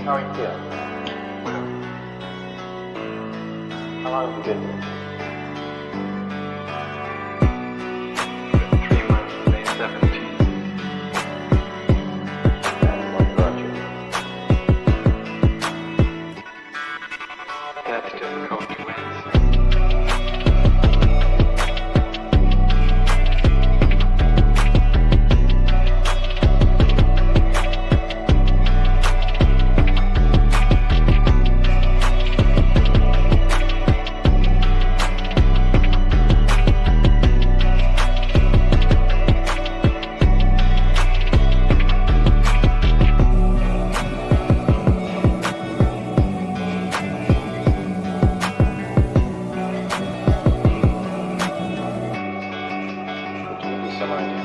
How are you feeling? Well, How long have you been here? 3 months, May 17th. And what brought you? That's difficult to answer. To give you some idea.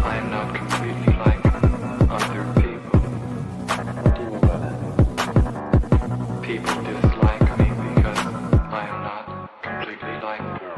I am not completely like other people. What do you mean by that? People dislike me because I am not completely like them.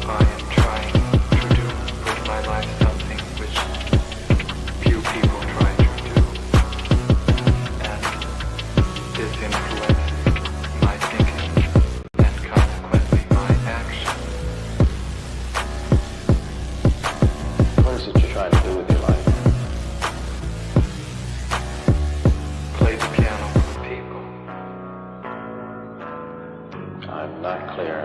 I am trying to do with my life something which few people try to do, and this influences my thinking and consequently my action. What is it you're trying to do with your life? Play the piano for the people. I'm not clear.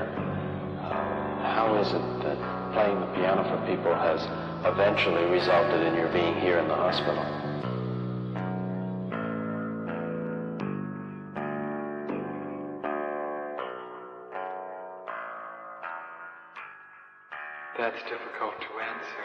How is it that playing the piano for people has eventually resulted in your being here in the hospital? That's difficult to answer.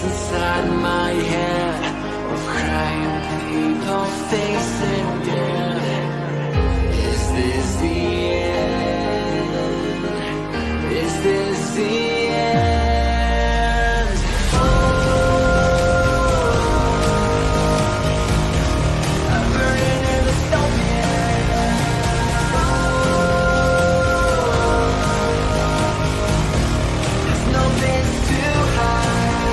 inside my head of crying people facing death. Is this the end? Is this the end? Oh, I'm burning in the stone. There's no place to hide.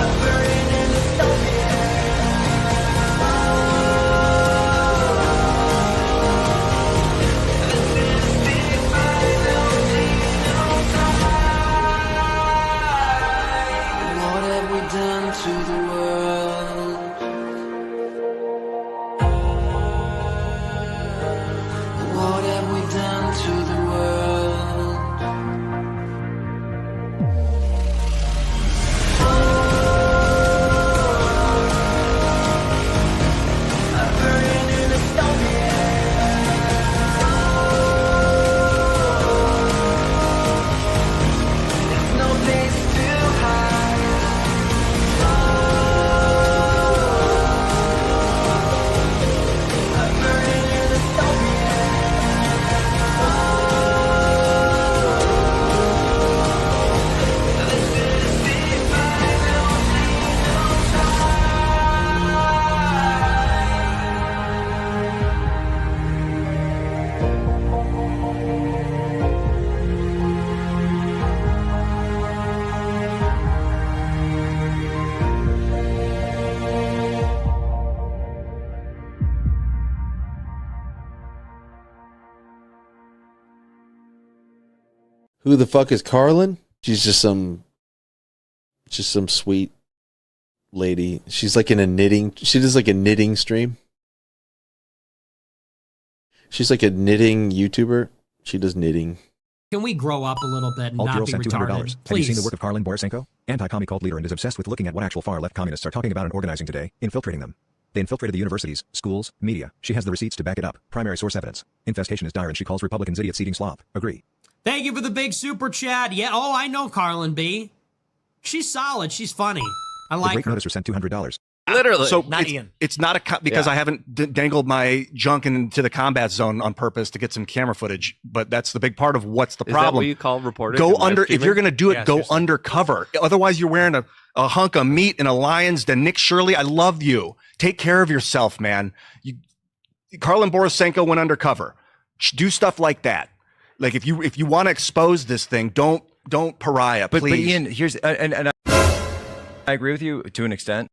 I'm burning in the stone. What have we done to the world? What have we done to the world? I'm burning in the stone. There's no place to hide. I'm burning in the stone. This is the final Who the fuck is Karlyn? She's just some sweet lady. She's like in a knitting. She does like a knitting stream. She's like a knitting YouTuber. She does knitting. Can we grow up a little bit and Alt not Girl be sent $200. retarded? Have you seen the Please. work of Karlyn Borysenko? Anti-commie cult leader and is obsessed with looking at what actual far-left communists are talking about and organizing today, infiltrating them. They infiltrated the universities, schools, media. She has the receipts to back it up. Primary source evidence. Infestation is dire and she calls Republicans idiots eating slop. Agree. Thank you for the big super chat. Yeah, oh, I know Karlyn B. She's solid. She's funny. I The like great her. noticer sent $200. Literally, So not it's, Ian. it's not a because I haven't dangled my junk into the combat zone on purpose to get some camera footage. But that's the big part of what's the Is that what problem. you call reporting? Go and live under if streaming? you're going to do it. Yeah, go seriously. undercover. Otherwise, you're wearing a hunk of meat in a lion's den. Nick Shirley, I love you. Take care of yourself, man. Karlyn Borysenko went undercover. Do stuff like that. Like if you want to expose this thing, don't pariah, please. But Ian, here's and I agree with you to an extent.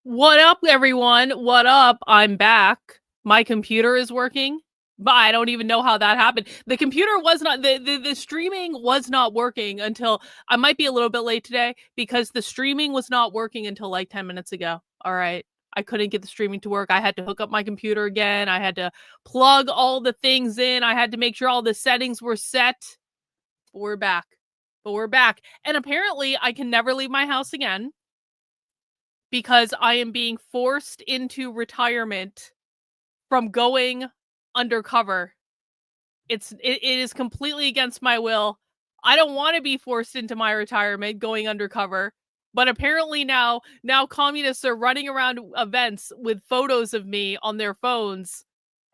What up, everyone? What up? I'm back. My computer is working, but I don't even know how that happened. The computer was not, the streaming was not working until, I might be a little bit late today because the streaming was not working until like 10 minutes ago. All right. I couldn't get the streaming to work. I had to hook up my computer again. I had to plug all the things in. I had to make sure all the settings were set. But we're back. And apparently I can never leave my house again, because I am being forced into retirement from going undercover. It is completely against my will. I don't want to be forced into my retirement going undercover, but apparently now communists are running around events with photos of me on their phones,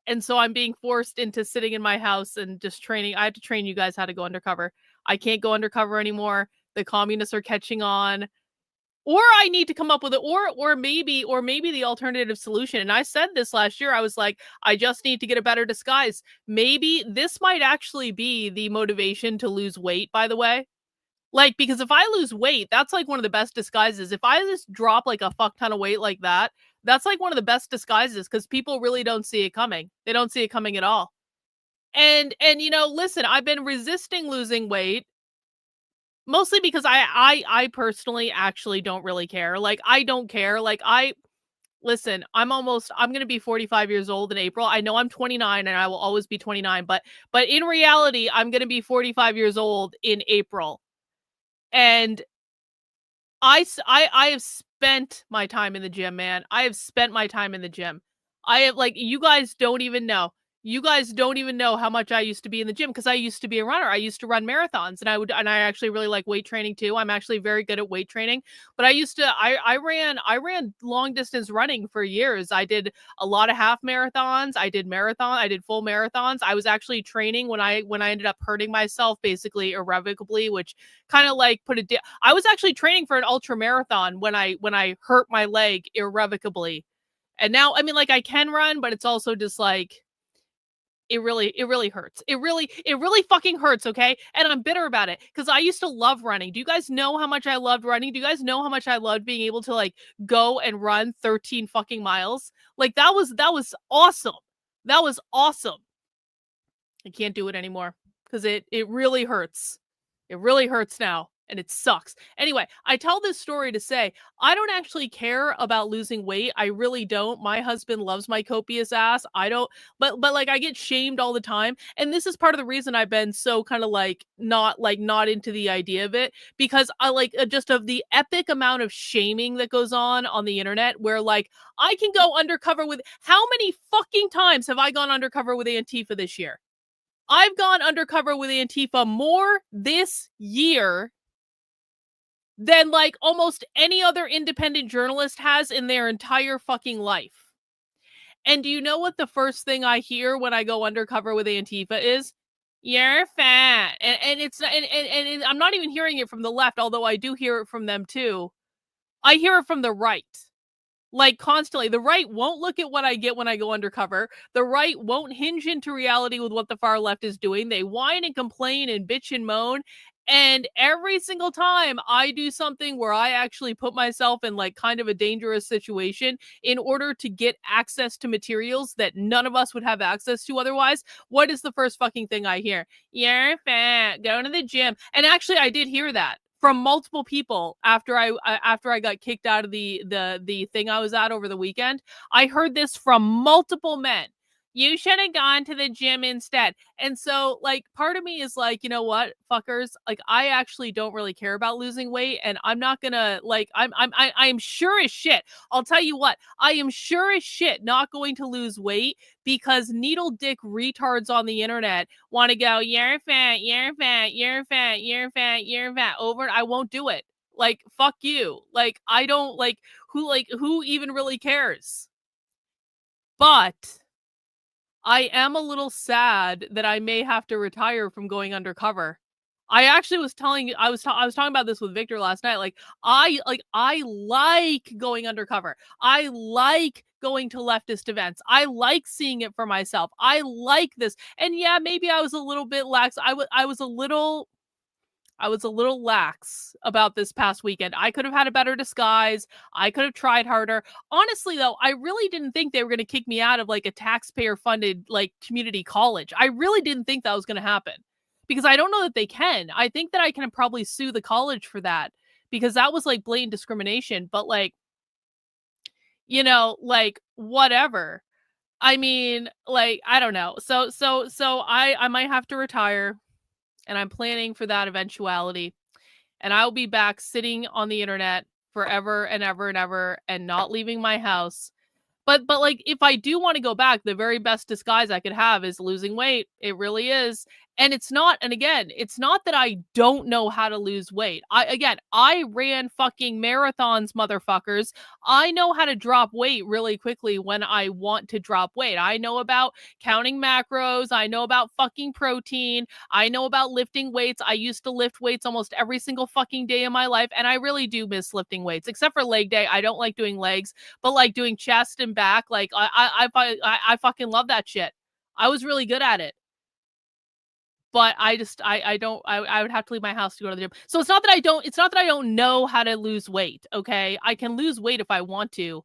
and so I'm being forced into sitting in my house and just training. I have to train you guys how to go undercover. I can't go undercover anymore. The communists are catching on. Or I need to come up with it, or maybe the alternative solution. And I said this last year. I was like, I just need to get a better disguise. Maybe this might actually be the motivation to lose weight, by the way. Like, because if I lose weight, that's like one of the best disguises. If I just drop like a fuck ton of weight like that, that's like one of the best disguises, because people really don't see it coming. They don't see it coming at all. And you know, listen, I've been resisting losing weight. Mostly because I personally actually don't really care. Like, I don't care. Like, listen, I'm going to be 45 years old in April. I know I'm 29 and I will always be 29, but in reality, I'm going to be 45 years old in April. And I have spent my time in the gym, man. I have spent my time in the gym. I have, like, you guys don't even know. You guys don't even know how much I used to be in the gym because I used to be a runner. I used to run marathons, and I actually really like weight training too. I'm actually very good at weight training. But I ran long distance running for years. I did a lot of half marathons. I did full marathons. I was actually training when I ended up hurting myself basically irrevocably, which kind of like I was actually training for an ultra marathon when I hurt my leg irrevocably. And now, I mean, like, I can run, but it's also just like, it really hurts. It really fucking hurts, okay? And I'm bitter about it because I used to love running. Do you guys know how much I loved running? Do you guys know how much I loved being able to, like, go and run 13 fucking miles? Like, that was awesome. That was awesome. I can't do it anymore because it really hurts. It really hurts now. And it sucks. Anyway, I tell this story to say, I don't actually care about losing weight. I really don't. My husband loves my copious ass. I don't, but like, I get shamed all the time. And this is part of the reason I've been so kind of like not into the idea of it, because I like just of the epic amount of shaming that goes on the internet, where like I can go undercover with, how many fucking times have I gone undercover with Antifa this year? I've gone undercover with Antifa more this year than like almost any other independent journalist has in their entire fucking life. And do you know what the first thing I hear when I go undercover with Antifa is? You're fat. And it's and I'm not even hearing it from the left, although I do hear it from them too. I hear it from the right. Like, constantly. The right won't look at what I get when I go undercover. The right won't hinge into reality with what the far left is doing. They whine and complain and bitch and moan. And every single time I do something where I actually put myself in like kind of a dangerous situation in order to get access to materials that none of us would have access to otherwise, what is the first fucking thing I hear? You're fat, go to the gym. And actually, I did hear that from multiple people after I got kicked out of the thing I was at over the weekend. I heard this from multiple men. You should have gone to the gym instead. And so, like, part of me is like, you know what, fuckers? Like, I actually don't really care about losing weight, and I'm not gonna like. I'm sure as shit. I'll tell you what. I am sure as shit not going to lose weight because needle dick retards on the internet want to go, you're fat, you're fat, you're fat, you're fat, you're fat. Over. I won't do it. Like, fuck you. Like, I don't like who even really cares. But I am a little sad that I may have to retire from going undercover. I actually was talking about this with Victor last night. Like, I like going undercover. I like going to leftist events. I like seeing it for myself. I like this. And yeah, maybe I was a little bit lax. I was a little lax about this past weekend. I could have had a better disguise. I could have tried harder. Honestly, though, I really didn't think they were going to kick me out of like a taxpayer-funded like community college. I really didn't think that was going to happen because I don't know that they can. I think that I can probably sue the college for that because that was like blatant discrimination. But like, you know, like whatever. I mean, like, I don't know. So I might have to retire. And I'm planning for that eventuality. And I'll be back sitting on the internet forever and ever and ever and not leaving my house. But like, if I do want to go back, the very best disguise I could have is losing weight. It really is. And it's not that I don't know how to lose weight. I ran fucking marathons, motherfuckers. I know how to drop weight really quickly when I want to drop weight. I know about counting macros. I know about fucking protein. I know about lifting weights. I used to lift weights almost every single fucking day of my life. And I really do miss lifting weights, except for leg day. I don't like doing legs, but like doing chest and back, like I fucking love that shit. I was really good at it. But I would have to leave my house to go to the gym. So it's not that I don't know how to lose weight, okay? I can lose weight if I want to.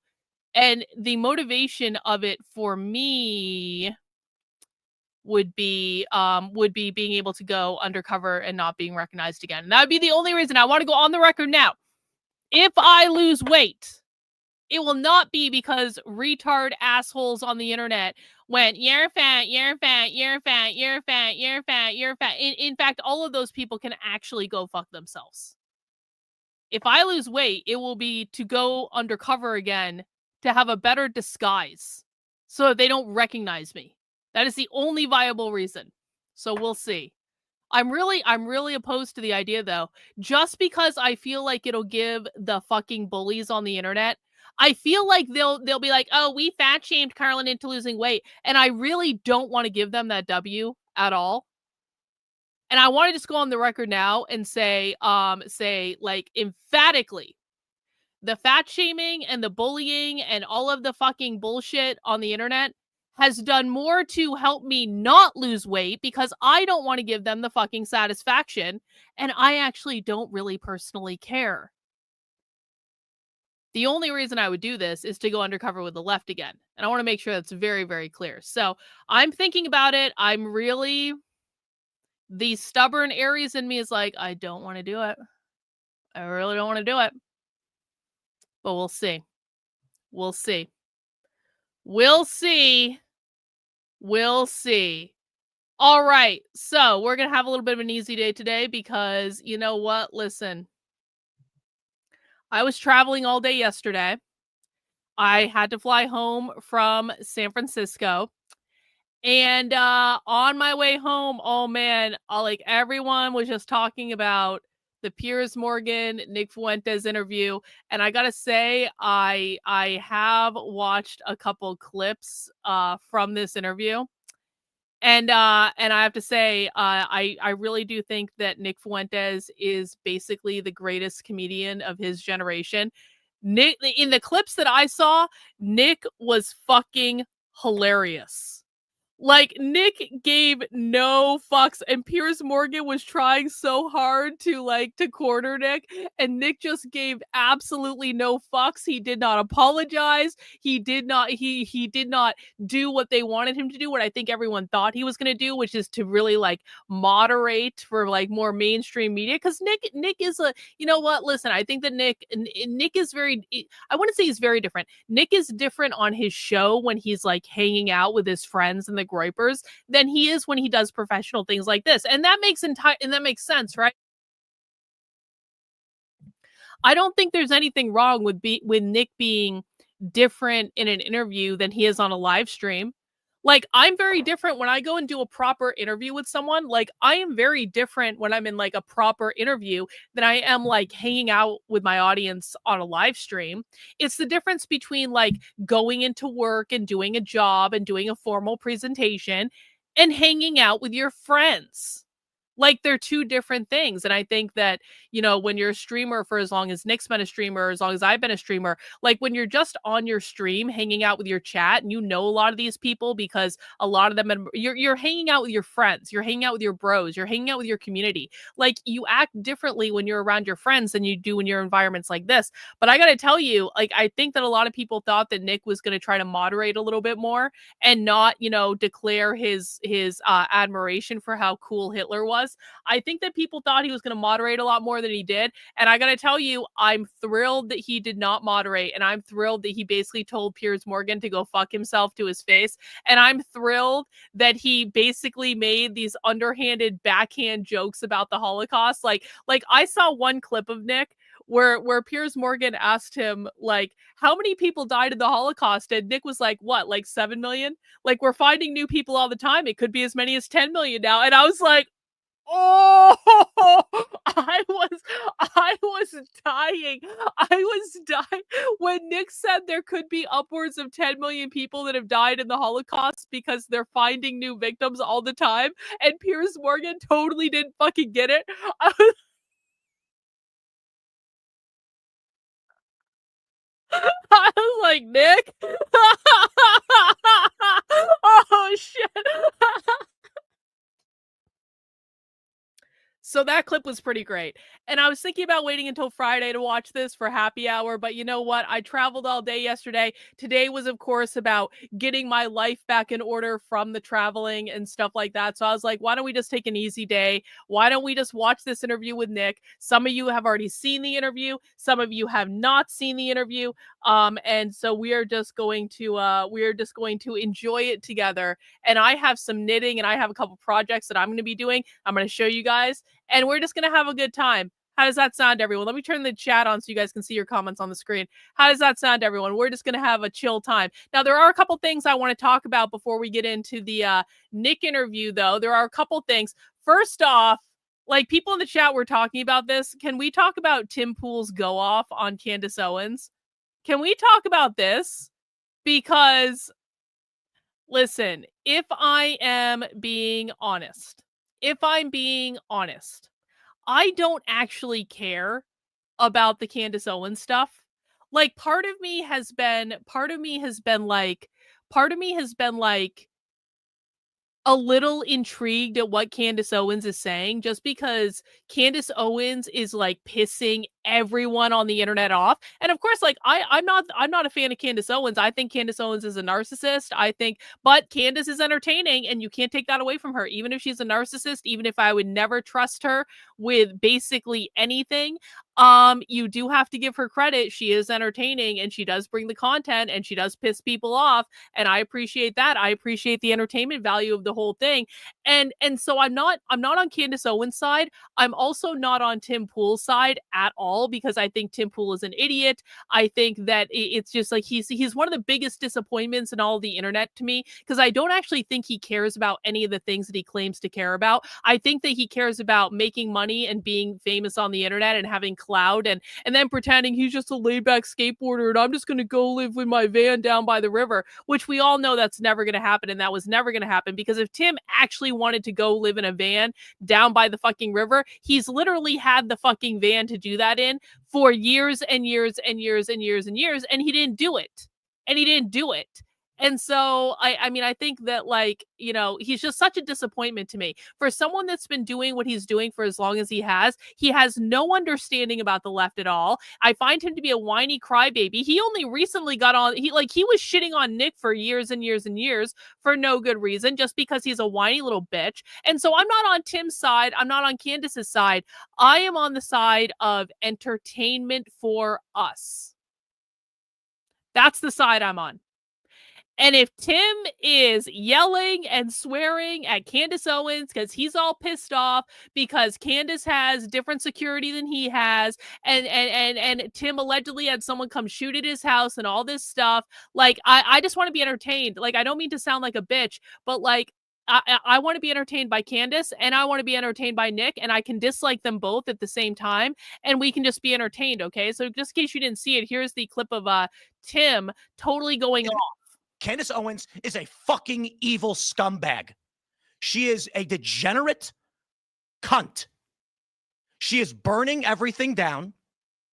And the motivation of it for me would be being able to go undercover and not being recognized again. And that would be the only reason. I want to go on the record now. If I lose weight, it will not be because retard assholes on the internet went, you're fat, you're fat, you're fat, you're fat, you're fat, you're fat. In fact, all of those people can actually go fuck themselves. If I lose weight, it will be to go undercover again to have a better disguise so that they don't recognize me. That is the only viable reason. So we'll see. I'm really opposed to the idea though, just because I feel like it'll give the fucking bullies on the internet. I feel like they'll be like, "Oh, we fat shamed Karlyn into losing weight." And I really don't want to give them that W at all. And I want to just go on the record now and say like emphatically, the fat shaming and the bullying and all of the fucking bullshit on the internet has done more to help me not lose weight because I don't want to give them the fucking satisfaction, and I actually don't really personally care. The only reason I would do this is to go undercover with the left again. And I want to make sure that's very, very clear. So I'm thinking about it. The stubborn Aries in me is like, I don't want to do it. I really don't want to do it. But we'll see. We'll see. We'll see. We'll see. All right. So we're going to have a little bit of an easy day today because you know what? Listen, I was traveling all day yesterday. I had to fly home from San Francisco. And on my way home, oh man, like everyone was just talking about the Piers Morgan, Nick Fuentes interview. And I gotta say, I have watched a couple clips from this interview. And I have to say, I really do think that Nick Fuentes is basically the greatest comedian of his generation. Nick, in the clips that I saw, Nick was fucking hilarious. Like, Nick gave no fucks, and Piers Morgan was trying so hard to corner Nick, and Nick just gave absolutely no fucks. He did not apologize. He did not do what they wanted him to do, what I think everyone thought he was going to do, which is to really moderate for more mainstream media. Because Nick is you know what? Listen, I think that Nick is very, I wouldn't say he's very different. Nick is different on his show when he's hanging out with his friends and the Groypers than he is when he does professional things like this. And that makes sense, right? I don't think there's anything wrong with Nick being different in an interview than he is on a live stream. I'm very different when I go and do a proper interview with someone. I am very different when I'm in a proper interview than I am hanging out with my audience on a live stream. It's the difference between going into work and doing a job and doing a formal presentation and hanging out with your friends. They're two different things. And I think that, when you're a streamer for as long as Nick's been a streamer, as long as I've been a streamer, when you're just on your stream, hanging out with your chat, and a lot of these people, because a lot of them, you're hanging out with your friends, you're hanging out with your bros, you're hanging out with your community. You act differently when you're around your friends than you do in your environments like this. But I got to tell you, I think that a lot of people thought that Nick was going to try to moderate a little bit more and not, declare his admiration for how cool Hitler was. I think that people thought he was going to moderate a lot more than he did. And I got to tell you, I'm thrilled that he did not moderate. And I'm thrilled that he basically told Piers Morgan to go fuck himself to his face. And I'm thrilled that he basically made these underhanded backhand jokes about the Holocaust. I saw one clip of Nick where Piers Morgan asked him, how many people died in the Holocaust? And Nick was like, what, 7 million? We're finding new people all the time. It could be as many as 10 million now. And I was like, oh, I was dying. I was dying when Nick said there could be upwards of 10 million people that have died in the Holocaust because they're finding new victims all the time. And Piers Morgan totally didn't fucking get it. I was like, Nick? Oh, shit. So that clip was pretty great. And I was thinking about waiting until Friday to watch this for happy hour, but you know what? I traveled all day yesterday. Today was, of course, about getting my life back in order from the traveling and stuff like that. So I was like, why don't we just take an easy day? Why don't we just watch this interview with Nick? Some of you have already seen the interview. Some of you have not seen the interview. And so we are just going to enjoy it together. And I have some knitting and I have a couple projects that I'm going to be doing. I'm going to show you guys. And we're just going to have a good time. How does that sound, everyone? Let me turn the chat on so you guys can see your comments on the screen. How does that sound, everyone? We're just going to have a chill time. Now, there are a couple things I want to talk about before we get into the Nick interview, though. There are a couple things. First off, like, people in the chat were talking about this. Can we talk about Tim Pool's go-off on Candace Owens? Can we talk about this? Because, listen, if I'm being honest, I don't actually care about the Candace Owens stuff. Like, part of me has been like a little intrigued at what Candace Owens is saying, just because Candace Owens is like pissing everyone on the internet off. And of course, like, I'm not a fan of Candace Owens. I think Candace Owens is a narcissist. But Candace is entertaining, and you can't take that away from her. Even if she's a narcissist, even if I would never trust her with basically anything, you do have to give her credit. She is entertaining, and she does bring the content, and she does piss people off. And I appreciate that. I appreciate the entertainment value of the whole thing. And so I'm not on Candace Owens' side. I'm also not on Tim Pool's side at all, because I think Tim Pool is an idiot. I think that it's just like he's one of the biggest disappointments in all the internet to me, because I don't actually think he cares about any of the things that he claims to care about. I think that he cares about making money and being famous on the internet and having clout, and then pretending he's just a laid-back skateboarder and I'm just going to go live with my van down by the river, which we all know that's never going to happen, and that was never going to happen, because if Tim actually wanted to go live in a van down by the fucking river, he's literally had the fucking van to do that in for years and years and years and years and years, and he didn't do it. And so, I mean, I think that, like, you know, he's just such a disappointment to me. For someone that's been doing what he's doing for as long as he has no understanding about the left at all. I find him to be a whiny crybaby. He only recently got on, he was shitting on Nick for years and years and years for no good reason, just because he's a whiny little bitch. And so I'm not on Tim's side. I'm not on Candace's side. I am on the side of entertainment for us. That's the side I'm on. And if Tim is yelling and swearing at Candace Owens because he's all pissed off because Candace has different security than he has, and Tim allegedly had someone come shoot at his house and all this stuff, like, I just want to be entertained. Like, I don't mean to sound like a bitch, but, like, I want to be entertained by Candace, and I want to be entertained by Nick, and I can dislike them both at the same time, and we can just be entertained, okay? So just in case you didn't see it, here's the clip of Tim totally going off. Candace Owens is a fucking evil scumbag. She is a degenerate cunt. She is burning everything down,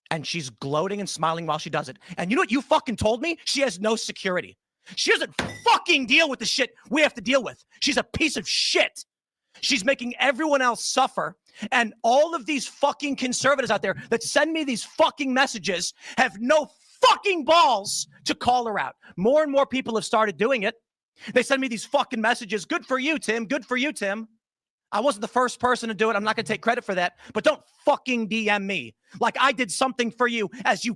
and she's gloating and smiling while she does it. And you know what you fucking told me? She has no security. She doesn't fucking deal with the shit we have to deal with. She's a piece of shit. She's making everyone else suffer. And all of these fucking conservatives out there that send me these fucking messages have no fucking balls to call her out. More and more people have started doing it. They send me these fucking messages. Good for you, Tim. Good for you, Tim. I wasn't the first person to do it. I'm not going to take credit for that. But don't fucking DM me like I did something for you as you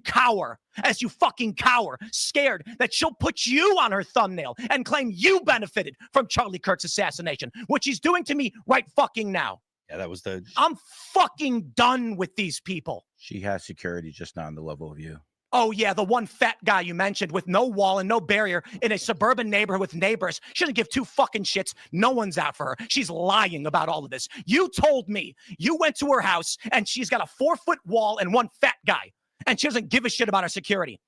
fucking cower, scared that she'll put you on her thumbnail and claim you benefited from Charlie Kirk's assassination, which he's doing to me right fucking now. Yeah, that was I'm fucking done with these people. She has security, just not on the level of you. Oh, yeah, the one fat guy you mentioned with no wall and no barrier in a suburban neighborhood with neighbors. She doesn't give two fucking shits. No one's out for her. She's lying about all of this. You told me you went to her house and she's got a 4-foot wall and one fat guy, and she doesn't give a shit about her security.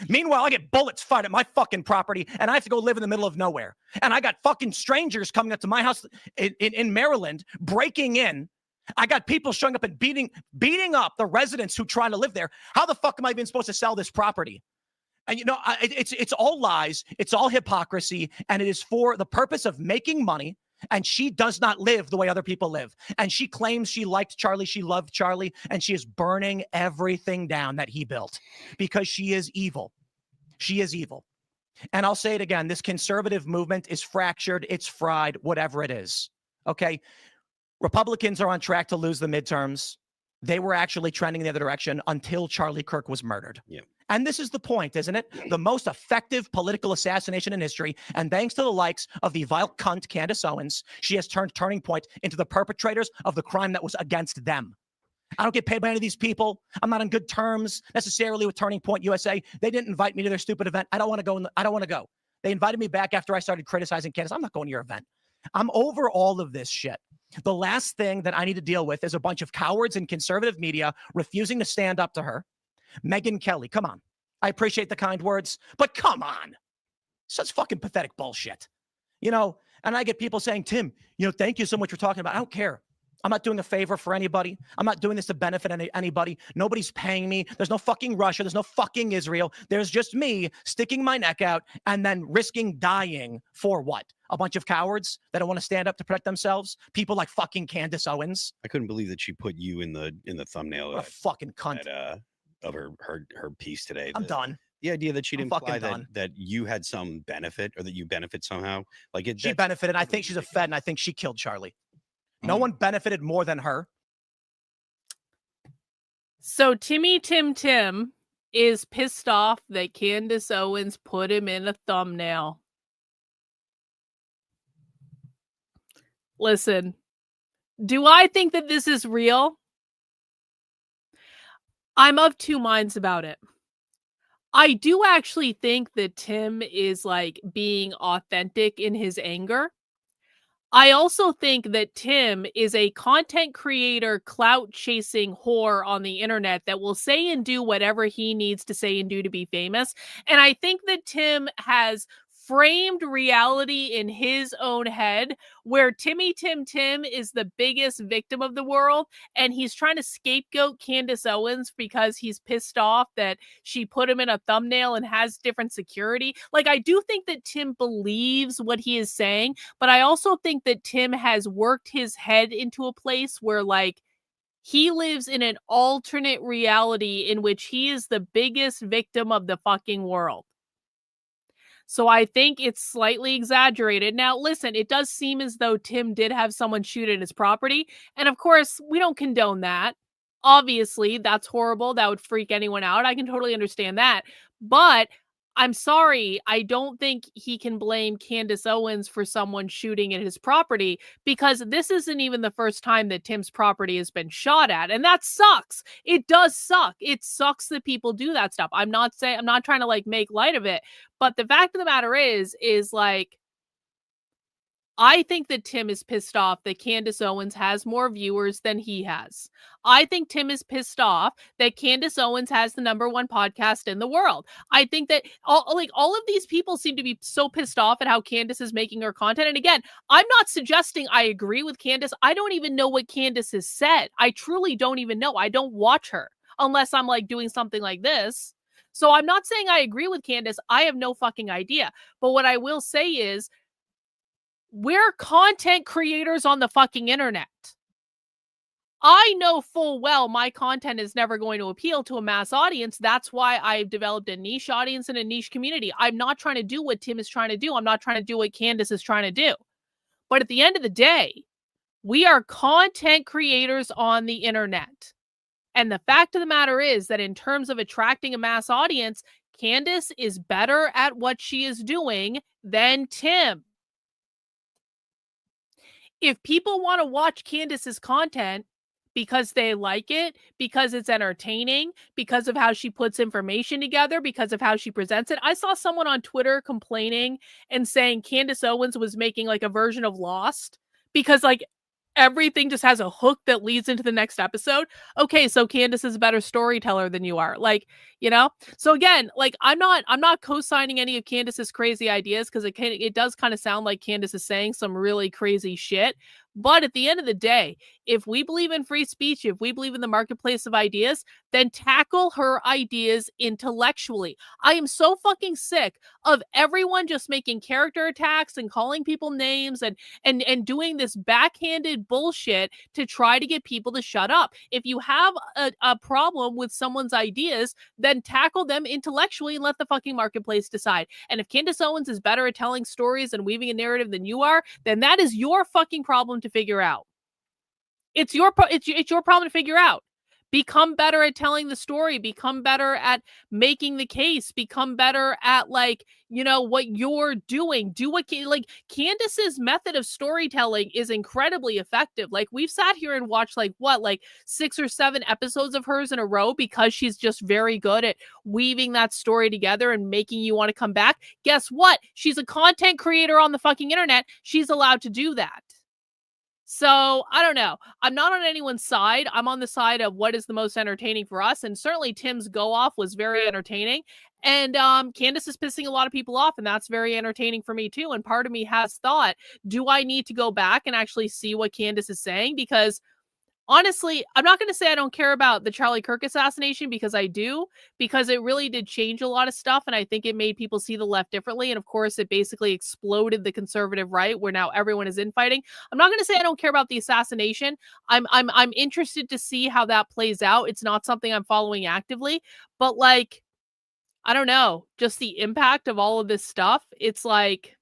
Meanwhile, I get bullets fired at my fucking property, and I have to go live in the middle of nowhere. And I got fucking strangers coming up to my house in Maryland, breaking in. I got people showing up and beating up the residents who try to live there. How the fuck am I even supposed to sell this property? And, you know, it's all lies. It's all hypocrisy. And it is for the purpose of making money. And she does not live the way other people live. And she claims she liked Charlie. She loved Charlie. And she is burning everything down that he built because she is evil. She is evil. And I'll say it again. This conservative movement is fractured. It's fried, whatever it is. Okay. Republicans are on track to lose the midterms. They were actually trending in the other direction until Charlie Kirk was murdered. Yeah. And this is the point, isn't it? The most effective political assassination in history. And thanks to the likes of the vile cunt Candace Owens, she has turned Turning Point into the perpetrators of the crime that was against them. I don't get paid by any of these people. I'm not on good terms necessarily with Turning Point USA. They didn't invite me to their stupid event. I don't want to go. I don't want to go. They invited me back after I started criticizing Candace. I'm not going to your event. I'm over all of this shit. The last thing that I need to deal with is a bunch of cowards in conservative media refusing to stand up to her. Megyn Kelly, come on. I appreciate the kind words, but come on. Such fucking pathetic bullshit. You know, and I get people saying, Tim, you know, thank you so much for talking about it. I don't care. I'm not doing a favor for anybody. I'm not doing this to benefit anybody. Nobody's paying me. There's no fucking Russia. There's no fucking Israel. There's just me sticking my neck out and then risking dying for what? A bunch of cowards that don't want to stand up to protect themselves? People like fucking Candace Owens. I couldn't believe that she put you in the thumbnail. What a fucking cunt. Of her piece today. I'm done. The idea that she'd imply that you had some benefit or that you benefit somehow. Like she benefited. I think she's a Fed, and I think she killed Charlie. No one benefited more than her. So Timmy Tim is pissed off that Candace Owens put him in a thumbnail. Listen, do I think that this is real? I'm of two minds about it. I do actually think that Tim is like being authentic in his anger. I also think that Tim is a content creator, clout chasing whore on the internet that will say and do whatever he needs to say and do to be famous. And I think that Tim has framed reality in his own head where Timmy Tim is the biggest victim of the world, and he's trying to scapegoat Candace Owens because he's pissed off that she put him in a thumbnail and has different security. Like, I do think that Tim believes what he is saying, but I also think that Tim has worked his head into a place where, like, he lives in an alternate reality in which he is the biggest victim of the fucking world. So I think it's slightly exaggerated. Now, listen, it does seem as though Tim did have someone shoot at his property. And of course, we don't condone that. Obviously, that's horrible. That would freak anyone out. I can totally understand that. But I'm sorry, I don't think he can blame Candace Owens for someone shooting at his property, because this isn't even the first time that Tim's property has been shot at. And that sucks. It does suck. It sucks that people do that stuff. I'm not trying to like make light of it. But the fact of the matter is like, I think that Tim is pissed off that Candace Owens has more viewers than he has. I think Tim is pissed off that Candace Owens has the #1 podcast in the world. I think that all of these people seem to be so pissed off at how Candace is making her content. And again, I'm not suggesting I agree with Candace. I don't even know what Candace has said. I truly don't even know. I don't watch her unless I'm like doing something like this. So I'm not saying I agree with Candace. I have no fucking idea. But what I will say is, we're content creators on the fucking internet. I know full well my content is never going to appeal to a mass audience. That's why I've developed a niche audience and a niche community. I'm not trying to do what Tim is trying to do. I'm not trying to do what Candace is trying to do. But at the end of the day, we are content creators on the internet. And the fact of the matter is that in terms of attracting a mass audience, Candace is better at what she is doing than Tim. If people want to watch Candace's content because they like it, because it's entertaining, because of how she puts information together, because of how she presents it. I saw someone on Twitter complaining and saying Candace Owens was making like a version of Lost because like everything just has a hook that leads into the next episode. Okay, so Candace is a better storyteller than you are. Like, you know? So again, like I'm not co-signing any of Candace's crazy ideas because it does kind of sound like Candace is saying some really crazy shit. But at the end of the day, if we believe in free speech, if we believe in the marketplace of ideas, then tackle her ideas intellectually. I am so fucking sick of everyone just making character attacks and calling people names and doing this backhanded bullshit to try to get people to shut up. If you have a problem with someone's ideas, then tackle them intellectually and let the fucking marketplace decide. And if Candace Owens is better at telling stories and weaving a narrative than you are, then that is your fucking problem to figure out. It's your problem to figure out, Become better at telling the story, become better at making the case, become better at, like, you know, what you're doing. Do what, like, Candace's method of storytelling is incredibly effective. Like, we've sat here and watched, like, what, like 6 or 7 episodes of hers in a row because she's just very good at weaving that story together and making you want to come back. Guess what? She's a content creator on the fucking internet. She's allowed to do that. So, I don't know. I'm not on anyone's side. I'm on the side of what is the most entertaining for us. And certainly Tim's go-off was very entertaining. And Candace is pissing a lot of people off, and that's very entertaining for me too. And part of me has thought, do I need to go back and actually see what Candace is saying? Because honestly, I'm not going to say I don't care about the Charlie Kirk assassination, because I do, because it really did change a lot of stuff. And I think it made people see the left differently. And of course, it basically exploded the conservative right, where now everyone is infighting. I'm not going to say I don't care about the assassination. I'm interested to see how that plays out. It's not something I'm following actively, but like, I don't know, just the impact of all of this stuff. It's like,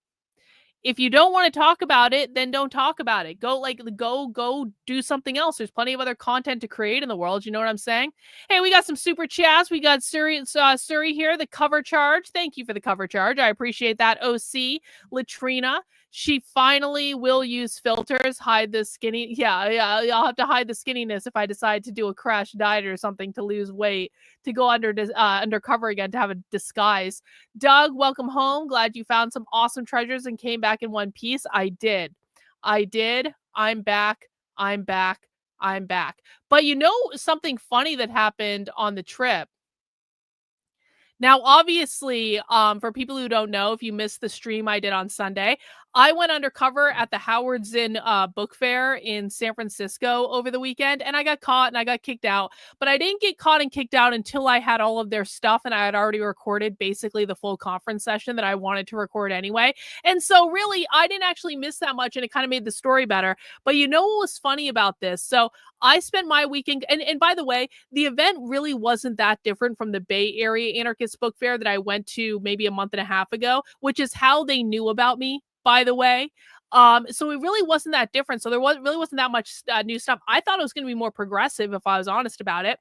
if you don't want to talk about it, then don't talk about it. Go do something else. There's plenty of other content to create in the world. You know what I'm saying? Hey, we got some super chats. We got Suri here, the cover charge. Thank you for the cover charge. I appreciate that. OC, Latrina. She finally will use filters, hide the skinny. Yeah, I'll have to hide the skinniness if I decide to do a crash diet or something to lose weight, to go undercover again, to have a disguise. Doug, welcome home. Glad you found some awesome treasures and came back in one piece. I did. I'm back. But you know something funny that happened on the trip? Now, obviously, for people who don't know, if you missed the stream I did on Sunday, I went undercover at the Howard Zinn book fair in San Francisco over the weekend, and I got caught and I got kicked out. But I didn't get caught and kicked out until I had all of their stuff, and I had already recorded basically the full conference session that I wanted to record anyway. And so really, I didn't actually miss that much, and it kind of made the story better. But you know what was funny about this? So I spent my weekend, and by the way, the event really wasn't that different from the Bay Area Anarchist Book Fair that I went to maybe a month and a half ago, which is how they knew about me, by the way. So it really wasn't that different. So there really wasn't that much new stuff. I thought it was going to be more progressive, if I was honest about it.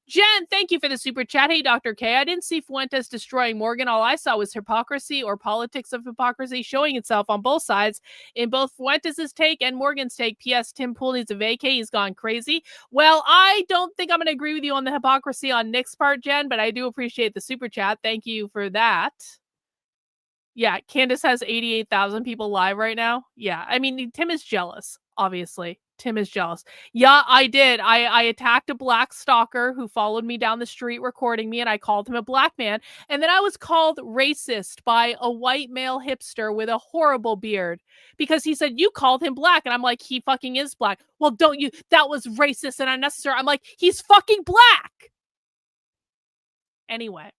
Jen, thank you for the super chat. Hey, Dr. K, I didn't see Fuentes destroying Morgan. All I saw was hypocrisy, or politics of hypocrisy, showing itself on both sides, in both Fuentes' take and Morgan's take. P.S. Tim Pool needs a vacay. He's gone crazy. Well, I don't think I'm going to agree with you on the hypocrisy on Nick's part, Jen, but I do appreciate the super chat. Thank you for that. Yeah, Candace has 88,000 people live right now. Yeah, I mean, Tim is jealous, obviously. Tim is jealous. Yeah, I did. I attacked a black stalker who followed me down the street recording me, and I called him a black man. And then I was called racist by a white male hipster with a horrible beard because he said, you called him black. And I'm like, he fucking is black. Well, don't you? That was racist and unnecessary. I'm like, he's fucking black. Anyway.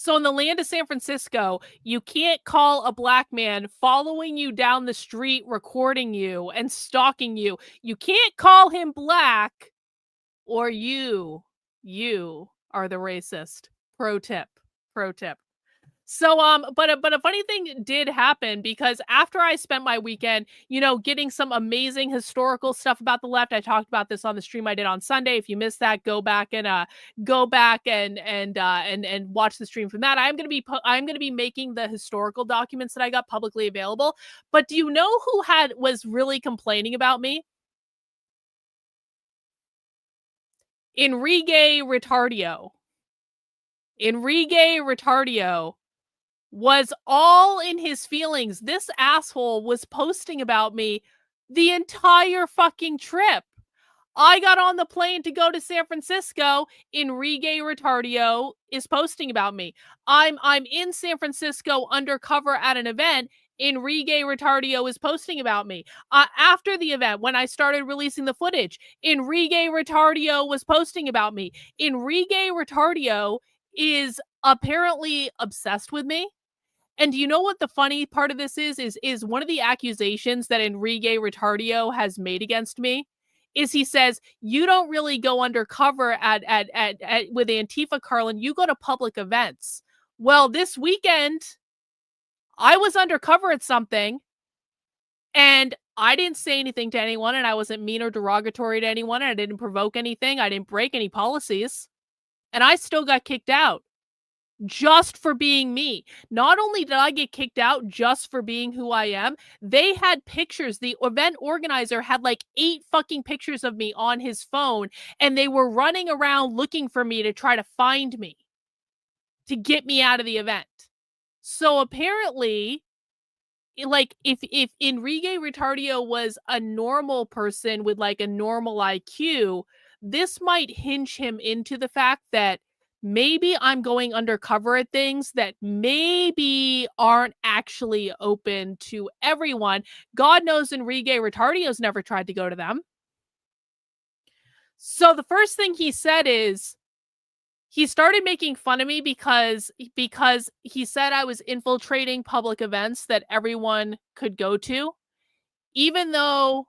So in the land of San Francisco, you can't call a black man following you down the street, recording you and stalking you. You can't call him black, or you are the racist. Pro tip. So, but a funny thing did happen, because after I spent my weekend, you know, getting some amazing historical stuff about the left. I talked about this on the stream I did on Sunday. If you missed that, go back and watch the stream from that. I'm going to be making the historical documents that I got publicly available. But do you know who was really complaining about me? Enrique Retardio was all in his feelings. This asshole was posting about me the entire fucking trip. I got on the plane to go to San Francisco. Enrique Retardio is posting about me. I'm in San Francisco undercover at an event. Enrique Retardio is posting about me. After the event, when I started releasing the footage, Enrique Retardio was posting about me. Enrique Retardio is apparently obsessed with me. And do you know what the funny part of this is one of the accusations that Enrique Retardio has made against me is he says, you don't really go undercover at with Antifa, Karlyn. You go to public events. Well, this weekend, I was undercover at something, and I didn't say anything to anyone, and I wasn't mean or derogatory to anyone, and I didn't provoke anything. I didn't break any policies. And I still got kicked out just for being me. Not only did I get kicked out just for being who I am, they had pictures. The event organizer had like 8 fucking pictures of me on his phone, and they were running around looking for me to try to find me, to get me out of the event. So apparently, like, if Enrique Retardio was a normal person with like a normal IQ, this might hinge him into the fact that maybe I'm going undercover at things that maybe aren't actually open to everyone. God knows Enrique Retardio's never tried to go to them. So the first thing he said is, he started making fun of me because he said I was infiltrating public events that everyone could go to, even though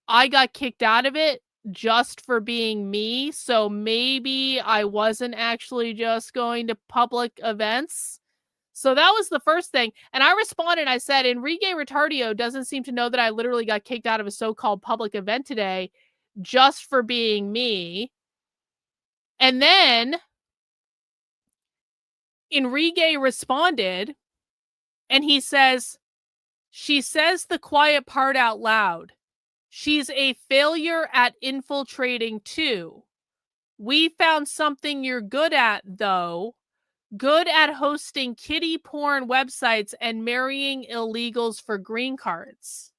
I got kicked out of it just for being me. So maybe I wasn't actually just going to public events. So that was the first thing. And I responded, I said, Enrique Retardio doesn't seem to know that I literally got kicked out of a so-called public event today just for being me. And then Enrique responded, and he says, she says the quiet part out loud. She's a failure at infiltrating too. We found something you're good at, though. Good at hosting kiddie porn websites and marrying illegals for green cards.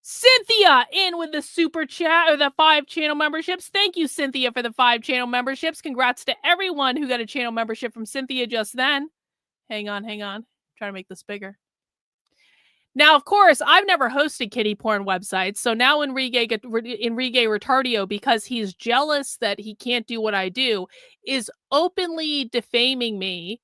Cynthia in with the super chat, or the 5 channel memberships. Thank you, Cynthia, for the 5 channel memberships. Congrats to everyone who got a channel membership from Cynthia just then. Hang on. Try to make this bigger. Now, of course, I've never hosted kiddie porn websites. So now Enrique Retardio, because he's jealous that he can't do what I do, is openly defaming me.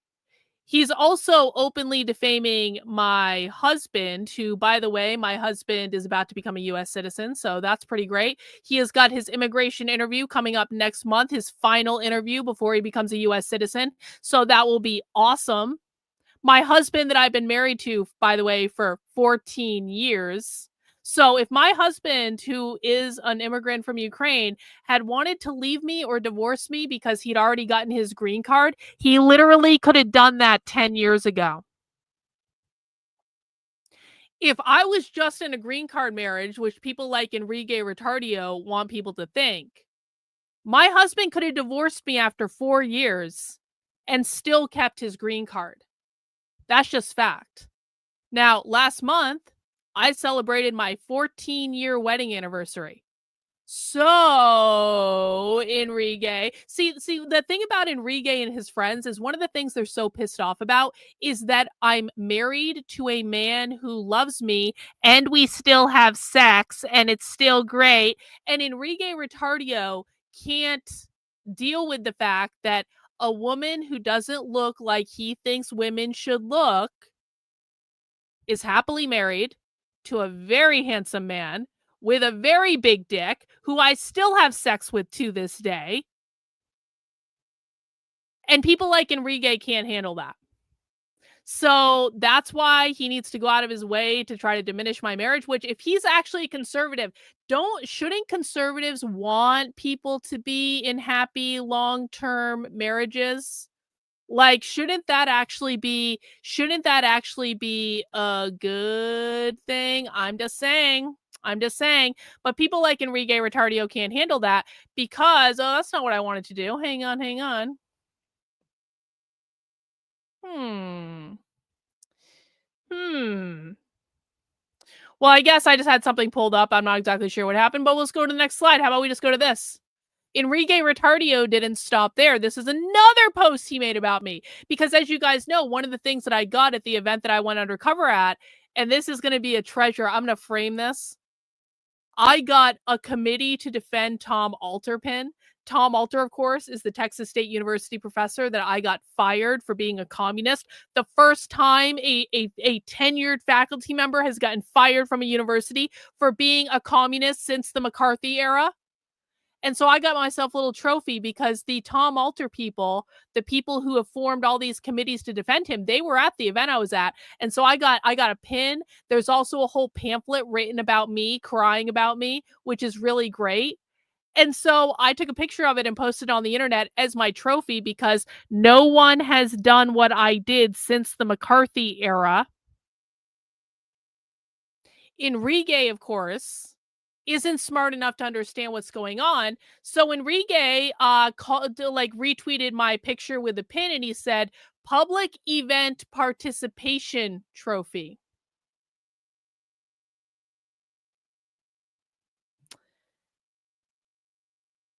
He's also openly defaming my husband, who, by the way, my husband is about to become a U.S. citizen, so that's pretty great. He has got his immigration interview coming up next month, his final interview before he becomes a U.S. citizen, so that will be awesome. My husband that I've been married to, by the way, for 14 years. So if my husband, who is an immigrant from Ukraine, had wanted to leave me or divorce me because he'd already gotten his green card, he literally could have done that 10 years ago. If I was just in a green card marriage, which people like Enrique Retardio want people to think, my husband could have divorced me after 4 years and still kept his green card. That's just fact. Now, last month, I celebrated my 14-year wedding anniversary. So, Enrique, see, the thing about Enrique and his friends is one of the things they're so pissed off about is that I'm married to a man who loves me and we still have sex and it's still great. And Enrique Retardio can't deal with the fact that a woman who doesn't look like he thinks women should look is happily married to a very handsome man with a very big dick who I still have sex with to this day. And people like Enrique can't handle that. So that's why he needs to go out of his way to try to diminish my marriage, which if he's actually a conservative, shouldn't conservatives want people to be in happy long-term marriages? Like, shouldn't that actually be a good thing? I'm just saying. But people like Enrique Retardio can't handle that because, that's not what I wanted to do. Hang on. Well, I guess I just had something pulled up. I'm not exactly sure what happened, but let's go to the next slide. How about we just go to this? Enrique Retardio didn't stop there. This is another post he made about me. Because as you guys know, one of the things that I got at the event that I went undercover at, and this is going to be a treasure. I'm going to frame this. I got a committee to defend Tom Alterpin. Tom Alter, of course, is the Texas State University professor that I got fired for being a communist. The first time a tenured faculty member has gotten fired from a university for being a communist since the McCarthy era. And so I got myself a little trophy because the Tom Alter people, the people who have formed all these committees to defend him, they were at the event I was at. And so I got a pin. There's also a whole pamphlet written about me, crying about me, which is really great. And so I took a picture of it and posted it on the internet as my trophy because no one has done what I did since the McCarthy era. Enrique, of course, isn't smart enough to understand what's going on. So Enrique retweeted my picture with a pin and he said, public event participation trophy.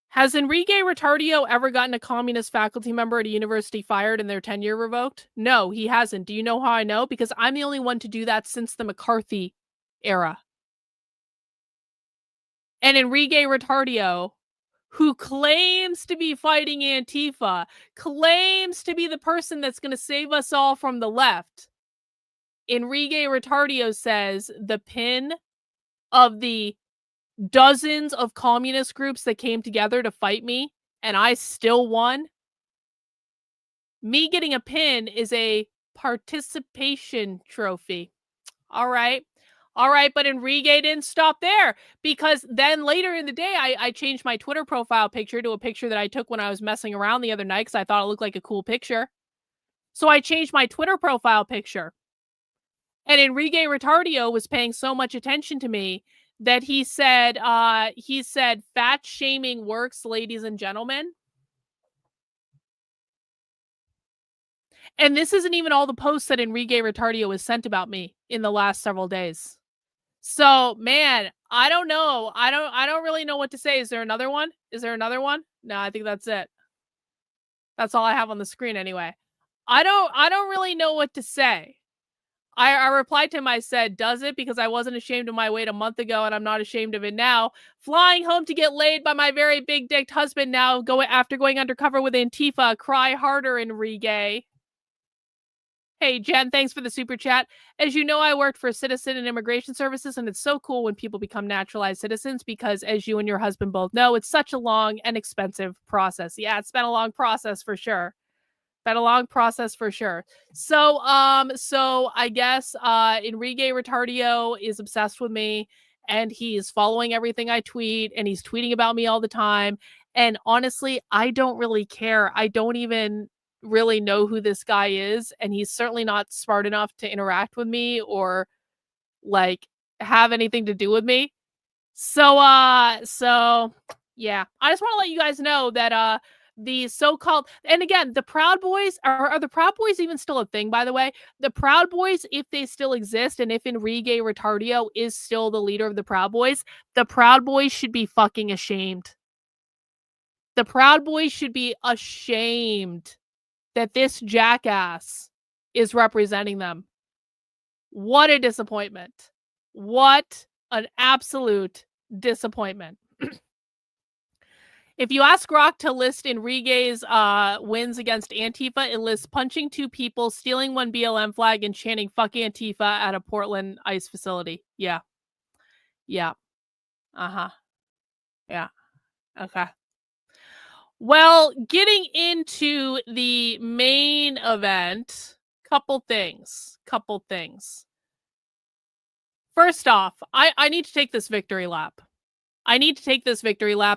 Has Enrique Retardio ever gotten a communist faculty member at a university fired and their tenure revoked? No, he hasn't. Do you know how I know? Because I'm the only one to do that since the McCarthy era. And Enrique Retardio, who claims to be fighting Antifa, claims to be the person that's going to save us all from the left. Enrique Retardio says the pin of the dozens of communist groups that came together to fight me, and I still won. Me getting a pin is a participation trophy. All right. All right, but Enrique didn't stop there because then later in the day, I changed my Twitter profile picture to a picture that I took when I was messing around the other night because I thought it looked like a cool picture. So I changed my Twitter profile picture. And Enrique Retardio was paying so much attention to me that he said, fat shaming works, ladies and gentlemen. And this isn't even all the posts that Enrique Retardio has sent about me in the last several days. So, man, I don't know. I don't really know what to say. Is there another one? Is there another one? No, I think that's it. That's all I have on the screen anyway. I don't really know what to say. I replied to him, I said, does it? Because I wasn't ashamed of my weight a month ago and I'm not ashamed of it now. Flying home to get laid by my very big-dicked husband now after going undercover with Antifa. Cry harder, Enrique. Hey, Jen, thanks for the super chat. As you know, I worked for Citizen and Immigration Services, and it's so cool when people become naturalized citizens because, as you and your husband both know, it's such a long and expensive process. Yeah, it's been a long process for sure. So I guess Enrique Retardio is obsessed with me, and he's following everything I tweet, and he's tweeting about me all the time. And honestly, I don't really care. I don't even really know who this guy is, and he's certainly not smart enough to interact with me or like have anything to do with me. So yeah, I just want to let you guys know that the so-called, and again, the Proud Boys, are the Proud Boys even still a thing, by the way? The Proud Boys, if they still exist, and if Enrique Retardio is still the leader of the Proud Boys, the Proud Boys should be fucking ashamed. The Proud Boys should be ashamed that this jackass is representing them. What a disappointment. What an absolute disappointment. If you ask Grok to list Enrique's wins against Antifa, it lists punching 2 people, stealing 1 BLM flag, and chanting "fuck Antifa" at a Portland ICE facility. Yeah. Yeah. Uh-huh. Yeah. Okay. Well, getting into the main event, couple things. First off, I need to take this victory lap.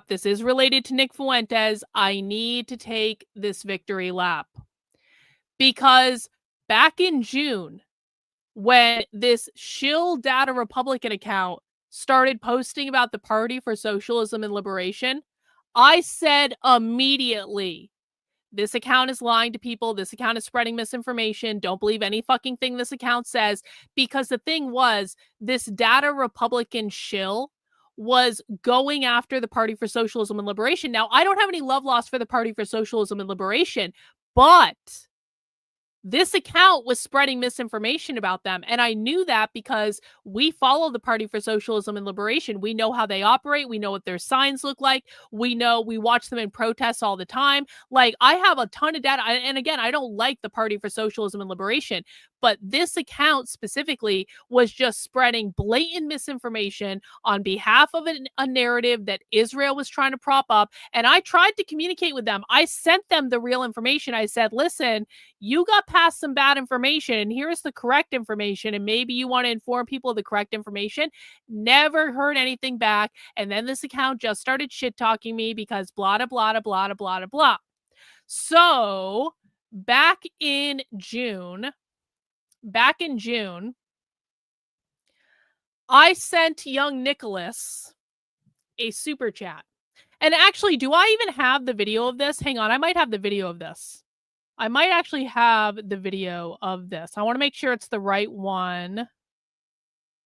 This is related to Nick Fuentes. I need to take this victory lap. Because back in June, when this shill data Republican account started posting about the Party for Socialism and Liberation, I said immediately, this account is lying to people. This account is spreading misinformation. Don't believe any fucking thing this account says. Because the thing was, this data Republican shill was going after the Party for Socialism and Liberation. Now, I don't have any love lost for the Party for Socialism and Liberation, but this account was spreading misinformation about them. And I knew that because we follow the Party for Socialism and Liberation. We know how they operate. We know what their signs look like. We watch them in protests all the time. Like, I have a ton of data. And again, I don't like the Party for Socialism and Liberation, but this account specifically was just spreading blatant misinformation on behalf of a narrative that Israel was trying to prop up. And I tried to communicate with them. I sent them the real information. I said, listen, you got past some bad information, and here's the correct information, and maybe you want to inform people of the correct information. Never heard anything back. And then this account just started shit talking me because blah, blah, blah, blah, blah, blah. So back in June, I sent young Nicholas a super chat. And actually, do I even have the video of this? Hang on, I might have the video of this. I might actually have the video of this. I want to make sure it's the right one.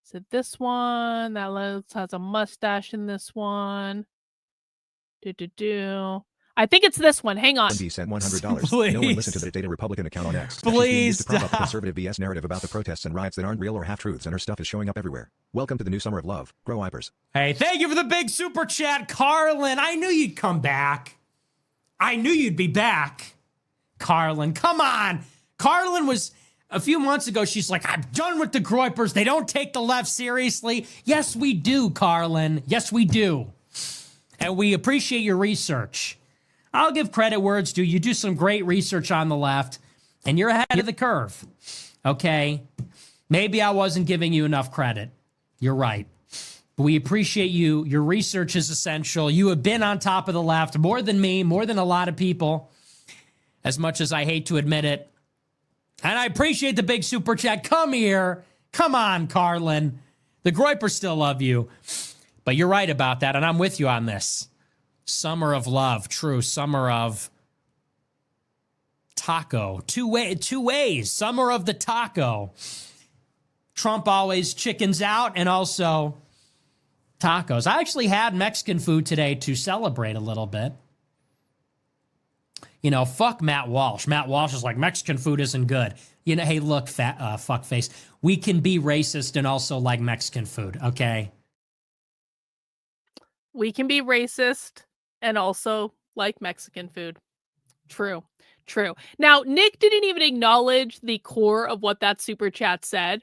Is it this one? That has a mustache in this one. I think it's this one. Hang on. Wendy sent $100. No one listened to the Data Republican account on X. Please to prop up the conservative BS narrative about the protests and riots that aren't real or half-truths, and her stuff is showing up everywhere. Welcome to the new summer of love. Grow Wipers. Hey, thank you for the big super chat, Karlyn. I knew you'd come back. I knew you'd be back. Karlyn, come on. Karlyn was, a few months ago, she's like, I'm done with the Groypers. They don't take the left seriously. Yes, we do, Karlyn. Yes, we do. And we appreciate your research. I'll give credit where it's due. You do some great research on the left, and you're ahead of the curve. Okay? Maybe I wasn't giving you enough credit. You're right. But we appreciate you. Your research is essential. You have been on top of the left more than me, more than a lot of people, as much as I hate to admit it. And I appreciate the big super chat. Come here. Come on, Karlyn. The Groypers still love you. But you're right about that, and I'm with you on this. Summer of love, true. Summer of taco. Two ways. Summer of the taco. Trump always chickens out, and also tacos. I actually had Mexican food today to celebrate a little bit. You know, fuck Matt Walsh. Matt Walsh is like, Mexican food isn't good. You know, hey, look, fuckface. We can be racist and also like Mexican food, okay? We can be racist and also like Mexican food. True. Now, Nick didn't even acknowledge the core of what that super chat said,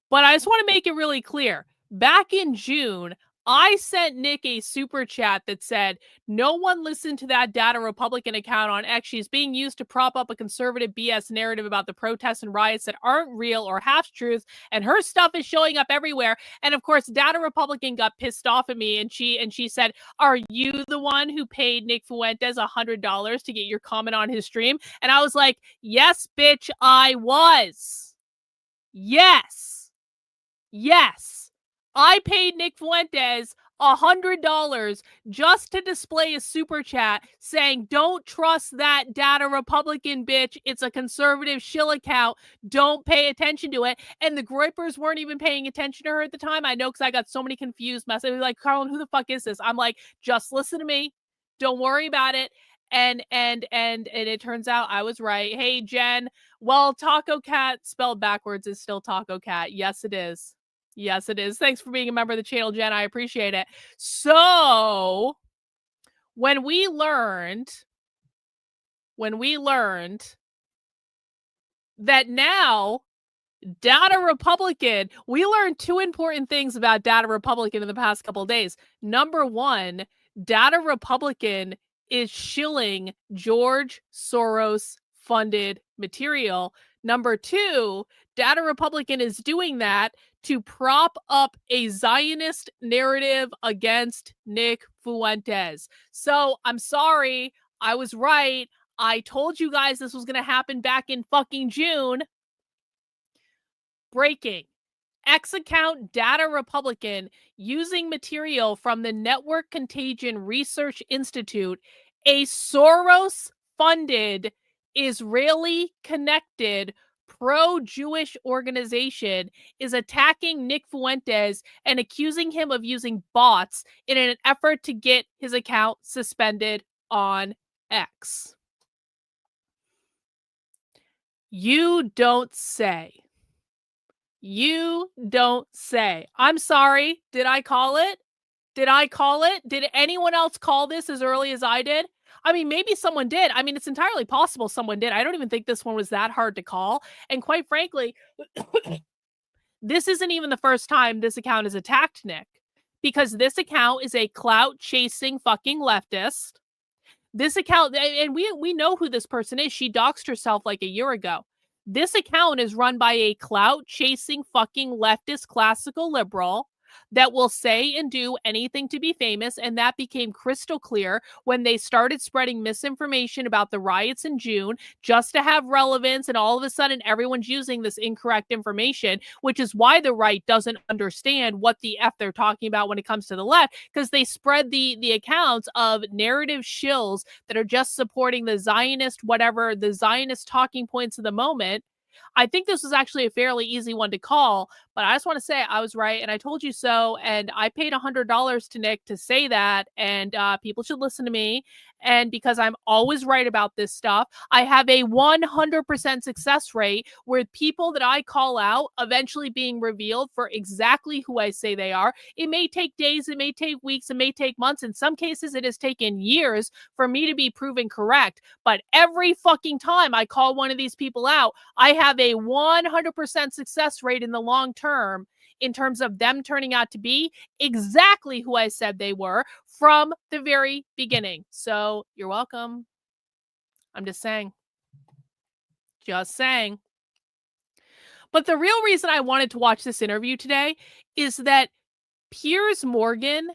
but I just want to make it really clear. Back in June, I sent Nick a super chat that said, no one listened to that Data Republican account on X. She's being used to prop up a conservative BS narrative about the protests and riots that aren't real or half-truths, and her stuff is showing up everywhere. And of course, Data Republican got pissed off at me, and she said, are you the one who paid Nick Fuentes $100 to get your comment on his stream? And I was like, yes, bitch, I was. Yes. I paid Nick Fuentes $100 just to display a super chat saying, don't trust that Data Republican bitch. It's a conservative shill account. Don't pay attention to it. And the Groypers weren't even paying attention to her at the time. I know because I got so many confused messages like, Karlyn, who the fuck is this? I'm like, just listen to me. Don't worry about it. And it turns out I was right. Hey, Jen. Well, Taco Cat spelled backwards is still Taco Cat. Yes, it is. Yes, it is. Thanks for being a member of the channel, Jen. I appreciate it. So, when we learned that now Data Republican, we learned two important things about Data Republican in the past couple of days. Number one, Data Republican is shilling George Soros funded material. Number two, Data Republican is doing that to prop up a Zionist narrative against Nick Fuentes. So I'm sorry, I was right. I told you guys this was going to happen back in fucking June. Breaking. X account Data Republican using material from the Network Contagion Research Institute, a Soros-funded, Israeli-connected pro-Jewish organization, is attacking Nick Fuentes and accusing him of using bots in an effort to get his account suspended on X. You don't say. You don't say. I'm sorry. Did I call it? Did anyone else call this as early as I did? I mean, maybe someone did. I mean, it's entirely possible someone did. I don't even think this one was that hard to call. And quite frankly, this isn't even the first time this account has attacked Nick, because this account is a clout-chasing fucking leftist. This account, and we know who this person is. She doxed herself like a year ago. This account is run by a clout-chasing fucking leftist classical liberal that will say and do anything to be famous, and that became crystal clear when they started spreading misinformation about the riots in June just to have relevance, and all of a sudden everyone's using this incorrect information, which is why the right doesn't understand what the F they're talking about when it comes to the left, because they spread the accounts of narrative shills that are just supporting the Zionist, whatever, the Zionist talking points of the moment. I think this was actually a fairly easy one to call, but I just want to say I was right, and I told you so, and I paid $100 to Nick to say that, and people should listen to me, and because I'm always right about this stuff, I have a 100% success rate with people that I call out eventually being revealed for exactly who I say they are. It may take days, it may take weeks, it may take months. In some cases, it has taken years for me to be proven correct, but every fucking time I call one of these people out, I have a 100% success rate in the long term in terms of them turning out to be exactly who I said they were from the very beginning. So you're welcome. I'm just saying. Just saying. But the real reason I wanted to watch this interview today is that Piers Morgan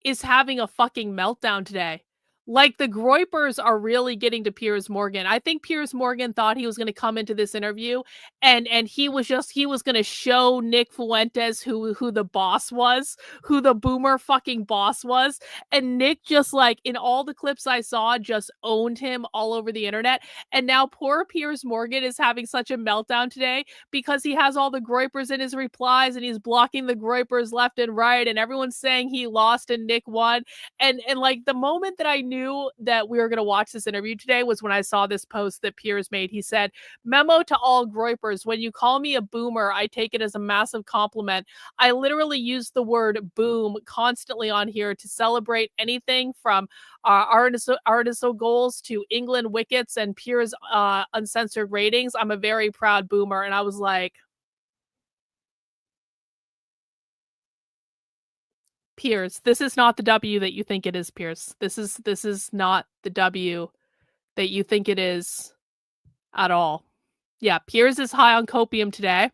is having a fucking meltdown today. Like, the Groypers are really getting to Piers Morgan. I think Piers Morgan thought he was going to come into this interview and he was going to show Nick Fuentes who the boss was, who the boomer fucking boss was. And Nick just, like, in all the clips I saw, just owned him all over the internet. And now poor Piers Morgan is having such a meltdown today because he has all the Groypers in his replies and he's blocking the Groypers left and right. And everyone's saying he lost and Nick won. And like, the moment that I knew that we were going to watch this interview today was when I saw this post that Piers made. He said, "Memo to all Groypers, when you call me a boomer, I take it as a massive compliment. I literally use the word boom constantly on here to celebrate anything from Artiso goals to England wickets and Piers uncensored ratings. I'm a very proud boomer." And I was like, Piers, this is not the W that you think it is, Piers. This is not the W that you think it is at all. Yeah, Piers is high on copium today.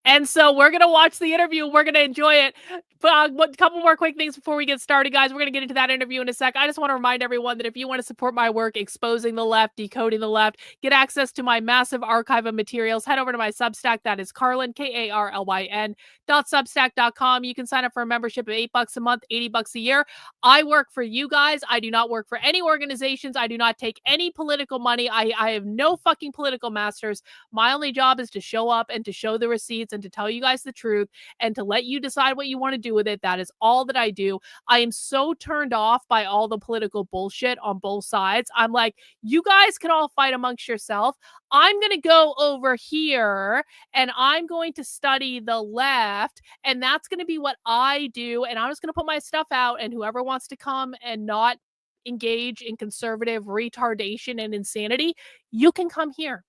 And so we're going to watch the interview. We're going to enjoy it. But a couple more quick things before we get started, guys. We're going to get into that interview in a sec. I just want to remind everyone that if you want to support my work exposing the left, decoding the left, get access to my massive archive of materials, head over to my Substack. That is Karlyn, KARLYN.substack.com. You can sign up for a membership of $8 a month, $80 a year. I work for you guys. I do not work for any organizations. I do not take any political money. I have no fucking political masters. My only job is to show up and to show the receipts and to tell you guys the truth and to let you decide what you want to do with it. That is all that I do. I am so turned off by all the political bullshit on both sides. I'm like, you guys can all fight amongst yourself. I'm going to go over here and I'm going to study the left, and that's going to be what I do. And I'm just going to put my stuff out, and whoever wants to come and not engage in conservative retardation and insanity, you can come here.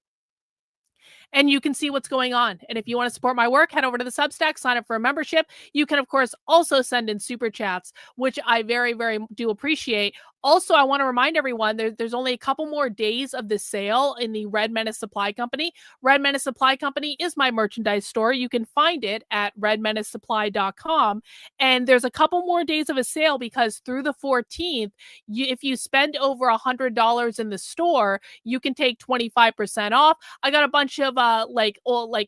And you can see what's going on. And if you want to support my work, head over to the Substack, sign up for a membership. You can, of course, also send in super chats, which I very, very do appreciate. Also, I want to remind everyone there's only a couple more days of the sale in the Red Menace Supply Company. Red Menace Supply Company is my merchandise store. You can find it at redmenacesupply.com. And there's a couple more days of a sale because through the 14th, if you spend over $100 in the store, you can take 25% off. I got a bunch of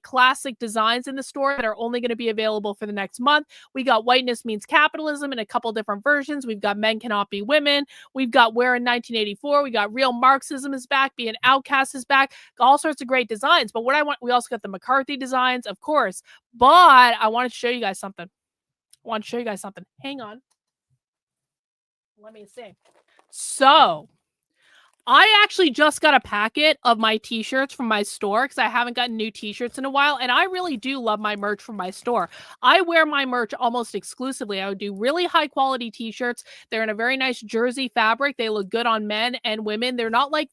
classic designs in the store that are only going to be available for the next month. We got Whiteness Means Capitalism in a couple different versions. We've got Men Cannot Be Women. We've got Where in 1984. We got Real Marxism is back. Being Outcast is back. All sorts of great designs. But what I want, we also got the McCarthy designs, of course. But I want to show you guys something. Hang on. Let me see. So I actually just got a packet of my t-shirts from my store because I haven't gotten new t-shirts in a while, and I really do love my merch from my store. I wear my merch almost exclusively. I would do really high quality t-shirts. They're in a very nice jersey fabric. They look good on men and women. They're not like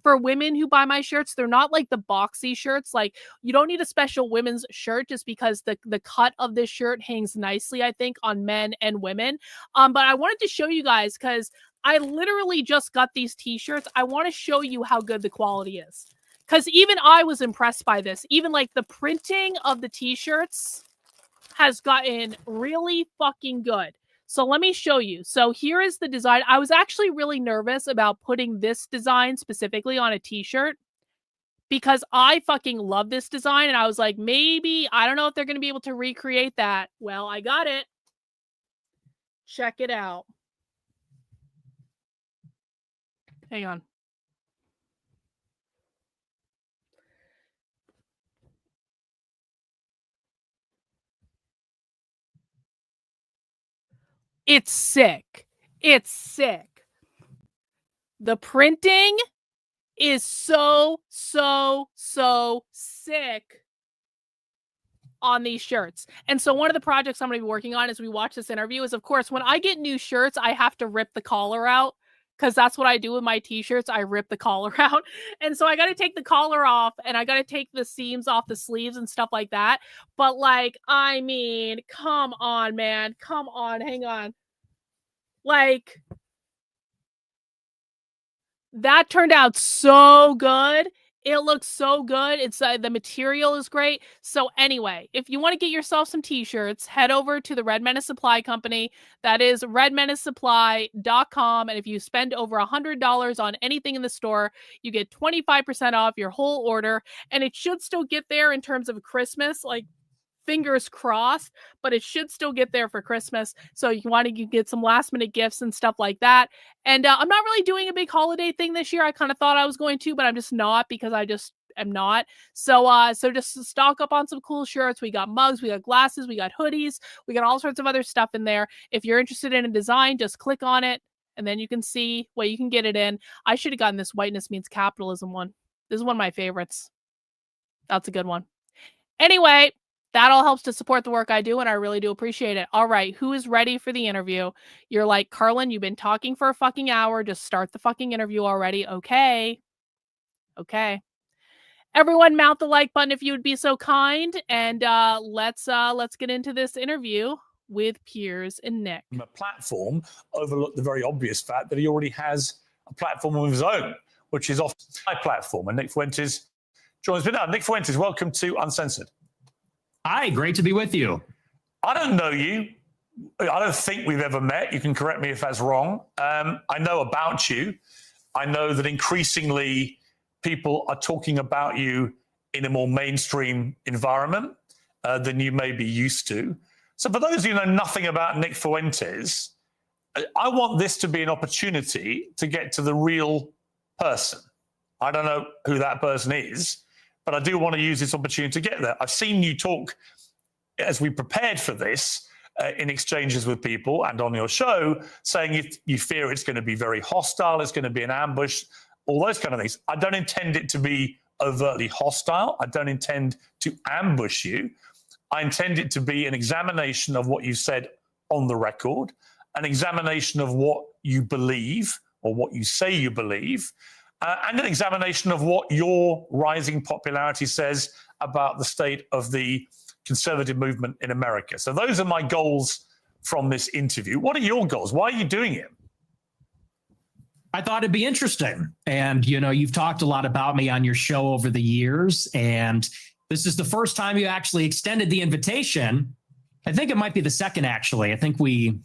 for women who buy my shirts, they're not like the boxy shirts. Like, you don't need a special women's shirt just because the cut of this shirt hangs nicely, I think, on men and women. But I wanted to show you guys because I literally just got these t-shirts. I want to show you how good the quality is. Because even I was impressed by this. Even like the printing of the t-shirts has gotten really fucking good. So let me show you. So here is the design. I was actually really nervous about putting this design specifically on a t-shirt because I fucking love this design. And I was like, maybe, I don't know if they're going to be able to recreate that. Well, I got it. Check it out. Hang on. It's sick. It's sick. The printing is so sick on these shirts. And so one of the projects I'm going to be working on as we watch this interview is, of course, when I get new shirts, I have to rip the collar out. Because that's what I do with my t-shirts. I rip the collar out. And so I got to take the collar off and I got to take the seams off the sleeves and stuff like that. But like, I mean, come on, man. Come on. Hang on. Like, that turned out so good. It looks so good. It's the material is great. So anyway, if you want to get yourself some t-shirts, head over to the Red Menace Supply Company. That is redmenacesupply.com. And if you spend over $100 on anything in the store, you get 25% off your whole order. And it should still get there in terms of Christmas, like fingers crossed, but it should still get there for Christmas. So you want to get some last minute gifts and stuff like that. And I'm not really doing a big holiday thing this year. I kind of thought I was going to, but I'm just not because I just am not. So just stock up on some cool shirts. We got mugs, we got glasses, we got hoodies, we got all sorts of other stuff in there. If you're interested in a design, just click on it and then you can see what you can get it in. I should have gotten this Whiteness Means Capitalism one. This is one of my favorites. That's a good one. Anyway, that all helps to support the work I do, and I really do appreciate it. All right, who is ready for the interview? You're like, Karlyn, you've been talking for a fucking hour. Just start the fucking interview already. Okay. Okay. Everyone mount the like button if you would be so kind, and let's get into this interview with Piers and Nick. A platform overlooked the very obvious fact that he already has a platform of his own, which is off my platform. And Nick Fuentes joins me now. Nick Fuentes, welcome to Uncensored. Hi, great to be with you. I don't know you. I don't think we've ever met. You can correct me if that's wrong. I know about you. I know that increasingly people are talking about you in a more mainstream environment than you may be used to. So for those of you who know nothing about Nick Fuentes, I want this to be an opportunity to get to the real person. I don't know who that person is, but I do want to use this opportunity to get there. I've seen you talk as we prepared for this in exchanges with people and on your show, saying you fear it's going to be very hostile, it's going to be an ambush, all those kind of things. I don't intend it to be overtly hostile. I don't intend to ambush you. I intend it to be an examination of what you said on the record, an examination of what you believe or what you say you believe, and an examination of what your rising popularity says about the state of the conservative movement in America. So those are my goals from this interview. What are your goals? Why are you doing it? I thought it'd be interesting. And, you know, you've talked a lot about me on your show over the years, and this is the first time you actually extended the invitation. I think it might be the second, actually. I think we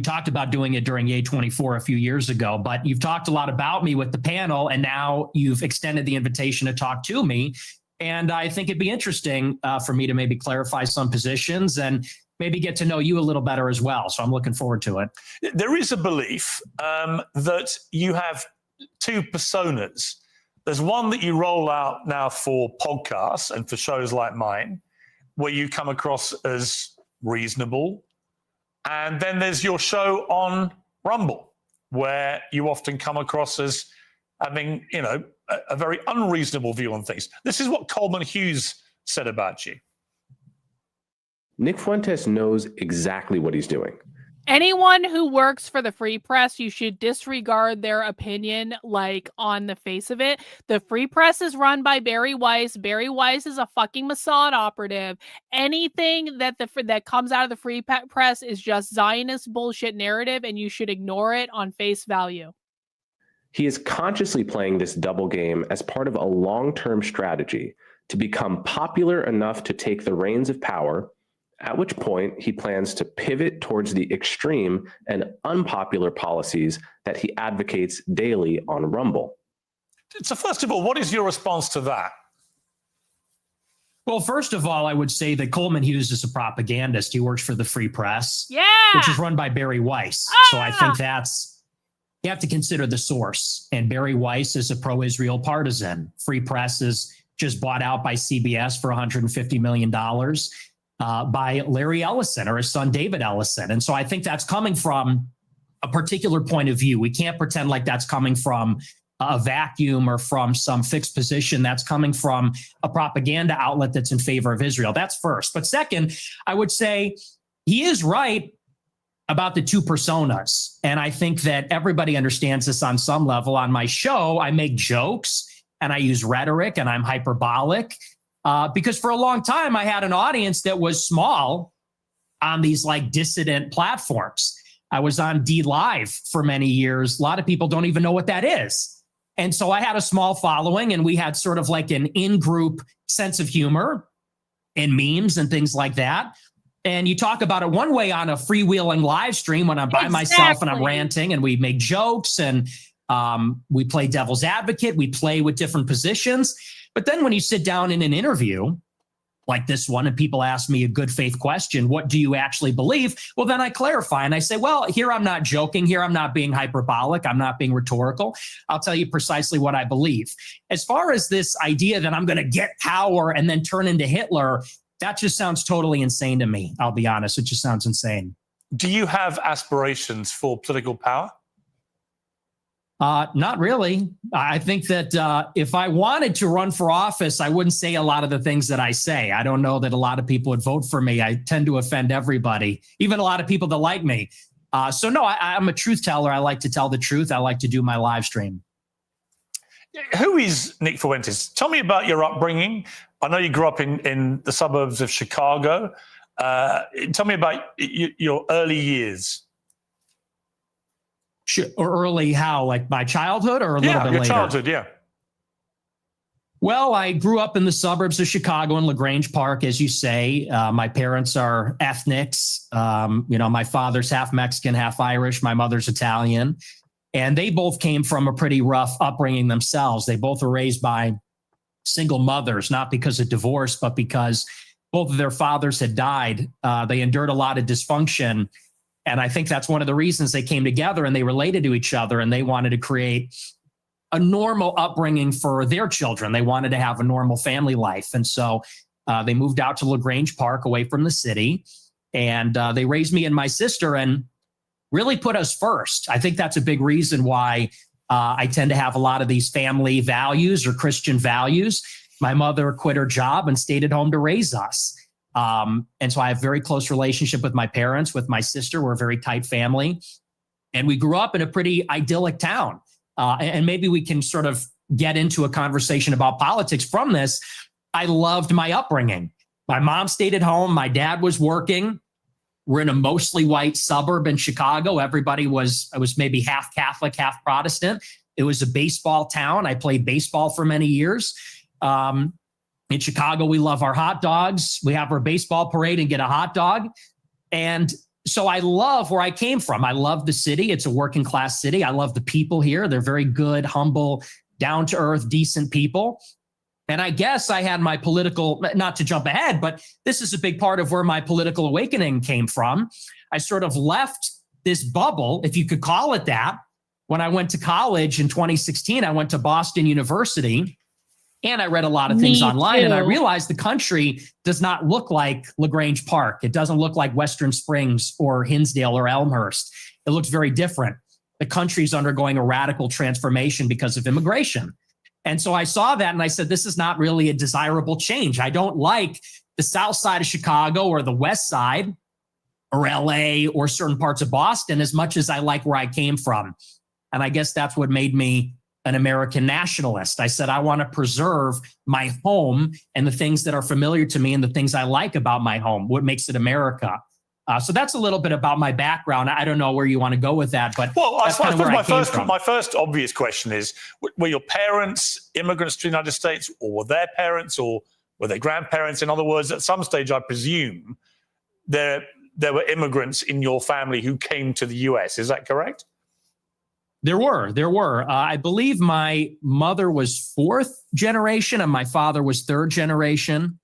talked about doing it during A24 a few years ago, but you've talked a lot about me with the panel, and now you've extended the invitation to talk to me. And I think it'd be interesting for me to maybe clarify some positions and maybe get to know you a little better as well. So I'm looking forward to it. There is a belief that you have two personas. There's one that you roll out now for podcasts and for shows like mine, where you come across as reasonable. And then there's your show on Rumble, where you often come across as having, a very unreasonable view on things. This is what Coleman Hughes said about you. Nick Fuentes knows exactly what he's doing. Anyone who works for the Free Press, you should disregard their opinion, like, on the face of it. The Free Press is run by Barry Weiss. Barry Weiss is a fucking Mossad operative. Anything that comes out of the Free Press is just Zionist bullshit narrative, and you should ignore it on face value. He is consciously playing this double game as part of a long-term strategy to become popular enough to take the reins of power, at which point he plans to pivot towards the extreme and unpopular policies that he advocates daily on Rumble. So first of all, what is your response to that? Well, first of all, I would say that Coleman Hughes is a propagandist. He works for the Free Press, which is run by Barry Weiss. So I think you have to consider the source. And Barry Weiss is a pro-Israel partisan. Free Press is just bought out by CBS for $150 million by Larry Ellison or his son, David Ellison. And so I think that's coming from a particular point of view. We can't pretend like that's coming from a vacuum or from some fixed position. That's coming from a propaganda outlet that's in favor of Israel. That's first. But second, I would say he is right about the two personas. And I think that everybody understands this on some level. On my show, I make jokes and I use rhetoric and I'm hyperbolic because for a long time, I had an audience that was small on these like dissident platforms. I was on D Live for many years. A lot of people don't even know what that is. And so I had a small following and we had sort of like an in-group sense of humor and memes and things like that. And you talk about it one way on a freewheeling live stream when I'm by myself and I'm ranting and we make jokes and we play devil's advocate. We play with different positions. But then when you sit down in an interview like this one and people ask me a good faith question, what do you actually believe? Well, then I clarify and I say, well, here I'm not joking. Here I'm not being hyperbolic. I'm not being rhetorical. I'll tell you precisely what I believe. As far as this idea that I'm going to get power and then turn into Hitler, that just sounds totally insane to me. I'll be honest. It just sounds insane. Do you have aspirations for political power? Not really. I think that if I wanted to run for office, I wouldn't say a lot of the things that I say. I don't know that a lot of people would vote for me. I tend to offend everybody, even a lot of people that like me. So no, I'm a truth teller. I like to tell the truth. I like to do my live stream. Who is Nick Fuentes? Tell me about your upbringing. I know you grew up in the suburbs of Chicago. Tell me about your early years. Or early how? Like my childhood or a little bit later? Yeah, your childhood, yeah. Well, I grew up in the suburbs of Chicago in LaGrange Park, as you say. My parents are ethnics. My father's half Mexican, half Irish. My mother's Italian. And they both came from a pretty rough upbringing themselves. They both were raised by single mothers, not because of divorce, but because both of their fathers had died. They endured a lot of dysfunction. And I think that's one of the reasons they came together and they related to each other and they wanted to create a normal upbringing for their children. They wanted to have a normal family life. And so they moved out to LaGrange Park away from the city. And they raised me and my sister and really put us first. I think that's a big reason why I tend to have a lot of these family values or Christian values. My mother quit her job and stayed at home to raise us. And so I have a very close relationship with my parents, with my sister. We're a very tight family. And we grew up in a pretty idyllic town. And maybe we can sort of get into a conversation about politics from this. I loved my upbringing. My mom stayed at home. My dad was working. We're in a mostly white suburb in Chicago. Everybody was maybe half Catholic, half Protestant. It was a baseball town. I played baseball for many years. In Chicago, we love our hot dogs. We have our baseball parade and get a hot dog. And so I love where I came from. I love the city. It's a working class city. I love the people here. They're very good, humble, down to earth, decent people. And I guess I had my political, not to jump ahead, but this is a big part of where my political awakening came from. I sort of left this bubble, if you could call it that. When I went to college in 2016, I went to Boston University. And I read a lot of things online and I realized the country does not look like LaGrange Park. It doesn't look like Western Springs or Hinsdale or Elmhurst. It looks very different. the country's undergoing a radical transformation because of immigration. And so I saw that and I said, this is not really a desirable change. I don't like the south side of Chicago or the west side or LA or certain parts of Boston as much as I like where I came from. And I guess that's what made me an American nationalist. I said, I want to preserve my home and the things that are familiar to me and the things I like about my home, what makes it America. So that's a little bit about my background. I don't know where you want to go with that, but well, I suppose my first obvious question is: were your parents immigrants to the United States, or were their parents, or were their grandparents? In other words, at some stage, I presume there were immigrants in your family who came to the U.S. Is that correct? There were. I believe my mother was fourth generation and my father was third generation.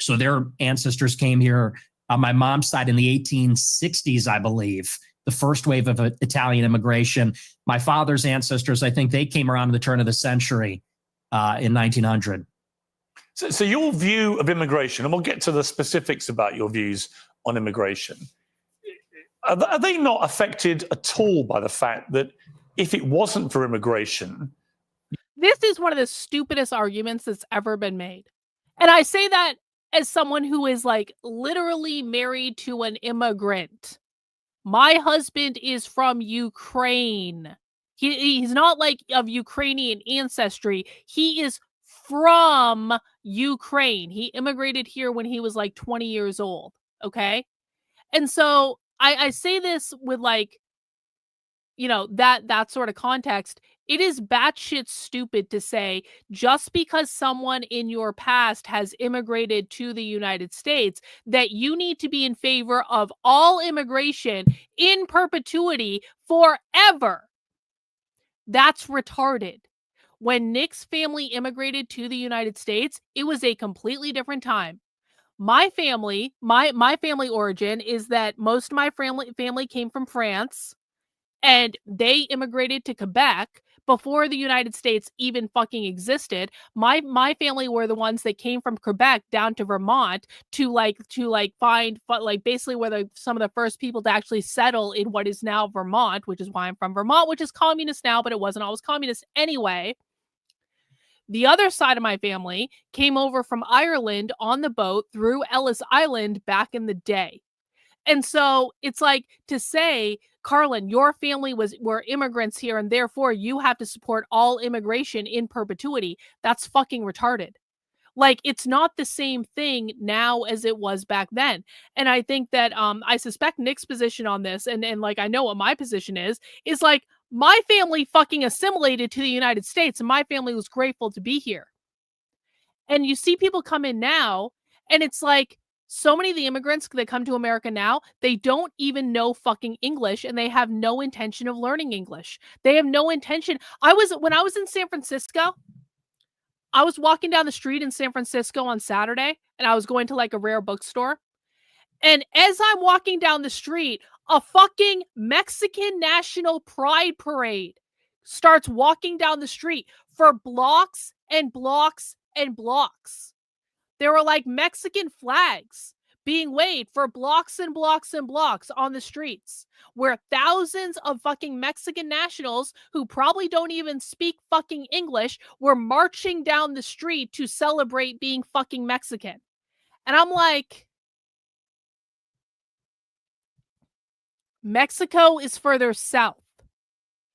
So their ancestors came here on my mom's side in the 1860s, I believe, the first wave of Italian immigration. My father's ancestors, I think they came around at the turn of the century in 1900. So your view of immigration, and we'll get to the specifics about your views on immigration, are they not affected at all by the fact that if it wasn't for immigration? This is one of the stupidest arguments that's ever been made. And I say that as someone who is like literally married to an immigrant. My husband is from Ukraine. He's not like of Ukrainian ancestry. He is from Ukraine. He immigrated here when he was like 20 years old. Okay. And so I say this with like, you know, that sort of context. It is batshit stupid to say just because someone in your past has immigrated to the United States that you need to be in favor of all immigration in perpetuity forever. That's retarded. When Nick's family immigrated to the United States, it was a completely different time. My family, my family origin is that most of my family came from France. And they immigrated to Quebec before the United States even fucking existed. My family were the ones that came from Quebec down to Vermont to find basically where some of the first people to actually settle in what is now Vermont, which is why I'm from Vermont, which is communist now, but it wasn't always communist anyway. The other side of my family came over from Ireland on the boat through Ellis Island back in the day. And so it's like to say, Karlyn, your family were immigrants here and therefore you have to support all immigration in perpetuity. That's fucking retarded. Like, it's not the same thing now as it was back then. And I think that I suspect Nick's position on this, and like I know what my position is like my family fucking assimilated to the United States and my family was grateful to be here. And you see people come in now and it's like, so many of the immigrants that come to America now, they don't even know fucking English and they have no intention of learning English. They have no intention. When I was in San Francisco, I was walking down the street in San Francisco on Saturday and I was going to like a rare bookstore. And as I'm walking down the street, a fucking Mexican National Pride Parade starts walking down the street for blocks and blocks and blocks. There were like Mexican flags being waved for blocks and blocks and blocks on the streets where thousands of fucking Mexican nationals who probably don't even speak fucking English were marching down the street to celebrate being fucking Mexican. And I'm like, Mexico is further south.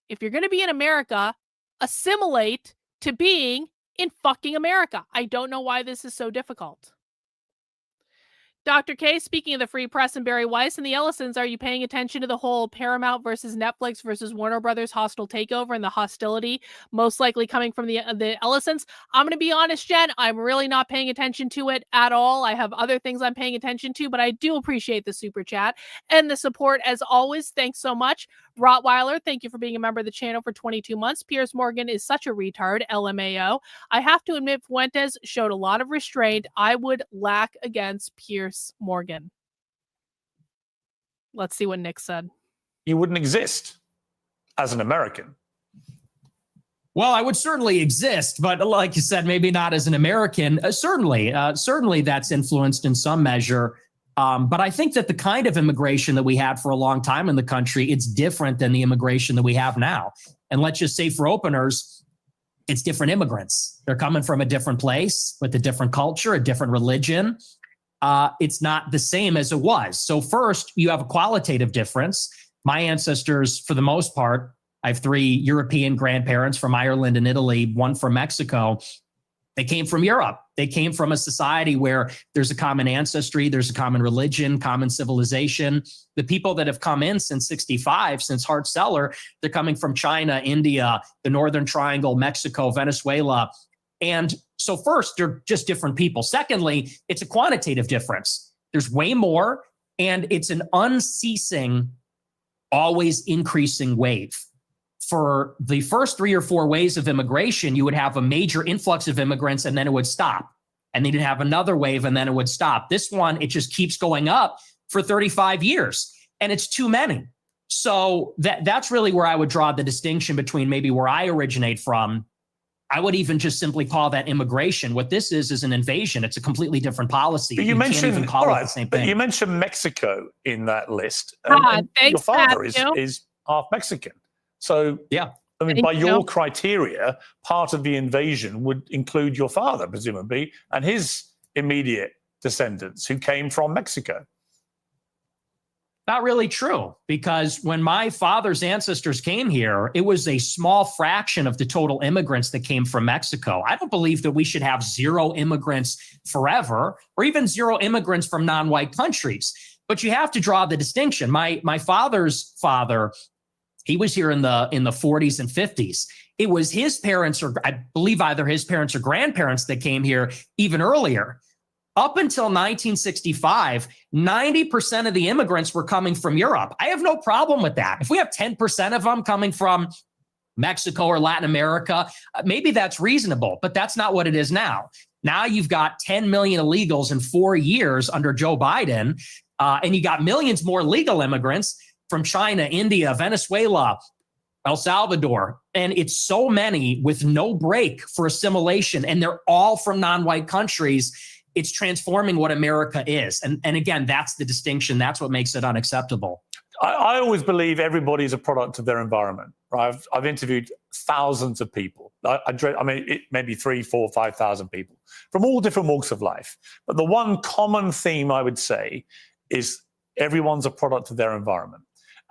If you're going to be in America, assimilate to being in fucking America. I don't know why this is so difficult. Dr. K, speaking of the Free Press and Barry Weiss and the Ellisons, are you paying attention to the whole Paramount versus Netflix versus Warner Brothers hostile takeover and the hostility most likely coming from the Ellisons? I'm going to be honest, Jen, I'm really not paying attention to it at all. I have other things I'm paying attention to, but I do appreciate the super chat and the support as always. Thanks so much. Rottweiler, thank you for being a member of the channel for 22 months. Piers Morgan is such a retard, LMAO. I have to admit, Fuentes showed a lot of restraint. I would lack against Piers Morgan. Let's see what Nick said. You wouldn't exist as an American. Well, I would certainly exist, but like you said, maybe not as an American. Certainly that's influenced in some measure But I think that the kind of immigration that we had for a long time in the country, it's different than the immigration that we have now. And let's just say for openers, it's different immigrants. They're coming from a different place with a different culture, a different religion. It's not the same as it was. So first, you have a qualitative difference. My ancestors, for the most part, I have 3 European grandparents from Ireland and Italy, 1 from Mexico. They came from Europe. They came from a society where there's a common ancestry, there's a common religion, common civilization. The people that have come in since 65, since Hart-Celler, they're coming from China, India, the Northern Triangle, Mexico, Venezuela. And so first, they're just different people. Secondly, it's a quantitative difference. There's way more, and it's an unceasing, always increasing wave. For the first 3 or 4 waves of immigration, you would have a major influx of immigrants and then it would stop. And then you'd have another wave and then it would stop. This one, it just keeps going up for 35 years and it's too many. So that's really where I would draw the distinction between maybe where I originate from. I would even just simply call that immigration. What this is an invasion. It's a completely different policy. But you mentioned, can't even call it the same thing. But you mentioned Mexico in that list. Thanks, your father Matthew. is half Mexican. So, yeah, I mean, Thank by your you. criteria, part of the invasion would include your father, presumably, and his immediate descendants who came from Mexico. Not really true, because when my father's ancestors came here, it was a small fraction of the total immigrants that came from Mexico. I don't believe that we should have 0 immigrants forever, or even 0 immigrants from non-white countries. But you have to draw the distinction. My father's father, he was here in the 40s and 50s. It was his parents, or I believe either his parents or grandparents, that came here even earlier. Up until 1965, 90% of the immigrants were coming from Europe. I have no problem with that. If we have 10% of them coming from Mexico or Latin America, maybe that's reasonable, but that's not what it is now. Now you've got 10 million illegals in 4 years under Joe Biden, and you got millions more legal immigrants from China, India, Venezuela, El Salvador. And it's so many with no break for assimilation. And they're all from non-white countries. It's transforming what America is. And again, that's the distinction. That's what makes it unacceptable. I always believe everybody is a product of their environment. Right? I've interviewed thousands of people. Maybe 3,000, 4,000, 5,000 people from all different walks of life. But the one common theme I would say is everyone's a product of their environment.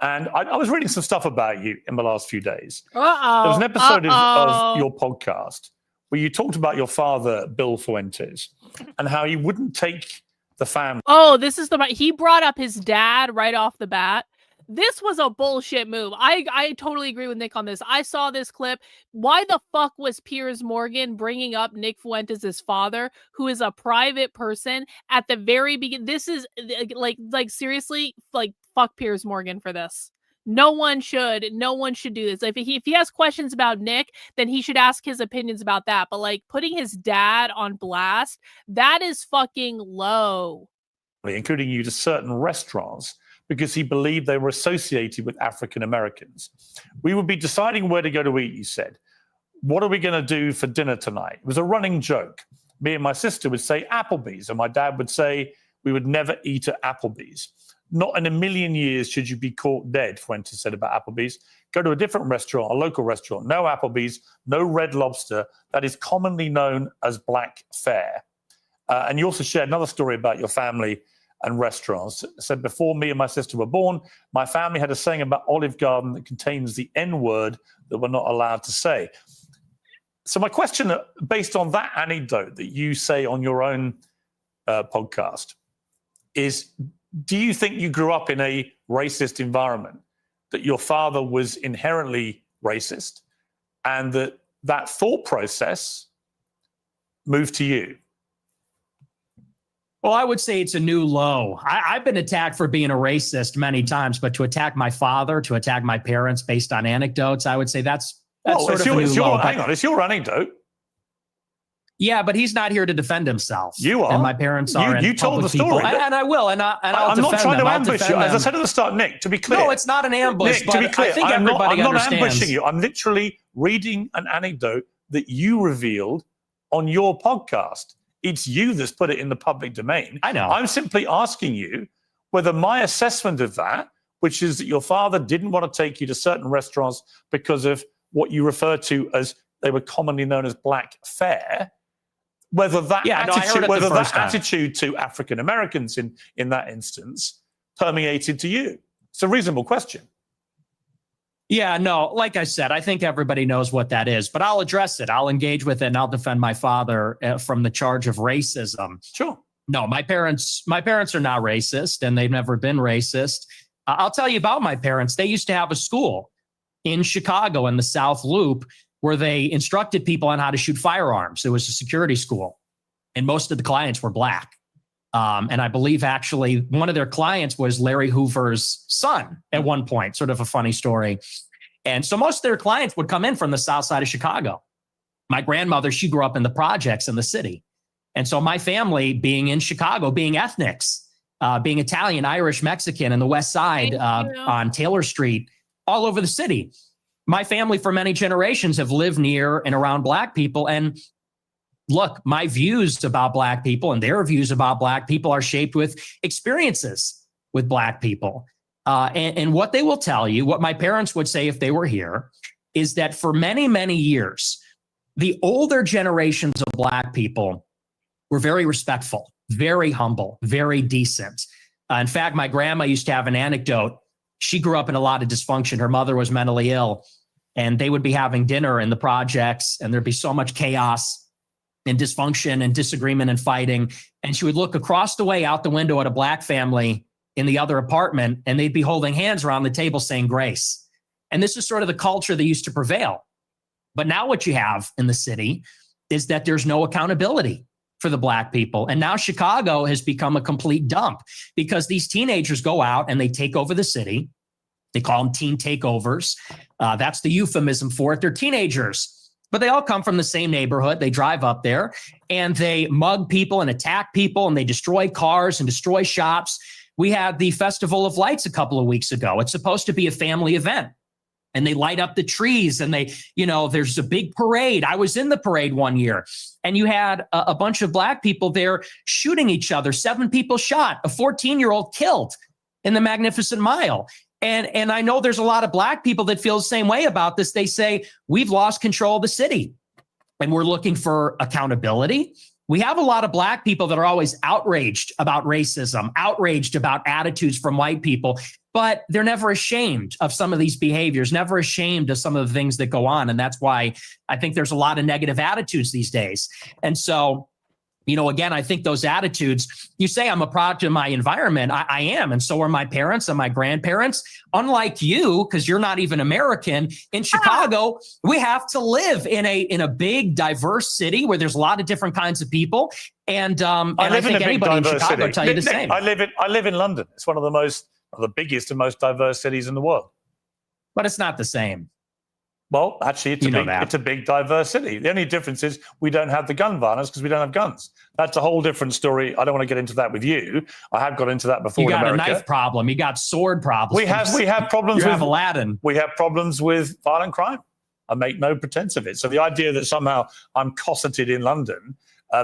And I was reading some stuff about you in the last few days. There was an episode of your podcast where you talked about your father, Bill Fuentes, and how he wouldn't take the family. Oh, this is he brought up his dad right off the bat. This was a bullshit move. I totally agree with Nick on this. I saw this clip. Why the fuck was Piers Morgan bringing up Nick Fuentes' father, who is a private person, at the very beginning? This is like seriously, like, fuck Piers Morgan for this. No one should do this. If he has questions about Nick, then he should ask his opinions about that. But like putting his dad on blast, that is fucking low. Including you to certain restaurants because he believed they were associated with African Americans. We would be deciding where to go to eat, you said. What are we going to do for dinner tonight? It was a running joke. Me and my sister would say Applebee's, and my dad would say we would never eat at Applebee's. Not in a million years should you be caught dead, Fuentes said about Applebee's. Go to a different restaurant, a local restaurant. No Applebee's, no Red Lobster. That is commonly known as black fare. And you also shared another story about your family and restaurants. It said, before me and my sister were born, my family had a saying about Olive Garden that contains the N-word that we're not allowed to say. So my question, based on that anecdote that you say on your own podcast, is do you think you grew up in a racist environment, that your father was inherently racist, and that thought process moved to you? Well, I would say it's a new low. I've been attacked for being a racist many times, but to attack my father, to attack my parents based on anecdotes, I would say that's sort of a new low. Hang on, it's your anecdote. Yeah, but he's not here to defend himself. You are. And my parents are. You told the story. And I will. And I'm not trying to ambush you. As I said at the start, Nick, to be clear. No, it's not an ambush. Nick, to be clear, I think I'm not understands. ambushing you. I'm literally reading an anecdote that you revealed on your podcast. It's you that's put it in the public domain. I know. I'm simply asking you whether my assessment of that, which is that your father didn't want to take you to certain restaurants because of what you refer to as, they were commonly known as black fare, whether that attitude to African Americans in that instance permeated to you. It's a reasonable question. Yeah, no, like I said, I think everybody knows what that is, but I'll address it. I'll engage with it, and I'll defend my father from the charge of racism. Sure. No, my parents are not racist, and they've never been racist. I'll tell you about my parents. They used to have a school in Chicago in the South Loop where they instructed people on how to shoot firearms. It was a security school, and most of the clients were black. And I believe actually one of their clients was Larry Hoover's son at one point, sort of a funny story. And so most of their clients would come in from the South side of Chicago. My grandmother, she grew up in the projects in the city. And so my family being in Chicago, being ethnics, being Italian, Irish, Mexican in the West Side on Taylor Street, all over the city. My family for many generations have lived near and around black people. And look, my views about black people and their views about black people are shaped with experiences with black people. And what they will tell you, what my parents would say if they were here, is that for many, many years, the older generations of black people were very respectful, very humble, very decent. In fact, my grandma used to have an anecdote. She grew up in a lot of dysfunction. Her mother was mentally ill, and they would be having dinner in the projects, and there'd be so much chaos and dysfunction and disagreement and fighting. And she would look across the way out the window at a black family in the other apartment, and they'd be holding hands around the table saying grace. And this is sort of the culture that used to prevail. But now what you have in the city is that there's no accountability for the black people. And now Chicago has become a complete dump because these teenagers go out and they take over the city. They call them teen takeovers. That's the euphemism for it. They're teenagers. But they all come from the same neighborhood. They drive up there and they mug people and attack people and they destroy cars and destroy shops. We had the Festival of Lights a couple of weeks ago. It's supposed to be a family event. And they light up the trees and they, there's a big parade. I was in the parade one year and you had a bunch of black people there shooting each other. 7 people shot, a 14-year-old killed in the Magnificent Mile. And I know there's a lot of black people that feel the same way about this. They say, we've lost control of the city and we're looking for accountability. We have a lot of black people that are always outraged about racism, outraged about attitudes from white people, but they're never ashamed of some of these behaviors, never ashamed of some of the things that go on. And that's why I think there's a lot of negative attitudes these days. And so, again, I think those attitudes, you say I'm a product of my environment. I am. And so are my parents and my grandparents. Unlike you, because you're not even American, in Chicago, we have to live in a big, diverse city where there's a lot of different kinds of people. And I think anybody in Chicago will tell you the same. I live in London. It's one of the biggest and most diverse cities in the world. But it's not the same. Well, actually, it's a big, diverse city. The only difference is we don't have the gun violence because we don't have guns. That's a whole different story. I don't want to get into that with you. I have got into that before. You got in America. A knife problem. You got sword problems. We have problems. You have Aladdin. We have problems with violent crime. I make no pretense of it. So the idea that somehow I'm cosseted in London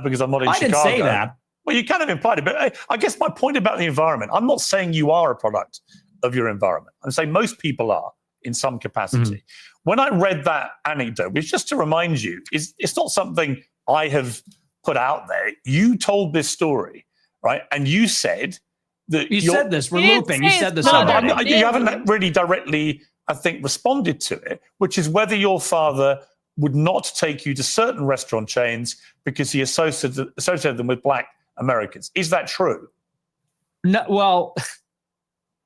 because I'm not in Chicago. I didn't say that. Well, you kind of implied it. But I guess my point about the environment, I'm not saying you are a product of your environment. I'm saying most people are in some capacity. Mm-hmm. When I read that anecdote, which just to remind you, it's not something I have put out there. You told this story, right? And you said that you said this. We're looping. You said this. You haven't really directly, I think, responded to it, which is whether your father would not take you to certain restaurant chains because he associated them with black Americans. Is that true? No. Well.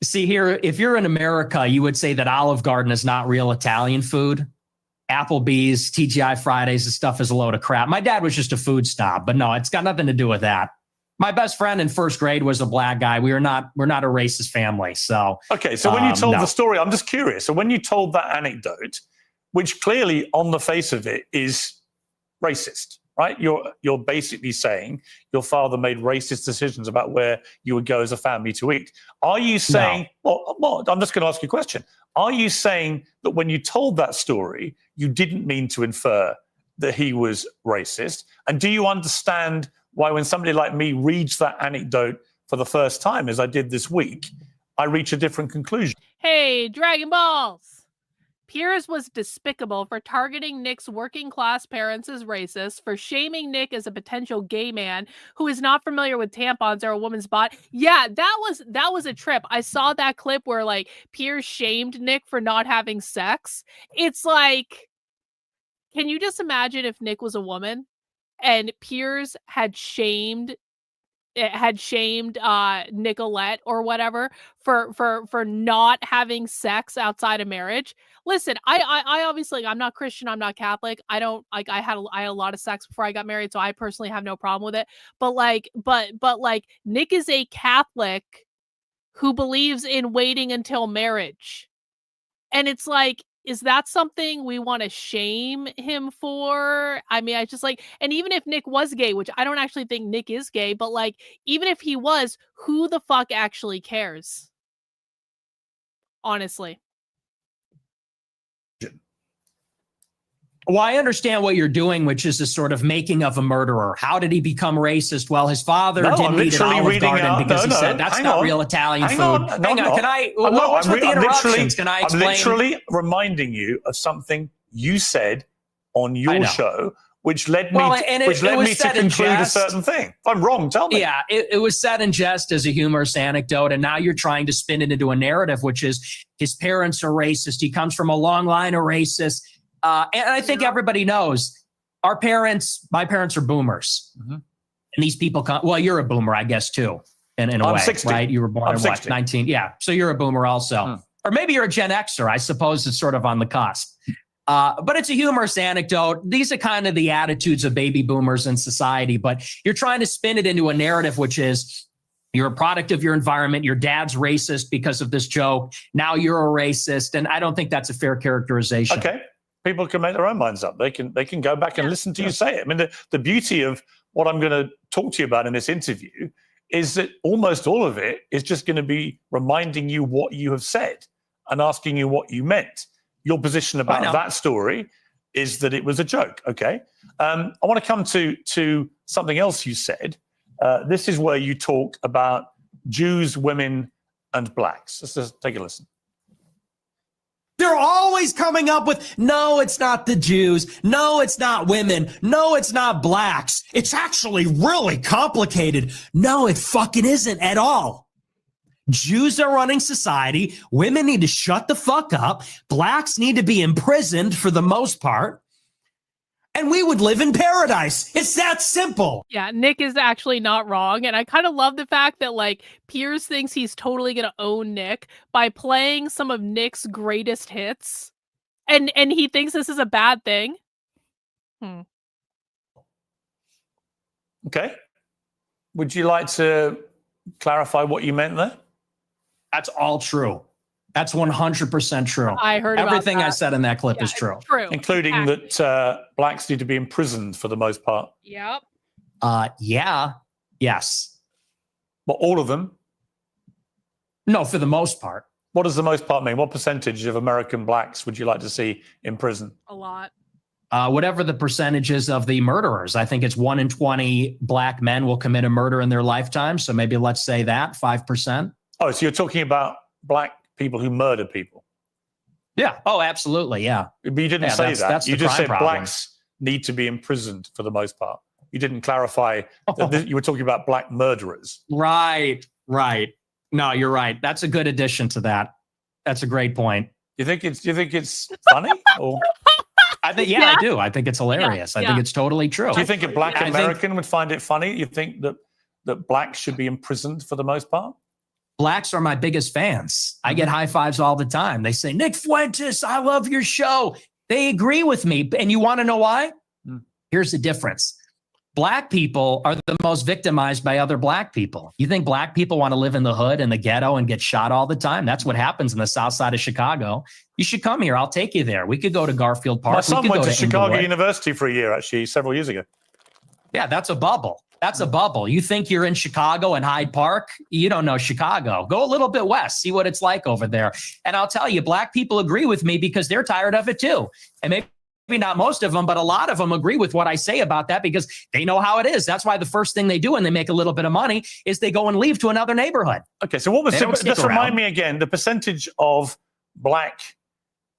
See here, if you're in America, you would say that Olive Garden is not real Italian food. Applebee's, TGI Fridays, this stuff is a load of crap. My dad was just a food snob, but no, it's got nothing to do with that. My best friend in first grade was a black guy. We're not a racist family. So okay, so when you told the story, I'm just curious. So when you told that anecdote, which clearly on the face of it is racist, right? You're basically saying your father made racist decisions about where you would go as a family to eat. Are you saying, well, I'm just going to ask you a question. Are you saying that when you told that story, you didn't mean to infer that he was racist? And do you understand why when somebody like me reads that anecdote for the first time, as I did this week, I reach a different conclusion? Hey, Dragon Balls! Piers was despicable for targeting Nick's working class parents as racist, for shaming Nick as a potential gay man who is not familiar with tampons or a woman's body. Yeah, that was a trip. I saw that clip where like Piers shamed Nick for not having sex. It's like, can you just imagine if Nick was a woman and Piers had shamed Nicolette or whatever for not having sex outside of marriage? Listen, I obviously, I'm not Christian, I'm not Catholic. I don't like, I had a lot of sex before I got married, so I personally have no problem with it. But like Nick is a Catholic who believes in waiting until marriage. And it's like, is that something we want to shame him for? I mean, I just like, and even if Nick was gay, which I don't actually think Nick is gay, but like, even if he was, who the fuck actually cares? Honestly. Well, I understand what you're doing, which is a sort of making of a murderer. How did he become racist? Well, his father didn't eat an Olive Garden because he said that's not real Italian food. Hang on, can I? What's with the interruptions? Can I explain? I'm literally reminding you of something you said on your show, which led me to conclude a certain thing. If I'm wrong, tell me. Yeah, it was said in jest as a humorous anecdote, and now you're trying to spin it into a narrative, which is his parents are racist. He comes from a long line of racists. And I think everybody knows my parents are boomers. Mm-hmm. And these people come, well, you're a boomer, I guess, too, in a way, 60. Right? You were born in what, 19? Yeah. So you're a boomer also. Or maybe you're a Gen Xer. I suppose it's sort of on the cusp. But it's a humorous anecdote. These are kind of the attitudes of baby boomers in society. But you're trying to spin it into a narrative, which is you're a product of your environment. Your dad's racist because of this joke. Now you're a racist. And I don't think that's a fair characterization. Okay. People can make their own minds up. They can go back and listen to you say it. I mean, the beauty of what I'm going to talk to you about in this interview is that almost all of it is just going to be reminding you what you have said and asking you what you meant. Your position about that story is that it was a joke. Okay. I want to come to something else you said. This is where you talk about Jews, women, and blacks. Let's just take a listen. They're always coming up with, no, it's not the Jews. No, it's not women. No, it's not blacks. It's actually really complicated. No, it fucking isn't at all. Jews are running society. Women need to shut the fuck up. Blacks need to be imprisoned for the most part. And we would live in paradise. It's that simple. Yeah, Nick is actually not wrong. And I kind of love the fact that like Piers thinks he's totally going to own Nick by playing some of Nick's greatest hits. And he thinks this is a bad thing. Okay. Would you like to clarify what you meant there? That's all true. That's 100% true. I heard everything about that. I said in that clip is true. Including that blacks need to be imprisoned for the most part. Yep. Yeah. Yes. But all of them? No, for the most part. What does the most part mean? What percentage of American blacks would you like to see in prison? A lot. Whatever the percentages of the murderers. I think it's 1 in 20 black men will commit a murder in their lifetime. So maybe let's say that 5%. Oh, so you're talking about black people who murder people? Yeah. Oh, absolutely. Yeah. But you didn't say that. That's you just said problem. Blacks need to be imprisoned for the most part. You didn't clarify that you were talking about black murderers. Right. No, you're right. That's a good addition to that. That's a great point. You think it's funny? Or? I think, I do. I think it's hilarious. I think it's totally true. Do you think a black American would find it funny? You think that blacks should be imprisoned for the most part? Blacks are my biggest fans. I get high fives all the time. They say, Nick Fuentes, I love your show. They agree with me. And you want to know why? Here's the difference. Black people are the most victimized by other black people. You think black people want to live in the hood and the ghetto and get shot all the time? That's what happens in the south side of Chicago. You should come here. I'll take you there. We could go to Garfield Park. My son went to Chicago University for a year, actually, several years ago. Yeah, that's a bubble. That's a bubble. You think you're in Chicago and Hyde Park? You don't know Chicago. Go a little bit west, see what it's like over there. And I'll tell you, black people agree with me because they're tired of it too. And maybe maybe not most of them, but a lot of them agree with what I say about that because they know how it is. That's why the first thing they do when they make a little bit of money is they go and leave to another neighborhood. Okay, so what was just around. remind me again, the percentage of black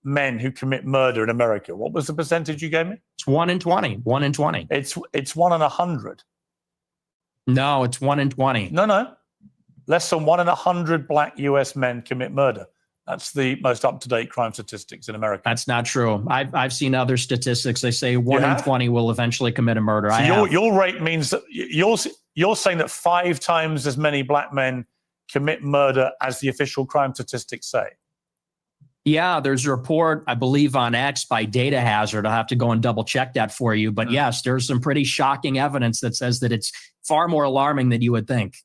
men who commit murder in America. What was the percentage you gave me? It's 1 in 20. 1 in 20. It's 1 in 100. No, it's 1 in 20. No. Less than 1 in 100 black US men commit murder. That's the most up-to-date crime statistics in America. That's not true. I've seen other statistics. They say 1 in 20 will eventually commit a murder. So your rate means that you're saying that 5 times as many black men commit murder as the official crime statistics say. Yeah, there's a report, I believe, on X by Data Hazard. I'll have to go and double check that for you. But yes, there's some pretty shocking evidence that says that it's far more alarming than you would think.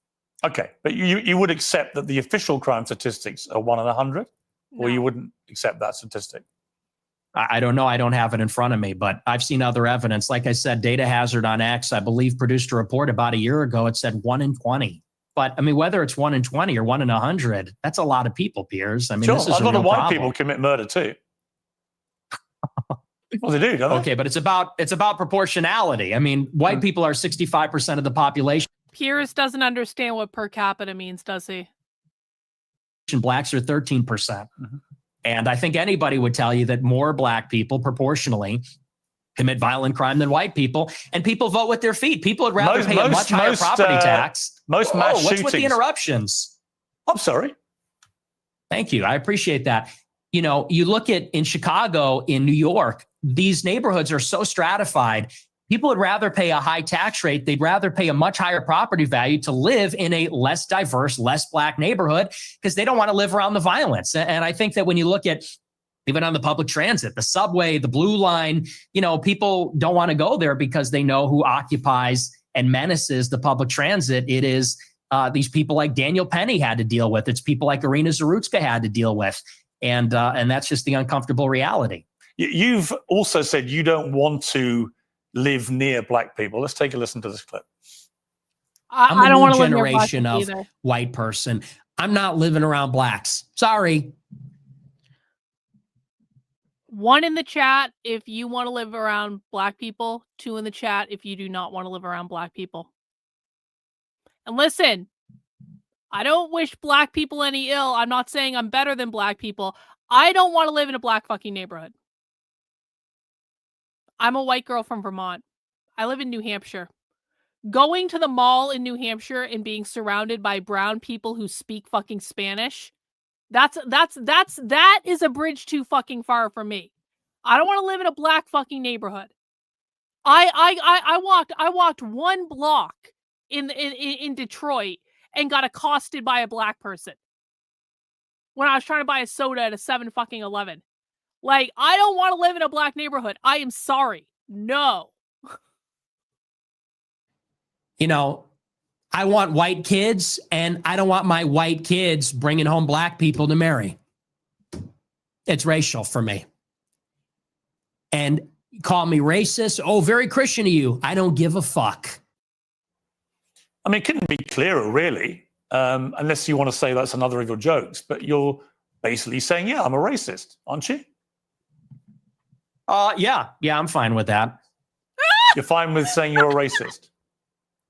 Okay, but you would accept that the official crime statistics are 1 in 100, or you wouldn't accept that statistic? I don't know. I don't have it in front of me, but I've seen other evidence. Like I said, Data Hazard on X, I believe, produced a report about a year ago. It said 1 in 20. But I mean, whether it's 1 in 20 or 1 in 100, that's a lot of people, Piers. I mean, sure, this is a lot of white problem. people commit murder too. Well, they do, don't they? Okay, but it's about proportionality. I mean, white people are 65% of the population. Piers doesn't understand what per capita means, does he? Blacks are 13%. And I think anybody would tell you that more black people proportionally commit violent crime than white people. And people vote with their feet. People would rather pay a much higher property tax. Most mass shootings. What's with the interruptions? I'm sorry. Thank you. I appreciate that. You know, you look at in Chicago, in New York, these neighborhoods are so stratified. People would rather pay a high tax rate. They'd rather pay a much higher property value to live in a less diverse, less black neighborhood because they don't want to live around the violence. And I think that when you look at even on the public transit, the subway, the blue line, you know, people don't want to go there because they know who occupies and menaces the public transit. It is these people like Daniel Penny had to deal with. It's people like Irina Zarutska had to deal with. And that's just the uncomfortable reality. You've also said you don't want to live near black people. Let's take a listen to this clip. I don't want to live near black generation people of either. white person. I'm not living around blacks. Sorry. 1 in the chat if you want to live around black people. 2 in the chat if you do not want to live around black people. And listen, I don't wish black people any ill. I'm not saying I'm better than black people. I don't want to live in a black fucking neighborhood. I'm a white girl from Vermont. I live in New Hampshire. Going to the mall in New Hampshire and being surrounded by brown people who speak fucking Spanish, that is a bridge too fucking far for me. I don't want to live in a black fucking neighborhood. I walked 1 block in Detroit and got accosted by a black person when I was trying to buy a soda at a 7-Eleven. Like, I don't want to live in a black neighborhood. I am sorry. No. You know, I want white kids, and I don't want my white kids bringing home black people to marry. It's racial for me. And call me racist. Oh, very Christian of you. I don't give a fuck. I mean, it couldn't be clearer, really, unless you want to say that's another of your jokes. But you're basically saying, yeah, I'm a racist, aren't you? Yeah, I'm fine with that. You're fine with saying you're a racist?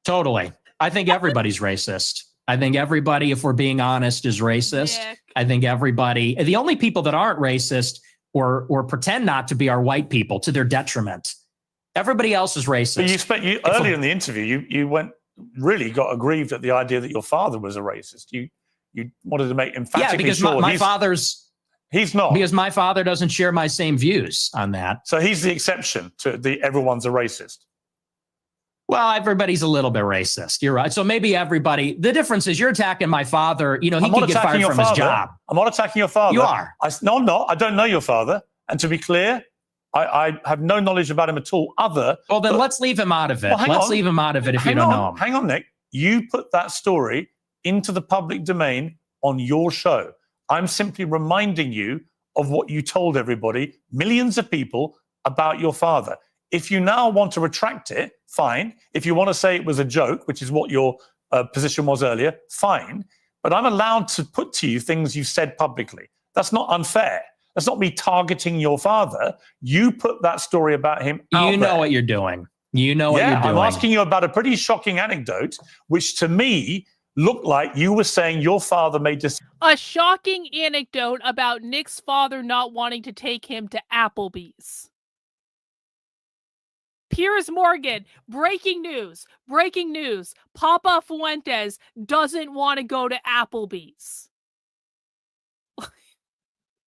Totally. I think everybody's racist. I think everybody, if we're being honest, is racist. Yeah. I think everybody, the only people that aren't racist or pretend not to be are white people to their detriment. Everybody else is racist. But earlier in the interview, you got aggrieved at the idea that your father was a racist. You wanted to make emphatically because sure my father's. He's not. Because my father doesn't share my same views on that. So he's the exception to everyone's a racist. Well, everybody's a little bit racist. You're right. So maybe everybody, the difference is you're attacking my father. You know, he could get fired from his job. I'm not attacking your father. You are. No, I'm not. I don't know your father. And to be clear, I have no knowledge about him at all. Well, then let's leave him out of it. Let's leave him out of it if you don't know him. Hang on, Nick. You put that story into the public domain on your show. I'm simply reminding you of what you told everybody, millions of people, about your father. If you now want to retract it, fine. If you want to say it was a joke, which is what your position was earlier, fine. But I'm allowed to put to you things you said publicly. That's not unfair. That's not me targeting your father. You put that story about him out You know there. what you're doing. You know what you're doing. I'm asking you about a pretty shocking anecdote, which to me looked like you were saying your father made this. A shocking anecdote about Nick's father not wanting to take him to Applebee's. Piers Morgan, breaking news. Papa Fuentes doesn't want to go to Applebee's.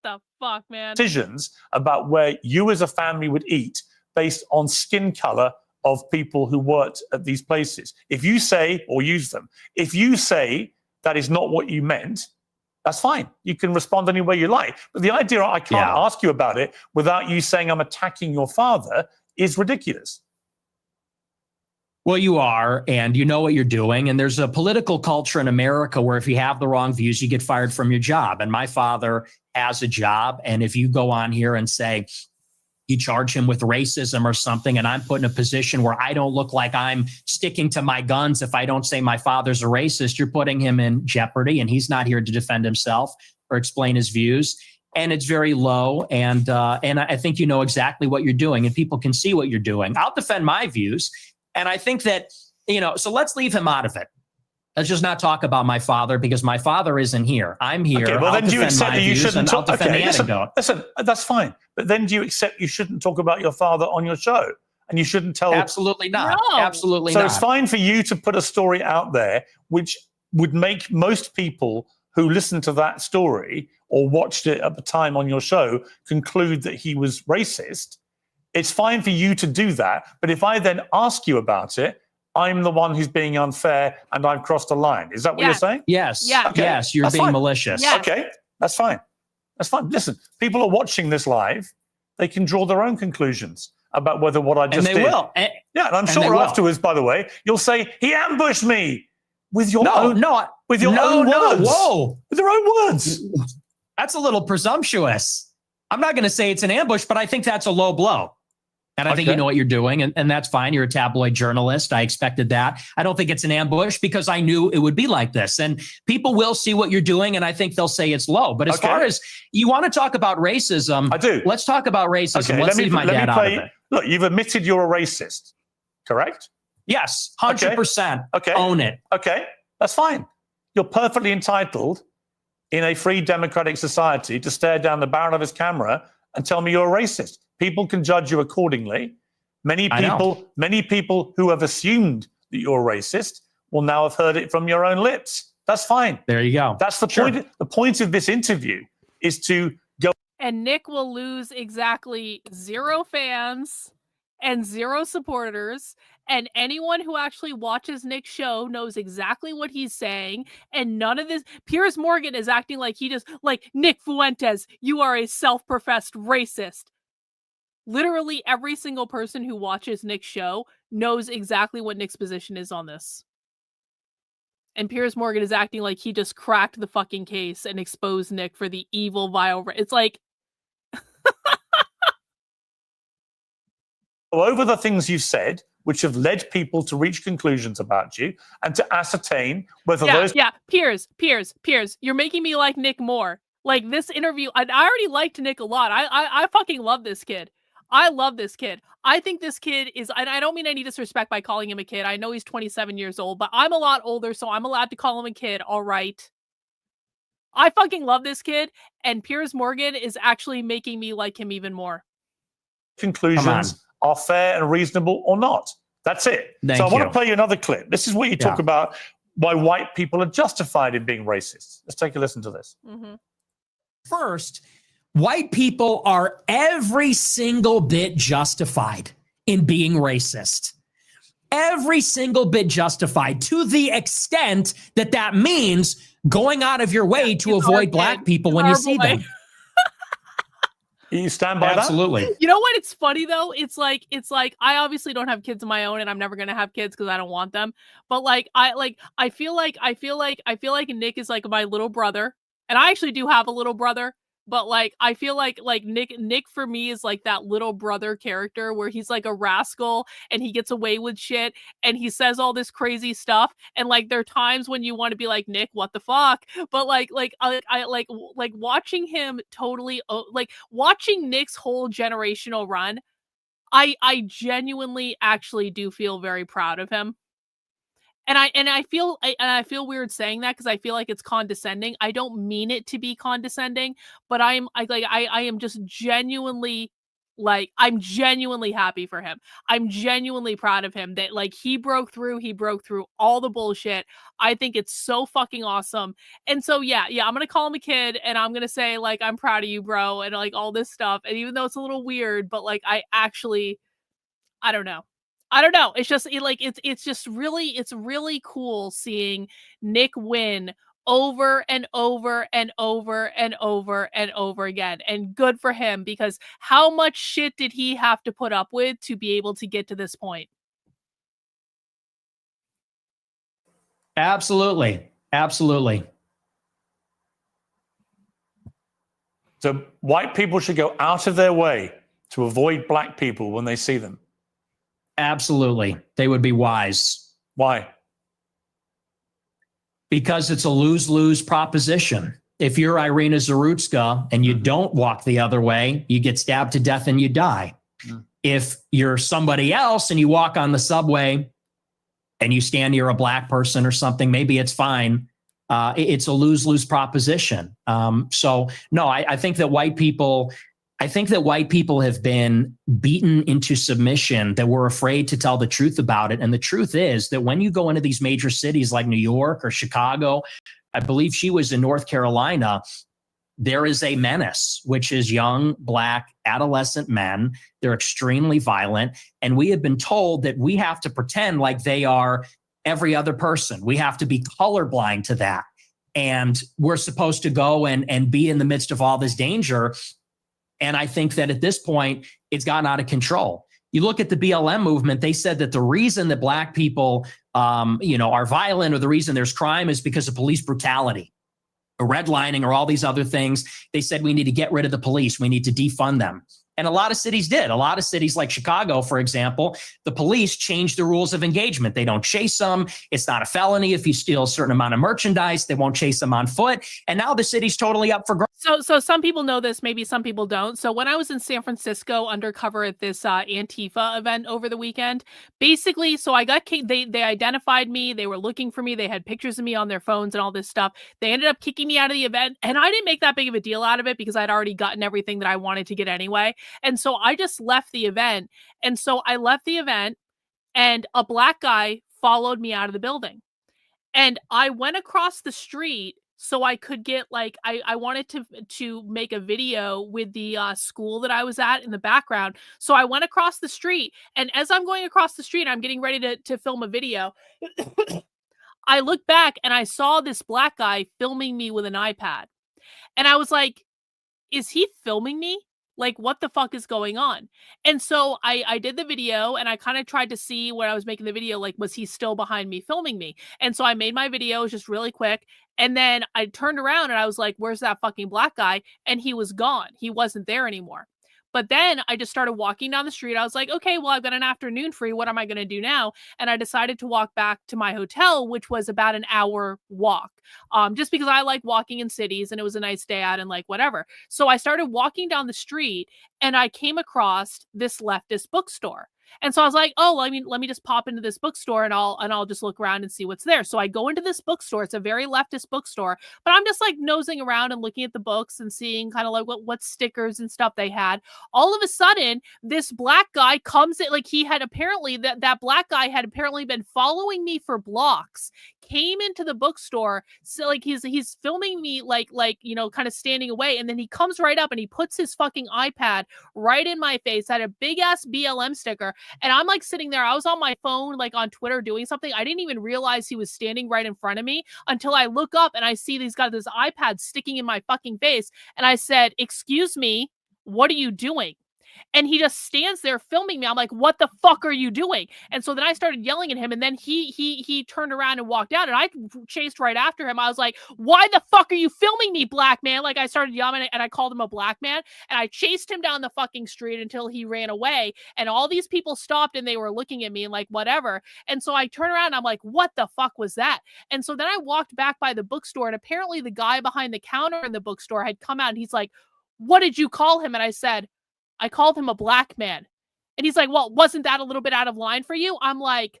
The fuck, man? Decisions about where you as a family would eat based on skin color of people who worked at these places. If you say, or use them, if you say that is not what you meant, that's fine. You can respond any way you like. But the idea I can't ask you about it without you saying I'm attacking your father is ridiculous. Well, you are, and you know what you're doing. And there's a political culture in America where if you have the wrong views, you get fired from your job. And my father has a job. And if you go on here and say, you charge him with racism or something, and I'm put in a position where I don't look like I'm sticking to my guns if I don't say my father's a racist, you're putting him in jeopardy, and he's not here to defend himself or explain his views. And it's very low, and I think you know exactly what you're doing, and people can see what you're doing. I'll defend my views, and I think that, so let's leave him out of it. Let's just not talk about my father, because my father isn't here. I'm here. Okay, well, I'll then do you defend accept my that you views, shouldn't and I'll talk? defend Okay, the anecdote. listen, that's fine. But then do you accept you shouldn't talk about your father on your show? And you shouldn't tell? Absolutely not. No. Absolutely So not. it's fine for you to put a story out there which would make most people who listened to that story or watched it at the time on your show conclude that he was racist. It's fine for you to do that. But if I then ask you about it, I'm the one who's being unfair and I've crossed a line. Is that what you're saying? Yes. Yeah. Okay. Yes, you're That's being fine. malicious. Yeah. Okay, that's fine. That's fine. Listen, people are watching this live. They can draw their own conclusions about whether what I just And they did. will. Yeah, and I'm and they sure will. afterwards, by the way, you'll say, he ambushed me with your own own words. Whoa. With their own words. That's a little presumptuous. I'm not going to say it's an ambush, but I think that's a low blow. And I think you know what you're doing, and that's fine. You're a tabloid journalist. I expected that. I don't think it's an ambush because I knew it would be like this. And people will see what you're doing, and I think they'll say it's low. But as far as you want to talk about racism, I do. Let's talk about racism. Okay, Let's leave my dad out of it. Look, you've admitted you're a racist, correct? Yes, 100%. Okay. Own it. Okay, that's fine. You're perfectly entitled in a free democratic society to stare down the barrel of his camera and tell me you're a racist. People can judge you accordingly. Many people who have assumed that you're a racist will now have heard it from your own lips. That's fine. There you go. That's the point. The point of this interview is to go. And Nick will lose exactly 0 fans and 0 supporters. And anyone who actually watches Nick's show knows exactly what he's saying. And none of this. Piers Morgan is acting like he just, like, Nick Fuentes, you are a self-professed racist. Literally every single person who watches Nick's show knows exactly what Nick's position is on this. And Piers Morgan is acting like he just cracked the fucking case and exposed Nick for the evil, vile. It's like. Over the things you've said, which have led people to reach conclusions about you and to ascertain whether those. Yeah, Piers, you're making me like Nick more. Like this interview, I already liked Nick a lot. I fucking love this kid. I love this kid. I think this kid is, and I don't mean any disrespect by calling him a kid. I know he's 27 years old, but I'm a lot older, so I'm allowed to call him a kid. All right. I fucking love this kid, and Piers Morgan is actually making me like him even more. Conclusions are fair and reasonable or not. That's it. Thank so I want you. to play you another clip. This is what you talk about why white people are justified in being racist. Let's take a listen to this. Mm-hmm. First, white people are every single bit justified in being racist. Every single bit justified, to the extent that that means going out of your way to avoid black people when you see them. You stand by Absolutely. that? You know what? It's funny though. It's like I obviously don't have kids of my own, and I'm never gonna have kids because I don't want them. But I feel like Nick is like my little brother, and I actually do have a little brother. But like I feel like Nick for me is like that little brother character where he's like a rascal and he gets away with shit and he says all this crazy stuff, and like there are times when you want to be like, Nick, what the fuck? But like watching him totally like watching Nick's whole generational run, I genuinely actually do feel very proud of him. And I feel weird saying that because I feel like it's condescending. I don't mean it to be condescending, but I am just genuinely I'm genuinely happy for him. I'm genuinely proud of him that like he broke through all the bullshit. I think it's so fucking awesome. And so yeah, I'm gonna call him a kid and I'm gonna say like I'm proud of you, bro, and like all this stuff. And even though it's a little weird, but like I don't know. It's just it's really cool seeing Nick win over and over and over and over and over again. And good for him, because how much shit did he have to put up with to be able to get to this point? Absolutely. So white people should go out of their way to avoid black people when they see them. Absolutely. They would be wise. Why? Because it's a lose-lose proposition. If you're Irina Zarutska and you don't walk the other way, you get stabbed to death and you die. If you're somebody else and you walk on the subway and you stand near a black person or something, maybe it's fine. It's a lose-lose proposition. So no, I think that white people have been beaten into submission, that we're afraid to tell the truth about it. And the truth is that when you go into these major cities like New York or Chicago, I believe she was in North Carolina, there is a menace, which is young, black, adolescent men. They're extremely violent. And we have been told that we have to pretend like they are every other person. We have to be colorblind to that. And we're supposed to go and be in the midst of all this danger. And I think that at this point, it's gotten out of control. You look at the BLM movement, they said that the reason that black people, are violent, or the reason there's crime, is because of police brutality, or redlining, or all these other things. They said we need to get rid of the police. We need to defund them. And a lot of cities did. A lot of cities like Chicago, for example, the police changed the rules of engagement. They don't chase them. It's not a felony if you steal a certain amount of merchandise. They won't chase them on foot. And now the city's totally up for grabs. So some people know this, maybe some people don't. So when I was in San Francisco undercover at this Antifa event over the weekend, basically, so I got they identified me. They were looking for me. They had pictures of me on their phones and all this stuff. They ended up kicking me out of the event, and I didn't make that big of a deal out of it because I'd already gotten everything that I wanted to get anyway. And so I just left the event. And so I left the event, and a black guy followed me out of the building. And I went across the street so I could get I wanted to make a video with the school that I was at in the background. So I went across the street, and as I'm going across the street, I'm getting ready to film a video. I looked back and I saw this black guy filming me with an iPad. And I was like, is he filming me? Like, what the fuck is going on? And so I did the video, and I kind of tried to see when I was making the video, like, was he still behind me filming me? And so I made my video just really quick. And then I turned around and I was like, where's that fucking black guy? And he was gone. He wasn't there anymore. But then I just started walking down the street. I was like, okay, well, I've got an afternoon free. What am I going to do now? And I decided to walk back to my hotel, which was about an hour walk, just because I like walking in cities and it was a nice day out and like whatever. So I started walking down the street and I came across this leftist bookstore. And so I was like, oh, let me just pop into this bookstore and I'll just look around and see what's there. So I go into this bookstore. It's a very leftist bookstore, but I'm just like nosing around and looking at the books and seeing kind of like what stickers and stuff they had. All of a sudden, this black guy comes in, like he had apparently that black guy had apparently been following me for blocks, came into the bookstore. So like he's filming me like kind of standing away. And then he comes right up and he puts his fucking iPad right in my face, had a big ass BLM sticker. And I'm like sitting there. I was on my phone, like on Twitter doing something. I didn't even realize he was standing right in front of me until I look up and I see he's got this iPad sticking in my fucking face. And I said, excuse me, what are you doing? And he just stands there filming me. I'm like, what the fuck are you doing? And so then I started yelling at him, and then he turned around and walked out, and I chased right after him. I was like, why the fuck are you filming me, black man? Like, I started yelling, and I called him a black man, and I chased him down the fucking street until he ran away. And all these people stopped, and they were looking at me and like, whatever. And so I turned around, and I'm like, what the fuck was that? And so then I walked back by the bookstore, and apparently the guy behind the counter in the bookstore had come out, and he's like, what did you call him? And I said, I called him a black man. And he's like, well, wasn't that a little bit out of line for you? I'm like,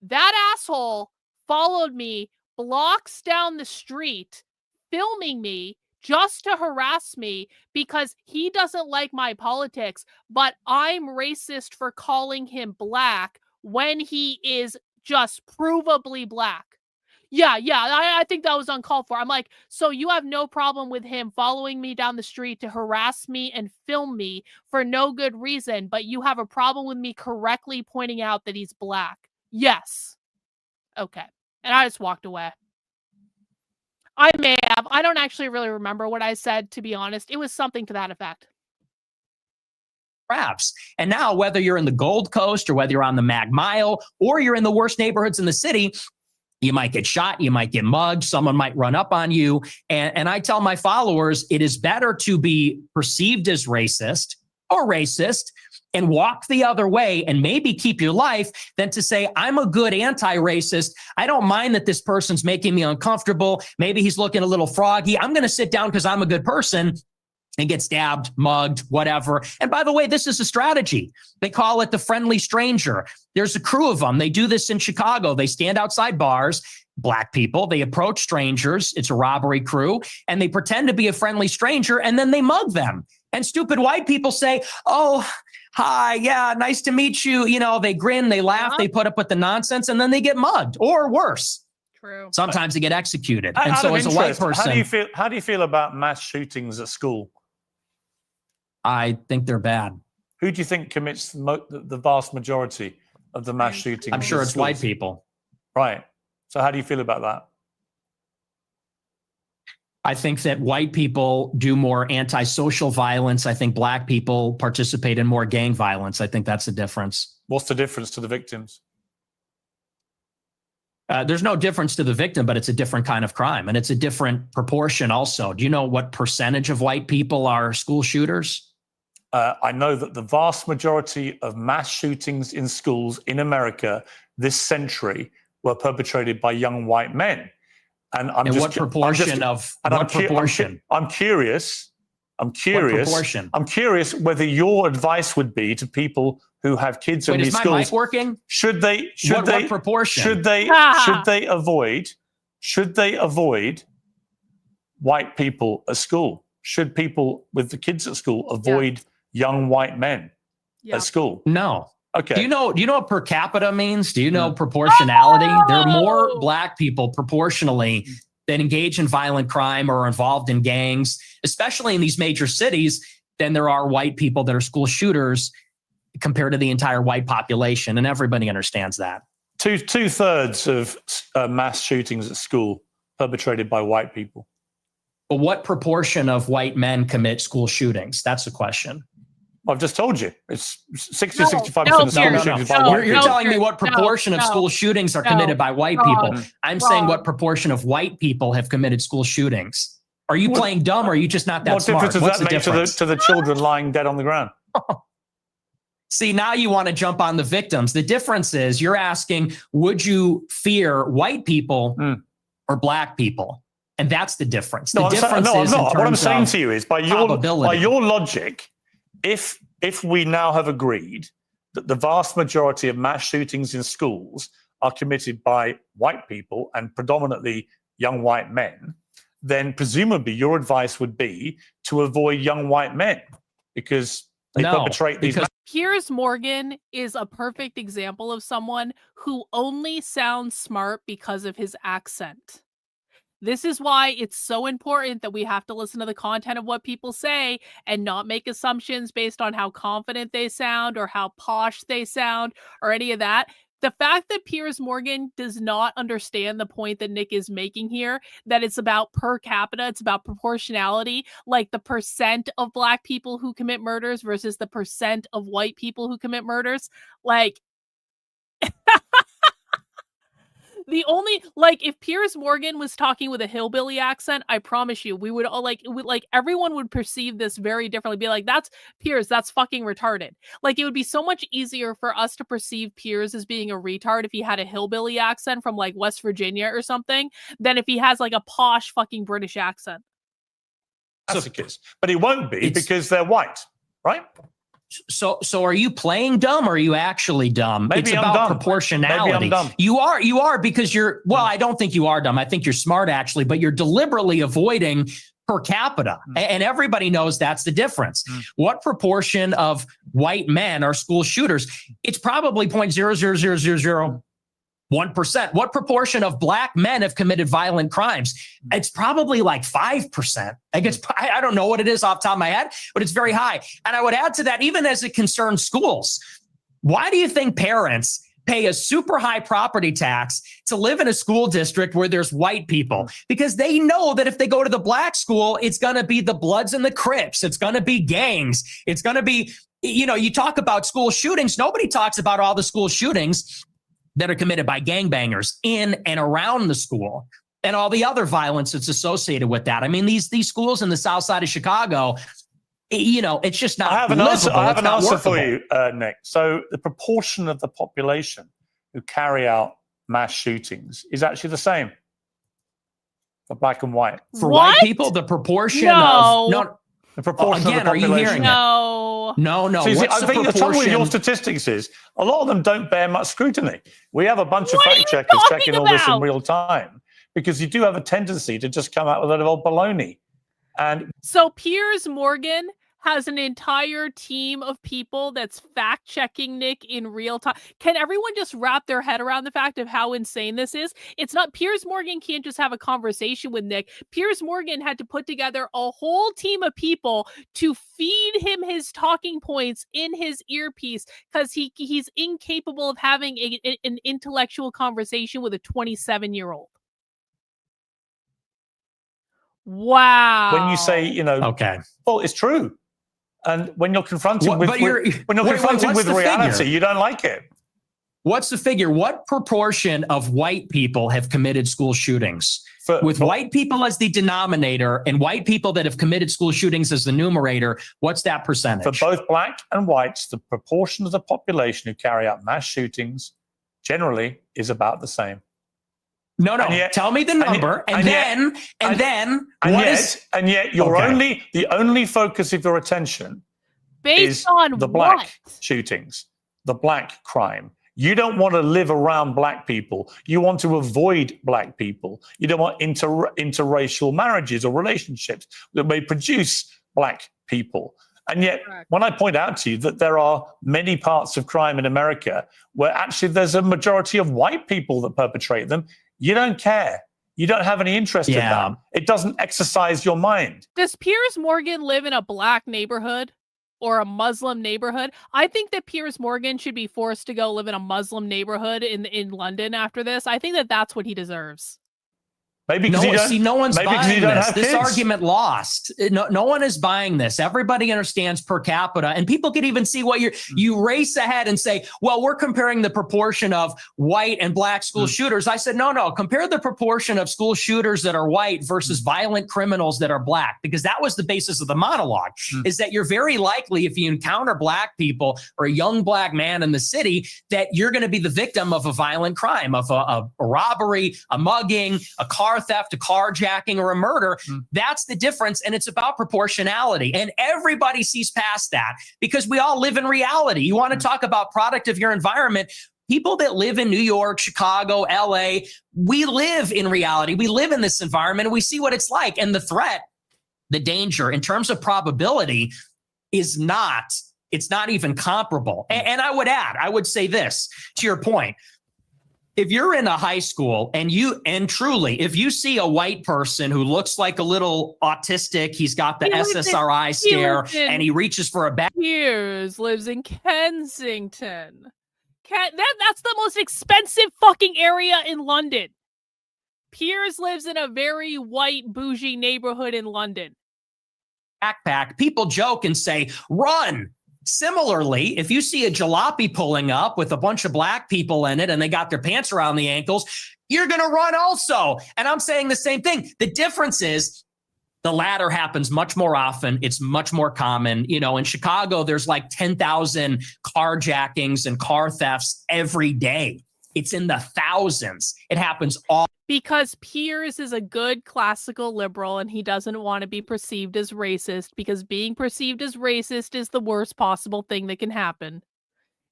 that asshole followed me blocks down the street, filming me just to harass me because he doesn't like my politics, but I'm racist for calling him black when he is just provably black. Yeah, I think that was uncalled for. I'm like, so you have no problem with him following me down the street to harass me and film me for no good reason, but you have a problem with me correctly pointing out that he's black? Yes. Okay. And I just walked away. I may have. I don't actually really remember what I said, to be honest. It was something to that effect. Perhaps. And now, whether you're in the Gold Coast or whether you're on the Mag Mile or you're in the worst neighborhoods in the city, you might get shot, you might get mugged, someone might run up on you. And I tell my followers, it is better to be perceived as racist or racist and walk the other way and maybe keep your life than to say, I'm a good anti-racist. I don't mind that this person's making me uncomfortable. Maybe he's looking a little froggy. I'm going to sit down because I'm a good person and get stabbed, mugged, whatever. And by the way, this is a strategy. They call it the friendly stranger. There's a crew of them. They do this in Chicago. They stand outside bars, black people. They approach strangers. It's a robbery crew. And they pretend to be a friendly stranger, and then they mug them. And stupid white people say, oh, hi, yeah, nice to meet you. You know, they grin, they laugh, they put up with the nonsense, and then they get mugged, or worse. True. Sometimes they get executed. Out And so of as a white interest, person, how do you feel about mass shootings at school? I think they're bad. Who do you think commits the vast majority of the mass shootings? I'm sure it's white people. Right. So how do you feel about that? I think that white people do more antisocial violence. I think black people participate in more gang violence. I think that's the difference. What's the difference to the victims? There's no difference to the victim, but it's a different kind of crime. And it's a different proportion also. Do you know what percentage of white people are school shooters? I know that the vast majority of mass shootings in schools in America this century were perpetrated by young white men. And I'm and just what proportion of and what proportion? I'm curious. What proportion? I'm curious whether your advice would be to people who have kids in these schools. Is my mic working? Should they what proportion? Should they avoid white people at school? Should people with the kids at school avoid young white men at school? No. Okay. Do you know what per capita means? Do you know proportionality? There are more black people proportionally that engage in violent crime or are involved in gangs, especially in these major cities, than there are white people that are school shooters compared to the entire white population. And everybody understands that. Two-thirds of mass shootings at school perpetrated by white people. But what proportion of white men commit school shootings? That's the question. I've just told you. It's 60-65% of school shootings by white people. You're telling me what proportion of school shootings are committed by white people. I'm saying what proportion of white people have committed school shootings. Are you playing dumb or are you just not that smart? What difference does that make to the children lying dead on the ground? See, now you want to jump on the victims. The difference is you're asking, would you fear white people or black people? And that's the difference. The difference is in terms what I'm saying to you is by your logic, if we now have agreed that the vast majority of mass shootings in schools are committed by white people and predominantly young white men, then presumably your advice would be to avoid young white men because they perpetrate these. Piers Morgan is a perfect example of someone who only sounds smart because of his accent. This is why it's so important that we have to listen to the content of what people say and not make assumptions based on how confident they sound or how posh they sound or any of that. The fact that Piers Morgan does not understand the point that Nick is making here, that it's about per capita, it's about proportionality, like the percent of black people who commit murders versus the percent of white people who commit murders. Like, the only, like, if Piers Morgan was talking with a hillbilly accent, I promise you, we would all everyone would perceive this very differently. Be like, that's Piers, that's fucking retarded. Like, it would be so much easier for us to perceive Piers as being a retard if he had a hillbilly accent from like West Virginia or something, than if he has like a posh fucking British accent. But he won't be because they're white, right? So are you playing dumb or are you actually dumb? Maybe it's I'm about dumb. proportionality. Maybe I'm dumb. You are because you're, well, I don't think you are dumb. I think you're smart actually, but you're deliberately avoiding per capita. And everybody knows that's the difference. What proportion of white men are school shooters? It's probably 0.00001%. What proportion of black men have committed violent crimes? It's probably like 5%. I don't know what it is off the top of my head, but it's very high. And I would add to that, even as it concerns schools, why do you think parents pay a super high property tax to live in a school district where there's white people? Because they know that if they go to the black school, it's going to be the Bloods and the Crips. It's going to be gangs. It's going to be, you talk about school shootings. Nobody talks about all the school shootings that are committed by gangbangers in and around the school and all the other violence that's associated with that. I mean, these schools in the south side of Chicago, it's just not. I have an answer for you, Nick. So the proportion of the population who carry out mass shootings is actually the same for black and white. For white people, the proportion the proportion again, of the population. are you hearing No. No. So you see, What's I think the trouble with your statistics is a lot of them don't bear much scrutiny. We have a bunch of fact checkers checking all this in real time because you do have a tendency to just come out with a lot of old baloney. And so Piers Morgan has an entire team of people that's fact-checking Nick in real time. Can everyone just wrap their head around the fact of how insane this is? It's not, Piers Morgan can't just have a conversation with Nick. Piers Morgan had to put together a whole team of people to feed him his talking points in his earpiece because he's incapable of having an intellectual conversation with a 27-year-old. Wow. When you say, okay, well, it's true. And when you're confronted with reality, you don't like it. What's the figure? What proportion of white people have committed school shootings? With white people as the denominator and white people that have committed school shootings as the numerator, what's that percentage? For both black and whites, the proportion of the population who carry out mass shootings generally is about the same. No. Tell me the number, and then the only focus of your attention is on the black shootings, the black crime. You don't want to live around black people. You want to avoid black people. You don't want interracial marriages or relationships that may produce black people. And yet, when I point out to you that there are many parts of crime in America where actually there's a majority of white people that perpetrate them, you don't care. You don't have any interest in that. It doesn't exercise your mind. Does Piers Morgan live in a black neighborhood or a Muslim neighborhood? I think that Piers Morgan should be forced to go live in a Muslim neighborhood in London after this. I think that that's what he deserves. Maybe because no one's buying this. This kids. Argument lost. No one is buying this. Everybody understands per capita, and people can even see what you race ahead and say, well, we're comparing the proportion of white and black school shooters. I said, no, compare the proportion of school shooters that are white versus violent criminals that are black, because that was the basis of the monologue, is that you're very likely, if you encounter black people or a young black man in the city, that you're going to be the victim of a violent crime, of a robbery, a mugging, a car theft, a carjacking, or a murder. That's the difference, and it's about proportionality. And everybody sees past that because we all live in reality. You want to talk about product of your environment. People that live in New York, Chicago, LA, we live in reality. We live in this environment, and we see what it's like. And the threat, the danger, in terms of probability, it's not even comparable. And I would say this to your point. If you're in a high school and truly, if you see a white person who looks like a little autistic, he's got the SSRI scare and he reaches for a bag. Piers lives in Kensington. That's the most expensive fucking area in London. Piers lives in a very white, bougie neighborhood in London. Backpack, people joke and say, run. Similarly, if you see a jalopy pulling up with a bunch of black people in it and they got their pants around the ankles, you're going to run also. And I'm saying the same thing. The difference is the latter happens much more often. It's much more common. You know, in Chicago, there's like 10,000 carjackings and car thefts every day. It's in the thousands. It happens all. Because Piers is a good classical liberal and he doesn't want to be perceived as racist, because being perceived as racist is the worst possible thing that can happen.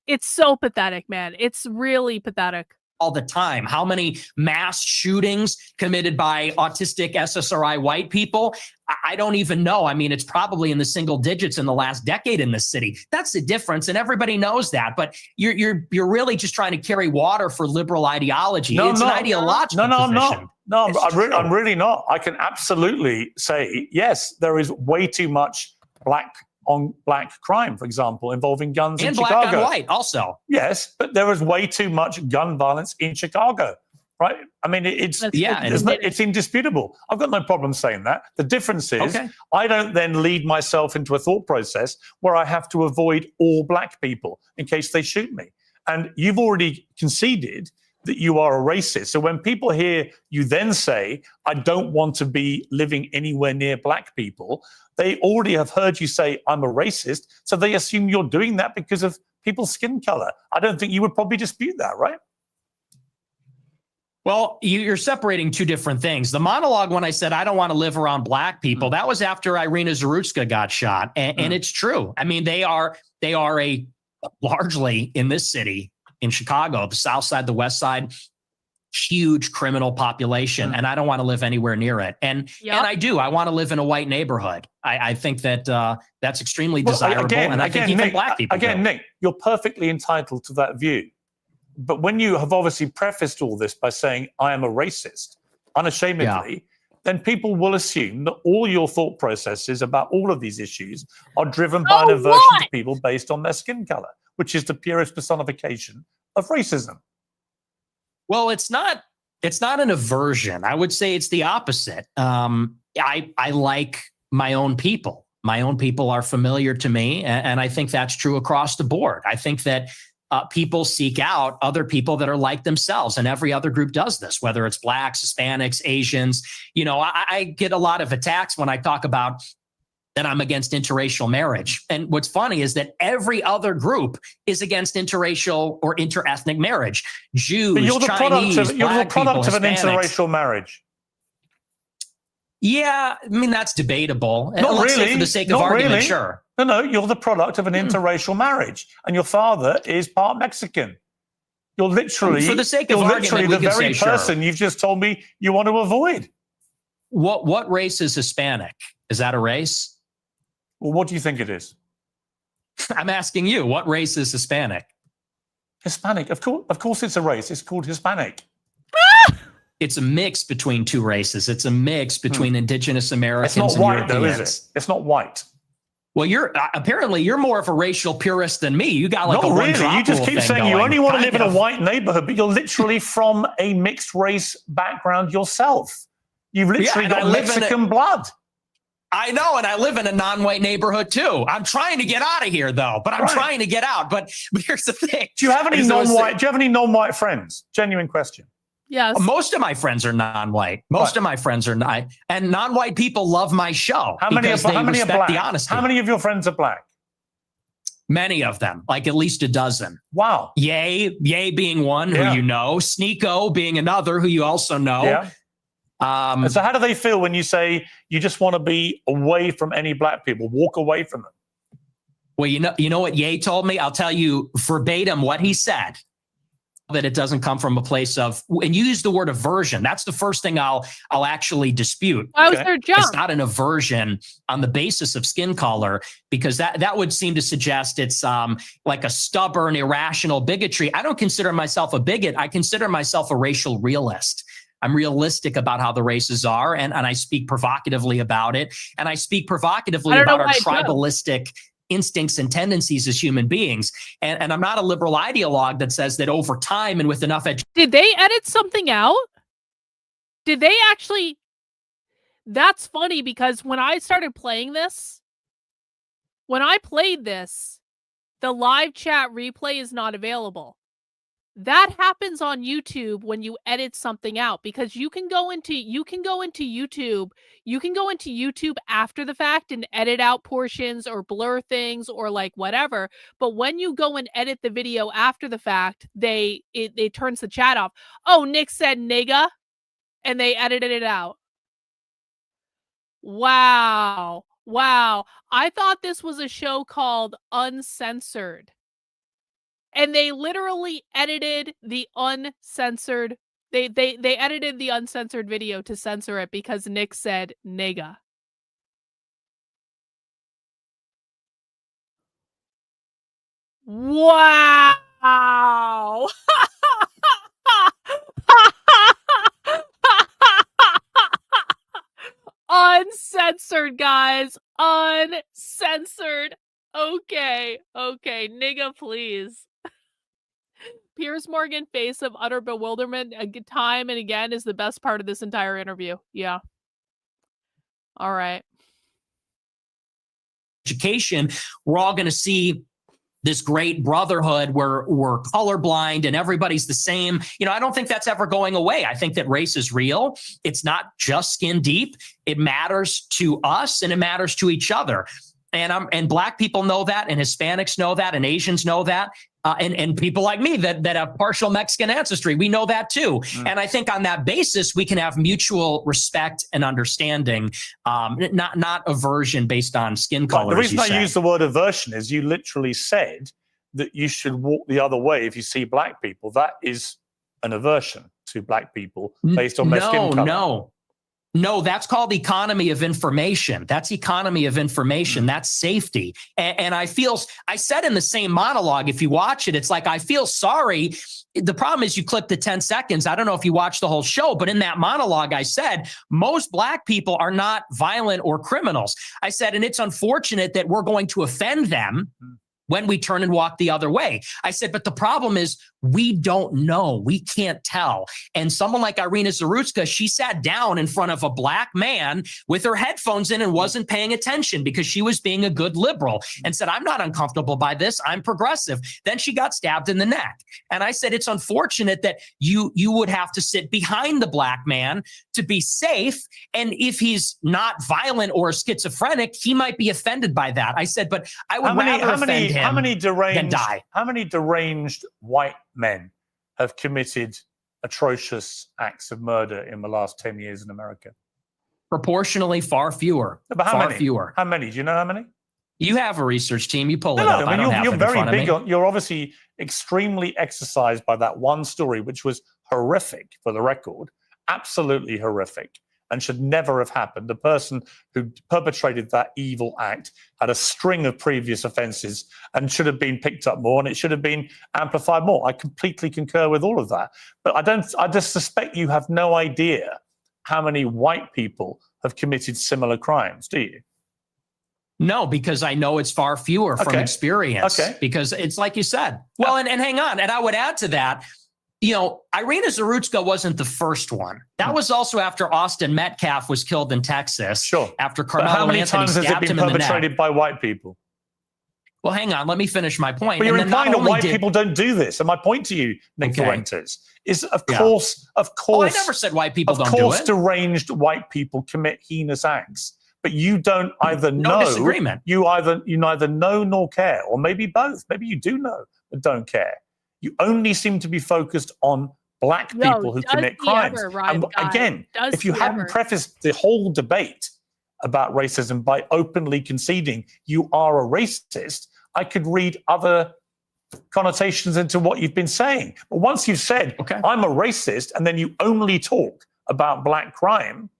It's so pathetic, man. It's really pathetic. All the time. How many mass shootings committed by autistic SSRI white people? I don't even know. I mean, it's probably in the single digits in the last decade in this city. That's the difference, and everybody knows that. But you're really just trying to carry water for liberal ideology. It's an ideological position. I'm really not. I can absolutely say yes. There is way too much black on black crime, for example, involving guns in Chicago. And black on white also. Yes, but there is way too much gun violence in Chicago, right? I mean, it's indisputable. I've got no problem saying that. The difference is I don't then lead myself into a thought process where I have to avoid all black people in case they shoot me. And you've already conceded that you are a racist. So when people hear you then say, I don't want to be living anywhere near black people, they already have heard you say, I'm a racist. So they assume you're doing that because of people's skin color. I don't think you would probably dispute that, right? Well, you're separating two different things. The monologue, when I said I don't want to live around black people, that was after Irina Zarutska got shot. And it's true. I mean, they are a largely in this city, in Chicago, the South Side, the West Side, huge criminal population, and I don't want to live anywhere near it. And I do. I want to live in a white neighborhood. I think that that's extremely desirable, and I think even Nick, black people. Nick, you're perfectly entitled to that view. But when you have obviously prefaced all this by saying I am a racist, unashamedly, then people will assume that all your thought processes about all of these issues are driven by an aversion to people based on their skin color, which is the purest personification of racism. Well, it's not an aversion. I would say it's the opposite. I like my own people. My own people are familiar to me, and I think that's true across the board. I think that people seek out other people that are like themselves, and every other group does this, whether it's blacks, Hispanics, Asians. You know, I get a lot of attacks when I talk about that I'm against interracial marriage. And what's funny is that every other group is against interracial or interethnic marriage. Jews, but you're the Chinese, you're the product of an Hispanics. interracial marriage. Yeah, I mean, that's debatable. Not Let's say really. for the sake of Not argument, really. sure. No, you're the product of an interracial marriage, and your father is part Mexican. You're literally, for the sake of argument, the we could very say person sure. you've just told me you want to avoid. What race is Hispanic? Is that a race? Well, what do you think it is? I'm asking you, what race is Hispanic? Hispanic, of course it's a race. It's called Hispanic. It's a mix between two races. It's a mix between indigenous Americans It's not and white, Europeans. though, is it? It's not white. Well, you're apparently more of a racial purist than me. You got like Not a really. You just keep saying you only want to live in a white. white neighborhood, but you're literally from a mixed race background yourself. You've literally got Mexican blood. I know, and I live in a non-white neighborhood too. I'm trying to get out of here, though. But I'm trying to get out. But here's the thing: Do you have any non-white? Do you have any non-white friends? Genuine question. Yes. Most of my friends are non-white. Most of my friends are not, and non-white people love my show. How many are black? The honesty. How many of your friends are black? Many of them, like at least a dozen. Wow. Ye being one who you know, Sneeko being another who you also know. Yeah. So how do they feel when you say you just want to be away from any black people, walk away from them? Well, you know what Ye told me? I'll tell you verbatim what he said. That it doesn't come from a place of, and you use the word aversion. That's the first thing I'll actually dispute. Why was there jump? It's not an aversion on the basis of skin color, because that would seem to suggest it's like a stubborn, irrational bigotry. I don't consider myself a bigot. I consider myself a racial realist. I'm realistic about how the races are, and I speak provocatively about it. And I speak provocatively about our tribalistic instincts and tendencies as human beings. And I'm not a liberal ideologue that says that over time and with enough education. Did they edit something out? Did they actually? That's funny because when I started playing this, when I played this, the live chat replay is not available. That happens on YouTube when you edit something out, because you can go into YouTube after the fact and edit out portions or blur things or like whatever. But when you go and edit the video after the fact, it turns the chat off. Oh, Nick said nigga, and they edited it out. Wow. I thought this was a show called Uncensored. And they literally edited the uncensored. They edited the uncensored video to censor it because Nick said nigga. Wow. Uncensored, guys. Uncensored. Okay. Nigga, please. Piers Morgan, face of utter bewilderment, time and again, is the best part of this entire interview. Yeah. All right. Education, we're all going to see this great brotherhood where we're colorblind and everybody's the same. I don't think that's ever going away. I think that race is real. It's not just skin deep. It matters to us and it matters to each other. And Black people know that, and Hispanics know that, and Asians know that. And people like me that have partial Mexican ancestry, we know that too. And I think on that basis, we can have mutual respect and understanding, not aversion based on skin color. The reason I use the word aversion is you literally said that you should walk the other way if you see Black people. That is an aversion to Black people based on their skin color. No, that's called economy of information. That's economy of information. That's safety. And I said in the same monologue, if you watch it, it's like, I feel sorry. The problem is you clip the 10 seconds. I don't know if you watched the whole show, but in that monologue, I said, most Black people are not violent or criminals. I said, and it's unfortunate that we're going to offend them when we turn and walk the other way. I said, but the problem is we don't know. We can't tell. And someone like Irina Zarutska, she sat down in front of a Black man with her headphones in and wasn't paying attention because she was being a good liberal and said, I'm not uncomfortable by this. I'm progressive. Then she got stabbed in the neck. And I said, it's unfortunate that you would have to sit behind the Black man to be safe. And if he's not violent or schizophrenic, he might be offended by that. I said, but I would rather offend him than die. How many deranged white men have committed atrocious acts of murder in the last 10 years in America? Proportionally, far fewer. But how many? Fewer. How many? Do you know how many? You have a research team. You pull it up. I don't have it in front of me. You're obviously extremely exercised by that one story, which was horrific, for the record. Absolutely horrific. And should never have happened. The person who perpetrated that evil act had a string of previous offenses and should have been picked up more, and it should have been amplified more. I completely concur with all of that. But I just suspect you have no idea how many white people have committed similar crimes, do you? No, because I know it's far fewer from experience. Okay. Because it's like you said. Well, and hang on. And I would add to that, Irina Zarutska wasn't the first one. That was also after Austin Metcalf was killed in Texas. Sure. After Carmelo how many Anthony times has it stabbed been him in the perpetrated neck. by white people? Well, hang on. Let me finish my point. But you're implying that white people don't do this. And my point to you, Nick Fuentes, is of course. Oh, I never said white people don't do it. Of course, deranged white people commit heinous acts. But you don't either know. No disagreement. You neither know nor care, or maybe both. Maybe you do know but don't care. You only seem to be focused on Black people who commit crimes. And again, if you hadn't prefaced the whole debate about racism by openly conceding you are a racist, I could read other connotations into what you've been saying. But once you've said, I'm a racist, and then you only talk about Black crime,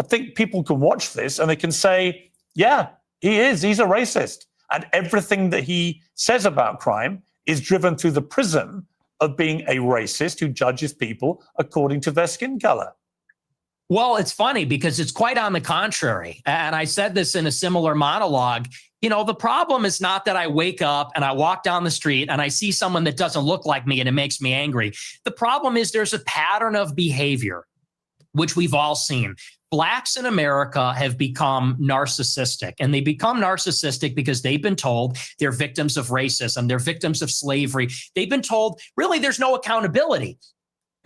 I think people can watch this and they can say, yeah, he's a racist. And everything that he says about crime is driven through the prism of being a racist who judges people according to their skin color. Well, it's funny because it's quite on the contrary. And I said this in a similar monologue. You know, the problem is not that I wake up and I walk down the street and I see someone that doesn't look like me and it makes me angry. The problem is there's a pattern of behavior, which we've all seen. Blacks in America have become narcissistic, and they become narcissistic because they've been told they're victims of racism. They're victims of slavery. They've been told really there's no accountability.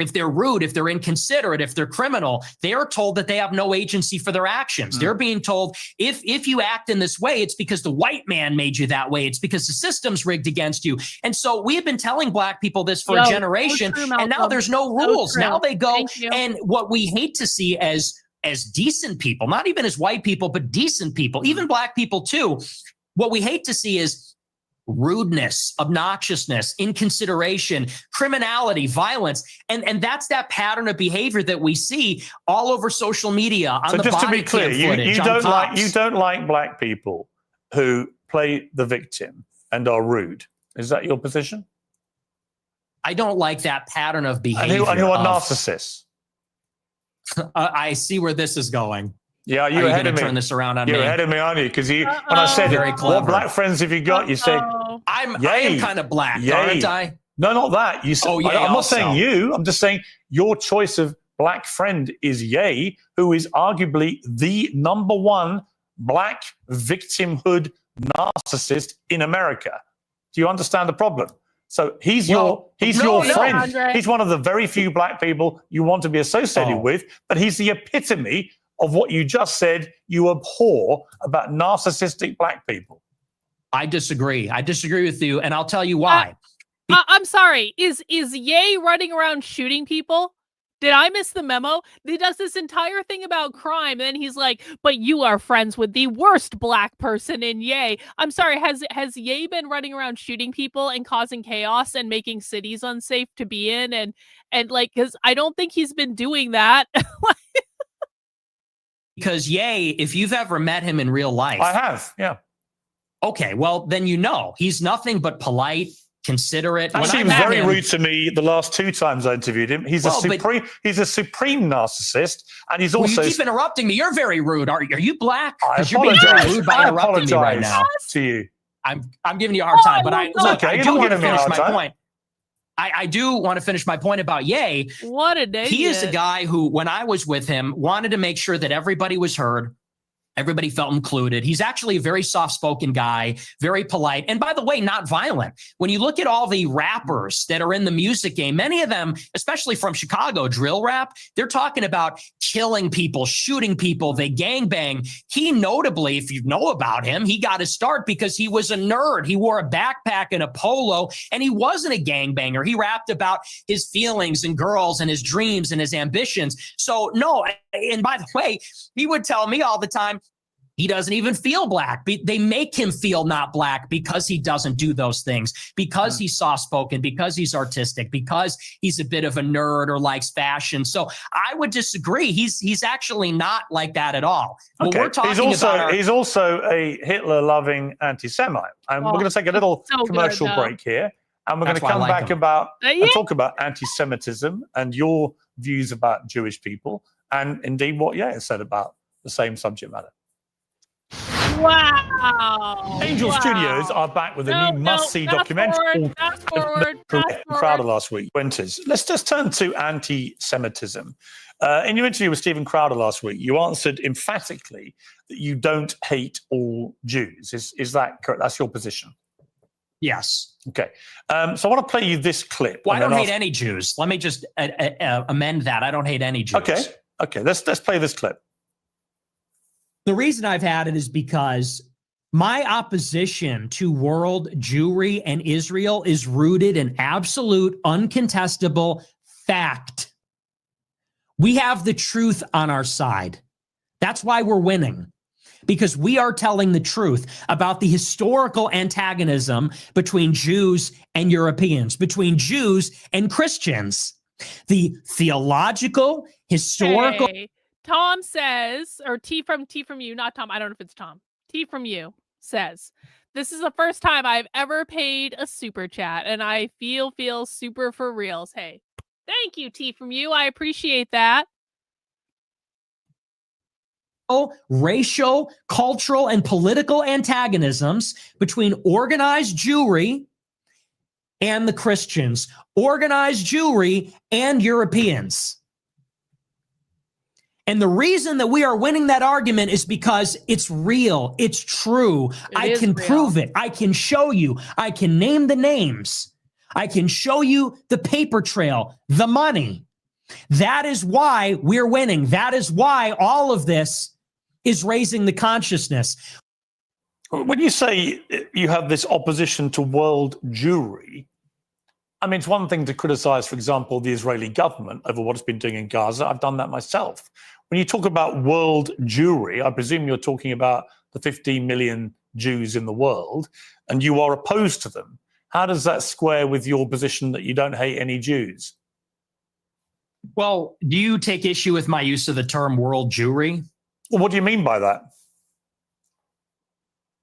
If they're rude, if they're inconsiderate, if they're criminal, they are told that they have no agency for their actions. They're being told if you act in this way, it's because the white man made you that way. It's because the system's rigged against you. And so we have been telling Black people this for a generation, so true, and now Malcolm. there's no So rules. true. Now they go, Thank you. and what we hate to see as decent people, not even as white people, but decent people, even Black people too, what we hate to see is rudeness, obnoxiousness, inconsideration, criminality, violence. And that's that pattern of behavior that we see all over social media, on So the just to body be clear, cam footage, you on don't like cops. you don't like black people who play the victim and are rude. Is that your position? I don't like that pattern of And behavior. who are of- narcissists? I see where this is going. Yeah, Are you're you ahead going of to me. turn this around on You're me? ahead of me, aren't you? Because when I said, Very what clever. black friends have you got? You said, I am Yay. kind of black, Yay. aren't I? no, not that. You said, Oh, yay I'm not also. saying you. I'm just saying your choice of black friend is Ye, who is arguably the number one black victimhood narcissist in America. Do you understand the problem? So he's Well, your no, friend. Andre. He's one of the very few black people you want to be associated Oh. with, but he's the epitome of what you just said you abhor about narcissistic black people. I disagree. I disagree with you, and I'll tell you why. I'm sorry. Is Ye running around shooting people? Did I miss the memo? He does this entire thing about crime, and then he's like, "But you are friends with the worst black person in Ye." I'm sorry. Has Ye been running around shooting people and causing chaos and making cities unsafe to be in? And like, because I don't think he's been doing that. Because Ye, if you've ever met him in real life, I have, yeah. Okay, well then you know he's nothing but polite, considerate. When Actually, I he was met very him- rude to me the last two times I interviewed him. He's Well, a but- supreme narcissist, and he's Well, also. you keep interrupting me. You're very rude. Are you black? I Because you're being very apologize. rude by I interrupting me right apologize now. to you. I'm giving you a hard time, but I It's okay. I You're do not want to giving me a finish hard my time. point. I do want to finish my point about Ye. What a day! He is a guy who, when I was with him, wanted to make sure that everybody was heard. Everybody felt included. He's actually a very soft-spoken guy, very polite. And by the way, not violent. When you look at all the rappers that are in the music game, many of them, especially from Chicago, drill rap, they're talking about killing people, shooting people, they gangbang. He notably, if you know about him, he got his start because he was a nerd. He wore a backpack and a polo, and he wasn't a gangbanger. He rapped about his feelings and girls and his dreams and his ambitions. So no, and by the way, he would tell me all the time, he doesn't even feel black. They make him feel not black because he doesn't do those things, because he's soft-spoken, because he's artistic, because he's a bit of a nerd or likes fashion. So I would disagree. He's actually not like that at all. But Okay. we're talking He's also a Hitler-loving anti-Semite. And we're going to take a little so good, commercial though. break here, and we're going That's to why I come like back him. and Yeah. talk about anti-Semitism and your views about Jewish people, and indeed what Yair said about the same subject matter. Wow. Angel Wow. Studios are back with a new must-see documentary Fast forward. Crowder last week. Fuentes. Let's just turn to anti-Semitism. In your interview with Stephen Crowder last week, you answered emphatically that you don't hate all Jews. Is that correct? That's your position? Yes. Okay. So I want to play you this clip. Well, I and then don't hate ask- any Jews. Let me just amend that. I don't hate any Jews. Okay. Let's play this clip. The reason I've had it is because my opposition to world Jewry and Israel is rooted in absolute, uncontestable fact. We have the truth on our side. That's why we're winning, because we are telling the truth about the historical antagonism between Jews and Europeans, between Jews and Christians, the theological, historical. Hey, Tom says, or T from you, not Tom. I don't know if it's Tom. T from you says, this is the first time I've ever paid a super chat, and I feel super for reals. Hey, thank you, T from you. I appreciate that. racial, cultural, and political antagonisms between organized Jewry and the Christians, organized Jewry and Europeans. And the reason that we are winning that argument is because it's real. It's true. I can prove it. I can show you. I can name the names. I can show you the paper trail, the money. That is why we're winning. That is why all of this is raising the consciousness. When you say you have this opposition to world Jewry, I mean, it's one thing to criticize, for example, the Israeli government over what it's been doing in Gaza. I've done that myself. When you talk about world Jewry, I presume you're talking about the 15 million Jews in the world, and you are opposed to them. How does that square with your position that you don't hate any Jews? Well, do you take issue with my use of the term world Jewry? Well, what do you mean by that?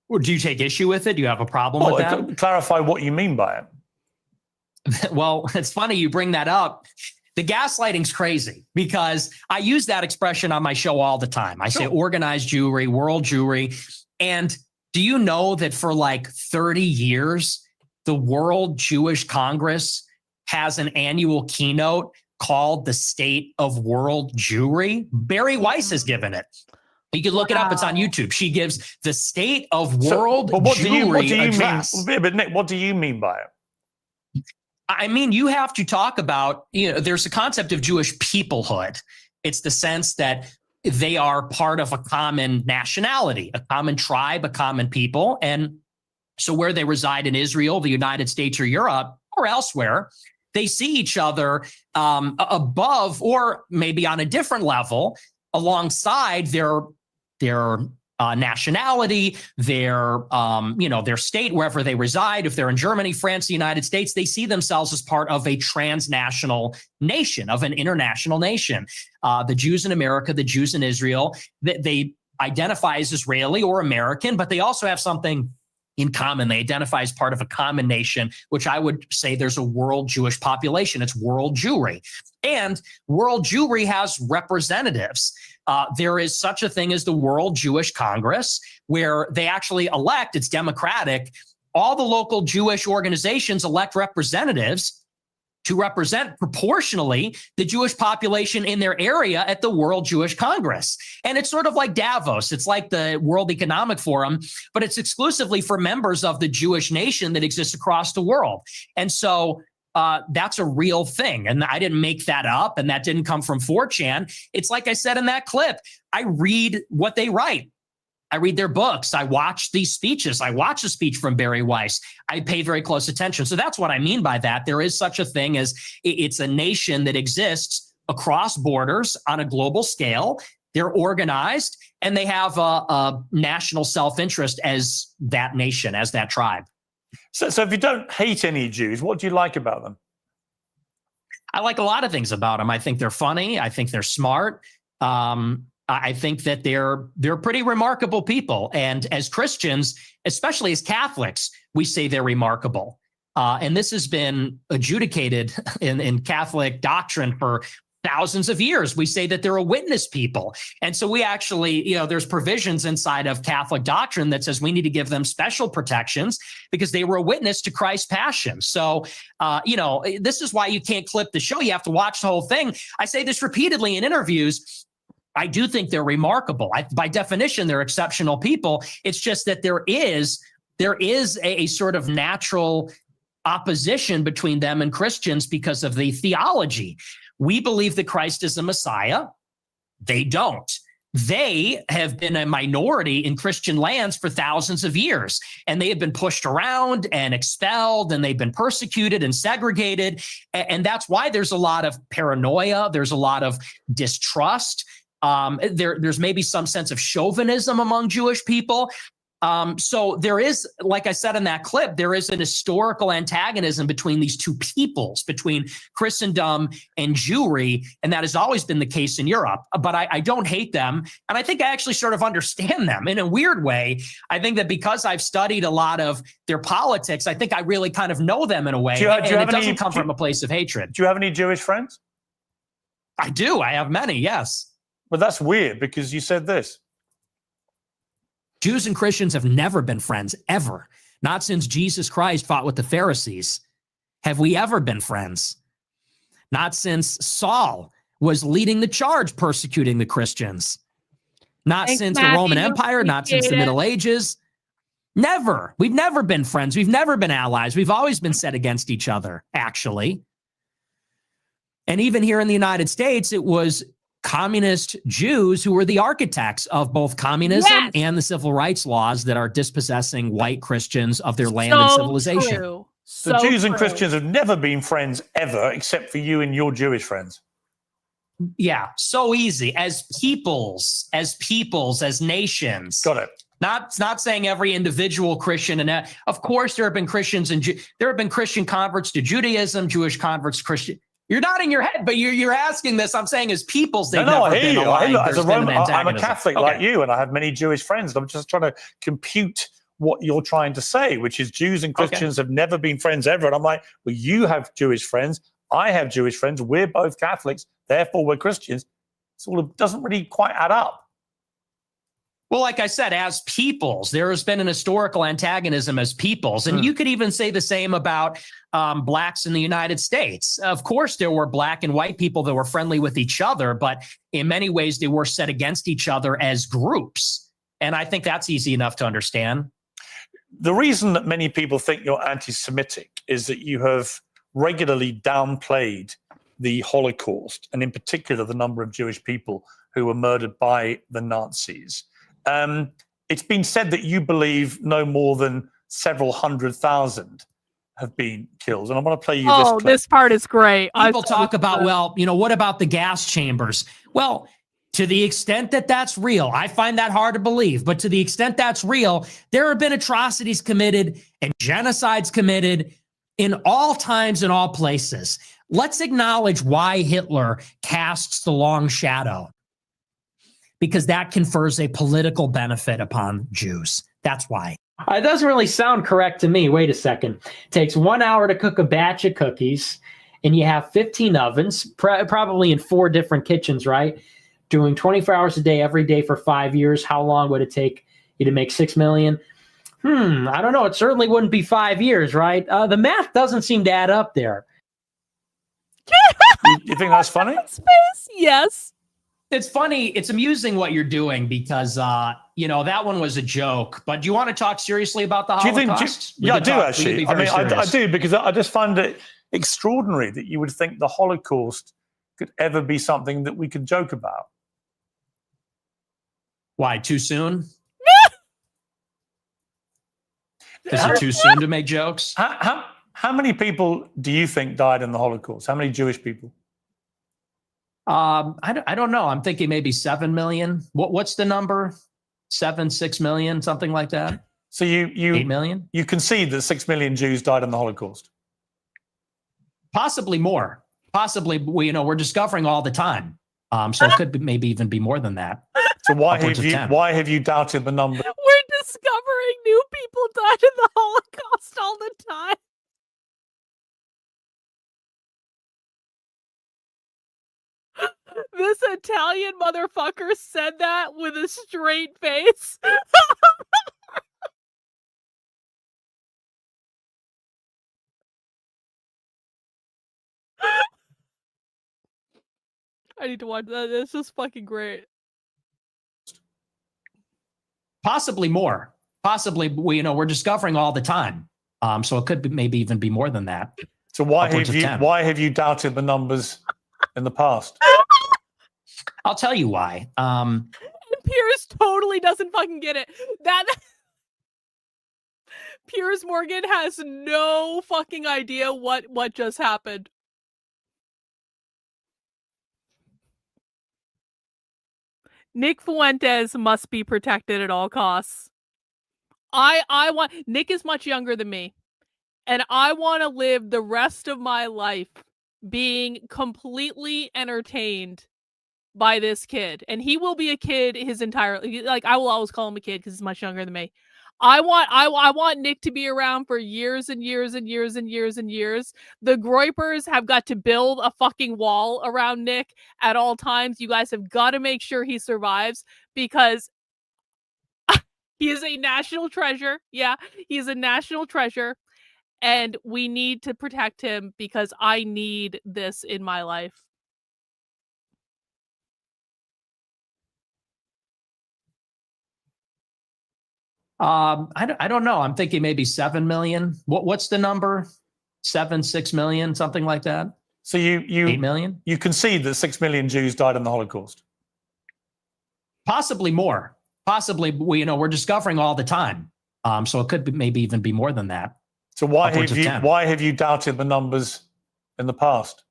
Or do you take issue with it? Do you have a problem with that? Clarify what you mean by it. Well, it's funny you bring that up. The gaslighting's crazy because I use that expression on my show all the time. I say organized Jewry, world Jewry. And do you know that for like 30 years, the World Jewish Congress has an annual keynote called the State of World Jewry? Barry Weiss has given it. You can look it up. It's on YouTube. She gives the State of World Jewry address. But Nick, what do you mean by it? I mean, you have to talk about, there's a concept of Jewish peoplehood. It's the sense that they are part of a common nationality, a common tribe, a common people. And so where they reside in Israel, the United States or Europe or elsewhere, they see each other above or maybe on a different level alongside their nationality, their state, wherever they reside. If they're in Germany, France, the United States, they see themselves as part of a transnational nation, of an international nation. The Jews in America, the Jews in Israel, they identify as Israeli or American, but they also have something in common. They identify as part of a common nation, which I would say there's a world Jewish population. It's world Jewry. And world Jewry has representatives. There is such a thing as the World Jewish Congress, where they actually elect, it's democratic, all the local Jewish organizations elect representatives to represent proportionally the Jewish population in their area at the World Jewish Congress. And it's sort of like Davos. It's like the World Economic Forum, but it's exclusively for members of the Jewish nation that exists across the world. And so that's a real thing. And I didn't make that up, and that didn't come from 4chan. It's like I said in that clip, I read what they write. I read their books. I watch these speeches. I watch a speech from Barry Weiss. I pay very close attention. So that's what I mean by that. There is such a thing as it's a nation that exists across borders on a global scale. They're organized, and they have a national self-interest as that nation, as that tribe. So if you don't hate any Jews, what do you like about them? I like a lot of things about them. I think they're funny. I think they're smart. I think that they're pretty remarkable people. And as Christians, especially as Catholics, we say they're remarkable. And this has been adjudicated in Catholic doctrine for thousands of years. We say that they're a witness people. And so we actually, there's provisions inside of Catholic doctrine that says we need to give them special protections because they were a witness to Christ's passion. So, this is why you can't clip the show. You have to watch the whole thing. I say this repeatedly in interviews. I do think they're remarkable. By definition, they're exceptional people. It's just that there is a sort of natural opposition between them and Christians because of the theology. We believe that Christ is the Messiah. They don't. They have been a minority in Christian lands for thousands of years, and they have been pushed around and expelled, and they've been persecuted and segregated. And that's why there's a lot of paranoia. There's a lot of distrust. There's maybe some sense of chauvinism among Jewish people. So there is, like I said in that clip, there is an historical antagonism between these two peoples, between Christendom and Jewry, and that has always been the case in Europe. But I don't hate them, and I think I actually sort of understand them in a weird way. I think that because I've studied a lot of their politics, I think I really kind of know them in a way, and it doesn't come from a place of hatred. Do you have any Jewish friends? I do. I have many, yes. But that's weird because you said this. Jews and Christians have never been friends, ever. Not since Jesus Christ fought with the Pharisees have we ever been friends. Not since Saul was leading the charge persecuting the Christians. Not Thanks, since Matthew. the Roman Empire, not since the Appreciate it. Middle Ages. Never. We've never been friends. We've never been allies. We've always been set against each other, actually. And even here in the United States, it was communist Jews who were the architects of both communism and the civil rights laws that are dispossessing white Christians of their land and civilization. True. The Jews and Christians have never been friends ever, except for you and your Jewish friends. Yeah, so easy. As peoples, as nations. Got it. Not saying every individual Christian, and of course there have been Christians and there have been Christian converts to Judaism, Jewish converts to Christian. You're nodding your head, but you're asking this. I'm saying as peoples, they've never been aligned. As a Roman, I'm a Catholic like Okay. you, and I have many Jewish friends. I'm just trying to compute what you're trying to say, which is Jews and Christians have never been friends ever. And I'm like, well, you have Jewish friends. I have Jewish friends. We're both Catholics. Therefore, we're Christians. Sort of doesn't really quite add up. Well, like I said, as peoples, there has been an historical antagonism as peoples. And you could even say the same about blacks in the United States. Of course, there were black and white people that were friendly with each other, but in many ways, they were set against each other as groups. And I think that's easy enough to understand. The reason that many people think you're anti-Semitic is that you have regularly downplayed the Holocaust, and in particular, the number of Jewish people who were murdered by the Nazis. It's been said that you believe no more than several 100,000 have been killed. And I want to play you this clip. This part is great. People talk about, well, what about the gas chambers? Well, to the extent that that's real, I find that hard to believe, but to the extent that's real, there have been atrocities committed and genocides committed in all times and all places. Let's acknowledge why Hitler casts the long shadow. Because that confers a political benefit upon Jews. That's why. It doesn't really sound correct to me. Wait a second. It takes 1 hour to cook a batch of cookies, and you have 15 ovens, probably in 4 different kitchens, right? Doing 24 hours a day, every day for 5 years. How long would it take you to make 6 million? I don't know. It certainly wouldn't be 5 years, right? The math doesn't seem to add up there. You think that's funny? Yes. It's funny. It's amusing what you're doing because, that one was a joke. But do you want to talk seriously about the Holocaust? I do, actually. I do, because I just find it extraordinary that you would think the Holocaust could ever be something that we could joke about. Why, too soon? Is it too soon to make jokes? How many people do you think died in the Holocaust? How many Jewish people? I don't know. I'm thinking maybe 7 million. What's the number? 6 million, something like that. So you 8 million? You concede that 6 million Jews died in the Holocaust? Possibly more. Possibly, we're discovering all the time. So it could maybe even be more than that. So why have you doubted the number? We're discovering new people died in the Holocaust all the time. This Italian motherfucker said that with a straight face. I need to watch that. It's just fucking great. Possibly more. Possibly, we're discovering all the time. So it could maybe even be more than that. So why have you doubted the numbers in the past? I'll tell you why. Piers totally doesn't fucking get it. That Piers Morgan has no fucking idea what just happened. Nick Fuentes must be protected at all costs. I want Nick is much younger than me, and I want to live the rest of my life being completely entertained by this kid, and he will be a kid his entire I will always call him a kid because he's much younger than me. I want Nick to be around for years and years and years and years and years. The Groypers have got to build a fucking wall around Nick at all times. You guys have got to make sure he survives because He is a national treasure. Yeah, he's a national treasure. And we need to protect him because I need this in my life. I don't know. I'm thinking maybe 7 million. What's the number? 6 million, something like that. So you 8 million? You concede that 6 million Jews died in the Holocaust? Possibly more. Possibly, we're discovering all the time. So it could be, maybe even be more than that. So why have you doubted the numbers in the past?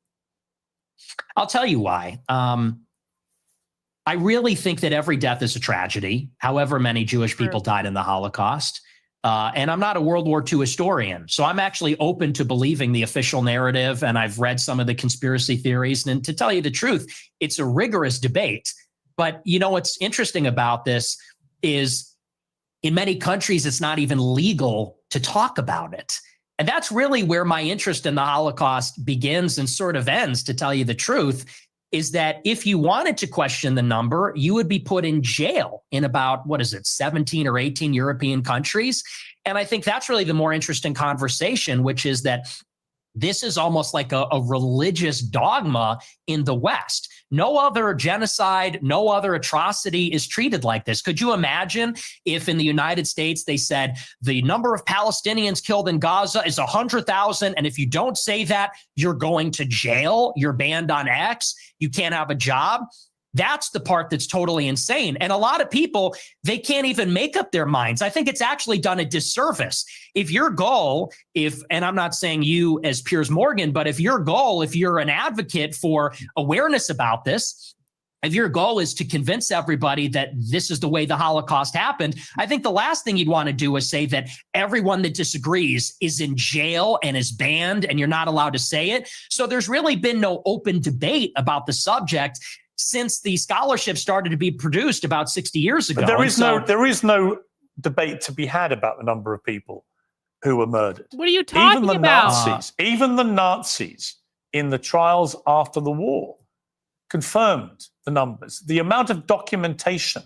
I'll tell you why. I really think that every death is a tragedy, however many Jewish people died in the Holocaust. And I'm not a World War II historian, so I'm actually open to believing the official narrative, and I've read some of the conspiracy theories. And to tell you the truth, it's a rigorous debate. But what's interesting about this is in many countries, it's not even legal to talk about it. And that's really where my interest in the Holocaust begins and sort of ends, to tell you the truth, is that if you wanted to question the number, you would be put in jail in about, 17 or 18 European countries. And I think that's really the more interesting conversation, which is that this is almost like a religious dogma in the West. No other genocide, no other atrocity is treated like this. Could you imagine if in the United States they said the number of Palestinians killed in Gaza is 100,000, and if you don't say that, you're going to jail, you're banned on X, you can't have a job? That's the part that's totally insane. And a lot of people, they can't even make up their minds. I think it's actually done a disservice. If your goal, and I'm not saying you as Piers Morgan, but if your goal, if you're an advocate for awareness about this, if your goal is to convince everybody that this is the way the Holocaust happened, I think the last thing you'd want to do is say that everyone that disagrees is in jail and is banned and you're not allowed to say it. So there's really been no open debate about the subject since the scholarship started to be produced about 60 years ago. But there is no debate to be had about the number of people who were murdered. What are you talking about? Even the Nazis in the trials after the war confirmed the numbers. The amount of documentation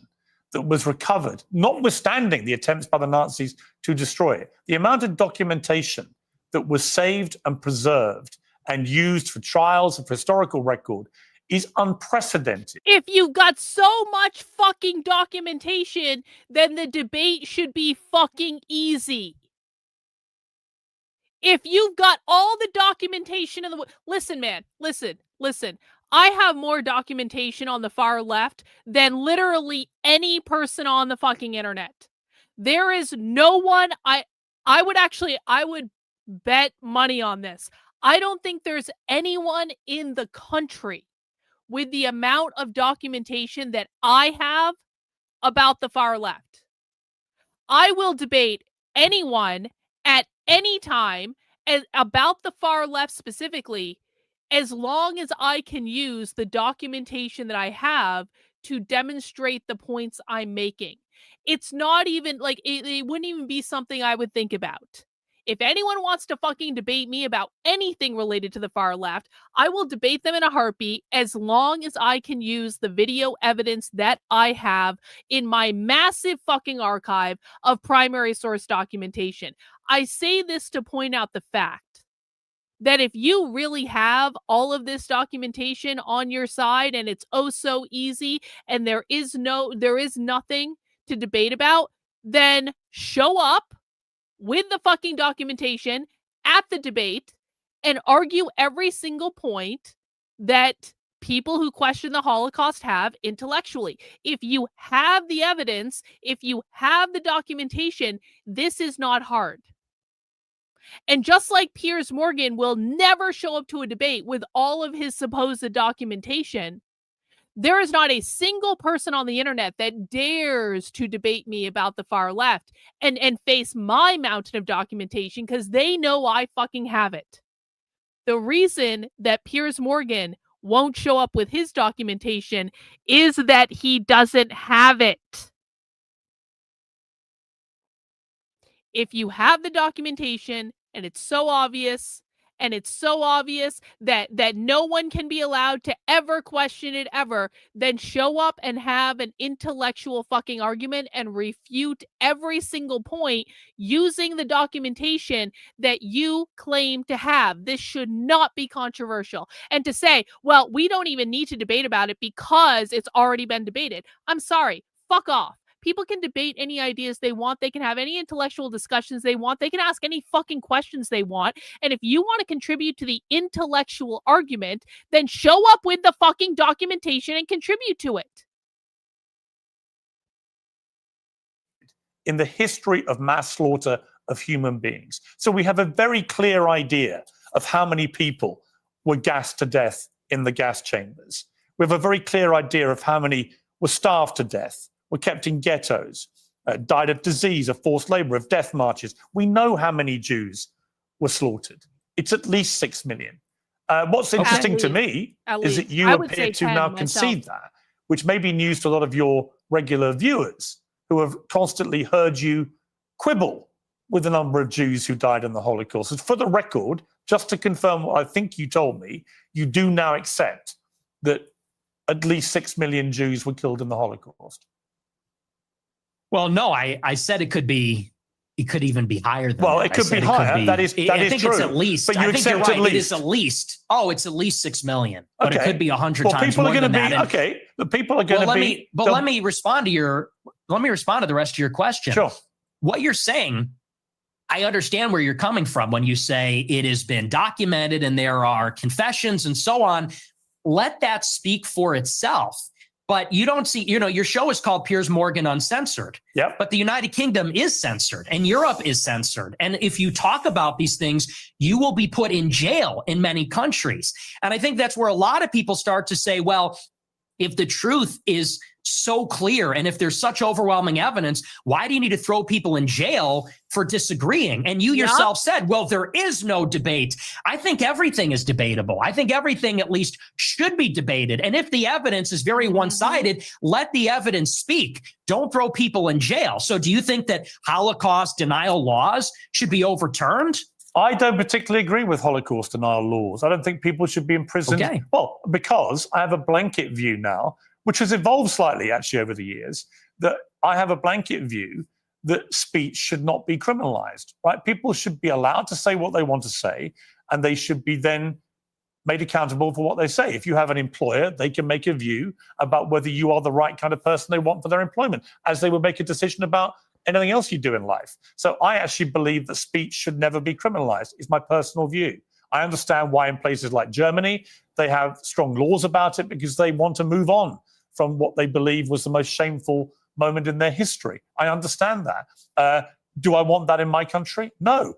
that was recovered, notwithstanding the attempts by the Nazis to destroy it, the amount of documentation that was saved and preserved and used for trials and for historical record is unprecedented. If you've got so much fucking documentation, then the debate should be fucking easy. If you've got all the documentation in the... Listen, man. Listen. I have more documentation on the far left than literally any person on the fucking internet. There is no one... I would bet money on this. I don't think there's anyone in the country with the amount of documentation that I have about the far left. I will debate anyone at any time about the far left specifically, as long as I can use the documentation that I have to demonstrate the points I'm making. It's not even like, it wouldn't even be something I would think about. If anyone wants to fucking debate me about anything related to the far left, I will debate them in a heartbeat as long as I can use the video evidence that I have in my massive fucking archive of primary source documentation. I say this to point out the fact that if you really have all of this documentation on your side and it's oh so easy and there is nothing to debate about, then show up with the fucking documentation at the debate and argue every single point that people who question the Holocaust have intellectually. If you have the evidence, if you have the documentation, this is not hard. And just like Piers Morgan will never show up to a debate with all of his supposed documentation, there is not a single person on the internet that dares to debate me about the far left and face my mountain of documentation because they know I fucking have it. The reason that Piers Morgan won't show up with his documentation is that he doesn't have it. If you have the documentation and it's so obvious and it's so obvious that no one can be allowed to ever question it ever, then show up and have an intellectual fucking argument and refute every single point using the documentation that you claim to have. This should not be controversial. And to say, well, we don't even need to debate about it because it's already been debated. I'm sorry, fuck off. People can debate any ideas they want. They can have any intellectual discussions they want. They can ask any fucking questions they want. And if you want to contribute to the intellectual argument, then show up with the fucking documentation and contribute to it. In the history of mass slaughter of human beings. So we have a very clear idea of how many people were gassed to death in the gas chambers. We have a very clear idea of how many were starved to death, were kept in ghettos, died of disease, of forced labor, of death marches. We know how many Jews were slaughtered. It's at least 6 million. What's interesting to me is that you appear to now concede that, which may be news to a lot of your regular viewers who have constantly heard you quibble with the number of Jews who died in the Holocaust. And for the record, just to confirm what I think you told me, you do now accept that at least 6 million Jews were killed in the Holocaust. Well, no, I said it could even be higher than well, that. it could be higher. That is true. I think it's at least. But you accept at least. It is at least. Oh, it's at least 6 million. But okay. It could be 100 times more than that. Okay, the people are going to be. Let me respond to the rest of your question. Sure. What you're saying, I understand where you're coming from when you say it has been documented and there are confessions and so on. Let that speak for itself. But you don't see, your show is called Piers Morgan Uncensored. Yep. But the United Kingdom is censored and Europe is censored. And if you talk about these things, you will be put in jail in many countries. And I think that's where a lot of people start to say, well, if the truth is so clear and if there's such overwhelming evidence, why do you need to throw people in jail for disagreeing? And you yourself said, well, there is no debate. I think everything is debatable. I think everything at least should be debated. And if the evidence is very one-sided, let the evidence speak. Don't throw people in jail. So do you think that Holocaust denial laws should be overturned? I don't particularly agree with Holocaust denial laws. I don't think people should be imprisoned. Okay. Well, because I have a blanket view now, which has evolved slightly actually over the years, that I have a blanket view that speech should not be criminalized, right? People should be allowed to say what they want to say, and they should be then made accountable for what they say. If you have an employer, they can make a view about whether you are the right kind of person they want for their employment, as they would make a decision about anything else you do in life. So I actually believe that speech should never be criminalized, is my personal view. I understand why in places like Germany, they have strong laws about it because they want to move on from what they believe was the most shameful moment in their history. I understand that. Do I want that in my country? No.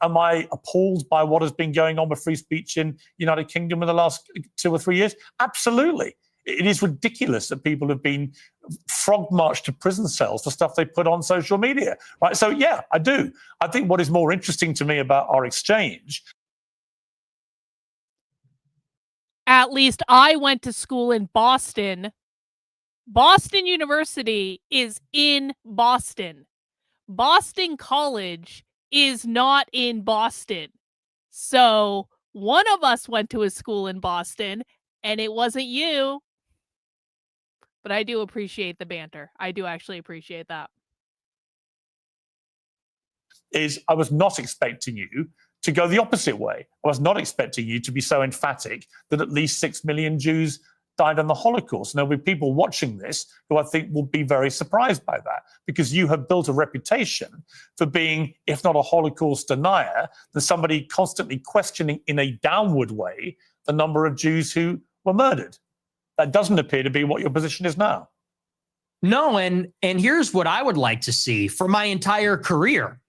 Am I appalled by what has been going on with free speech in United Kingdom in the last 2 or 3 years? Absolutely. It is ridiculous that people have been frog marched to prison cells for stuff they put on social media, right? So yeah, I do. I think what is more interesting to me about our exchange. At least I went to school in Boston. Boston University is in Boston. Boston College is not in Boston. So one of us went to a school in Boston, and it wasn't you. But I do appreciate the banter. I do actually appreciate that. I was not expecting you to go the opposite way. I was not expecting you to be so emphatic that at least 6 million Jews died in the Holocaust. And there'll be people watching this who I think will be very surprised by that, because you have built a reputation for being, if not a Holocaust denier, then somebody constantly questioning in a downward way the number of Jews who were murdered. That doesn't appear to be what your position is now. No, and here's what I would like to see for my entire career.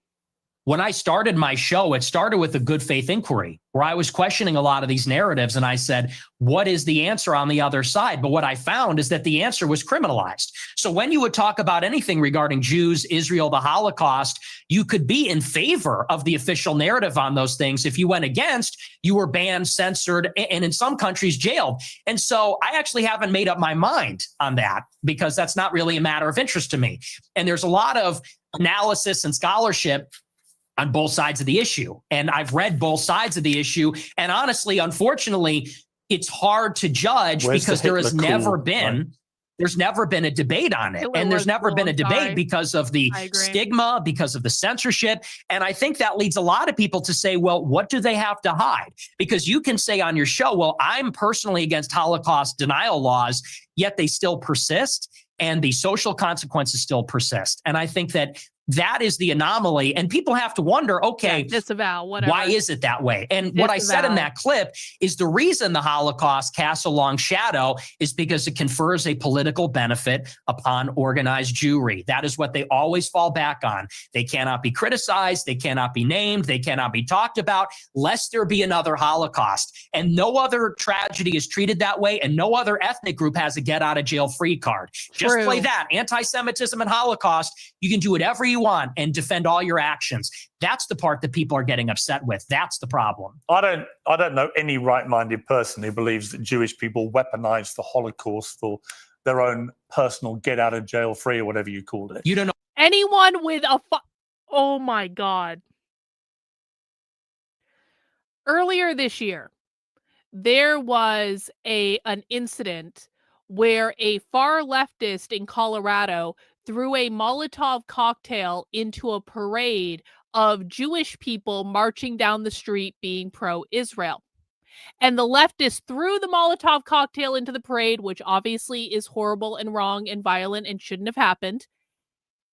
When I started my show, it started with a good faith inquiry where I was questioning a lot of these narratives. And I said, what is the answer on the other side? But what I found is that the answer was criminalized. So when you would talk about anything regarding Jews, Israel, the Holocaust, you could be in favor of the official narrative on those things. If you went against, you were banned, censored, and in some countries jailed. And so I actually haven't made up my mind on that because that's not really a matter of interest to me. And there's a lot of analysis and scholarship on both sides of the issue. And I've read both sides of the issue. And honestly, unfortunately, it's hard to judge because there has never been there's never been a debate on it. Hitler And there's was never cool, been a I'm debate sorry. because of the I agree. stigma, because of the censorship. And I think that leads a lot of people to say, well, what do they have to hide? Because you can say on your show, well, I'm personally against Holocaust denial laws, yet they still persist and the social consequences still persist. And I think that is the anomaly. And people have to wonder, okay, disavow, whatever. why is it that way? And what I said in that clip is the reason the Holocaust casts a long shadow is because it confers a political benefit upon organized Jewry. That is what they always fall back on. They cannot be criticized. They cannot be named. They cannot be talked about lest there be another Holocaust. And no other tragedy is treated that way. And no other ethnic group has a get out of jail free card. Just play that. Anti-Semitism and Holocaust. You can do whatever you want and defend all your actions. That's the part that people are getting upset with. That's the problem. I don't know any right-minded person who believes that Jewish people weaponized the Holocaust for their own personal get out of jail free or whatever you called it. You don't know Anyone with a oh my God. Earlier this year, there was an incident where a far leftist in Colorado threw a Molotov cocktail into a parade of Jewish people marching down the street being pro-Israel. And the leftist threw the Molotov cocktail into the parade, which obviously is horrible and wrong and violent and shouldn't have happened.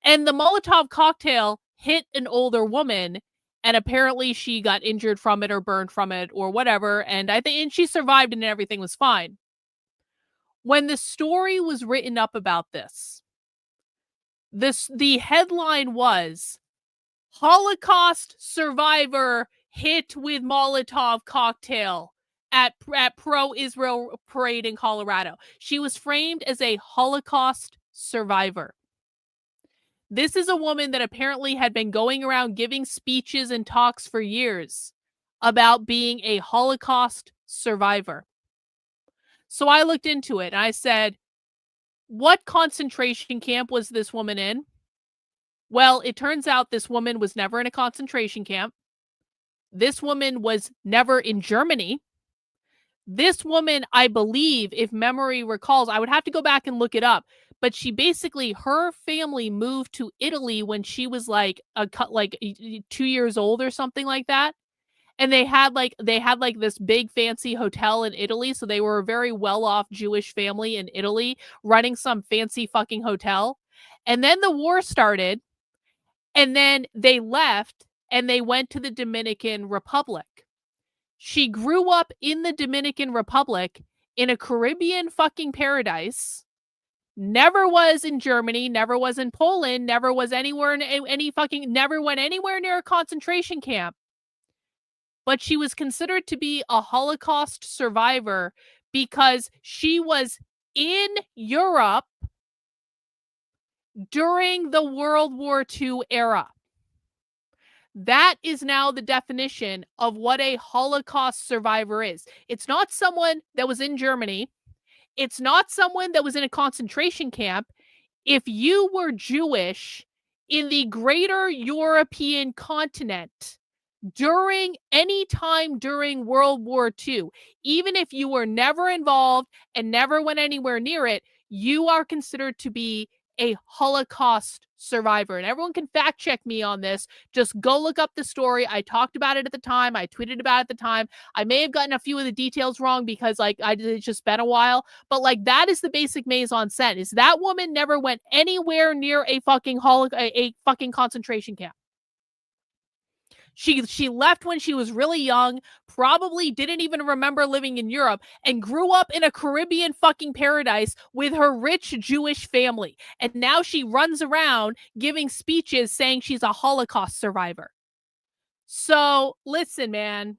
And the Molotov cocktail hit an older woman, and apparently she got injured from it or burned from it or whatever. And and she survived and everything was fine. When the story was written up about the headline was Holocaust survivor hit with Molotov cocktail at pro-Israel parade in Colorado. She was framed as a Holocaust survivor. This is a woman that apparently had been going around giving speeches and talks for years about being a Holocaust survivor. So I looked into it and I said, what concentration camp was this woman in? Well, it turns out this woman was never in a concentration camp. This woman was never in Germany. This woman, I believe, if memory recalls, I would have to go back and look it up, but her family moved to Italy when she was like 2 years old or something like that. And they had this big fancy hotel in Italy. So they were a very well-off Jewish family in Italy running some fancy fucking hotel. And then the war started and then they left and they went to the Dominican Republic. She grew up in the Dominican Republic in a Caribbean fucking paradise. Never was in Germany, never was in Poland, never was anywhere never went anywhere near a concentration camp. But she was considered to be a Holocaust survivor because she was in Europe during the World War II era. That is now the definition of what a Holocaust survivor is. It's not someone that was in Germany. It's not someone that was in a concentration camp. If you were Jewish in the greater European continent during any time during World War II, even if you were never involved and never went anywhere near it, you are considered to be a Holocaust survivor. And everyone can fact check me on this. Just go look up the story. I talked about it at the time. I tweeted about it at the time. I may have gotten a few of the details wrong because it's just been a while, but that is the basic maison scent is that woman never went anywhere near a fucking concentration camp. She left when she was really young, probably didn't even remember living in Europe, and grew up in a Caribbean fucking paradise with her rich Jewish family. And now she runs around giving speeches saying she's a Holocaust survivor. So, listen, man.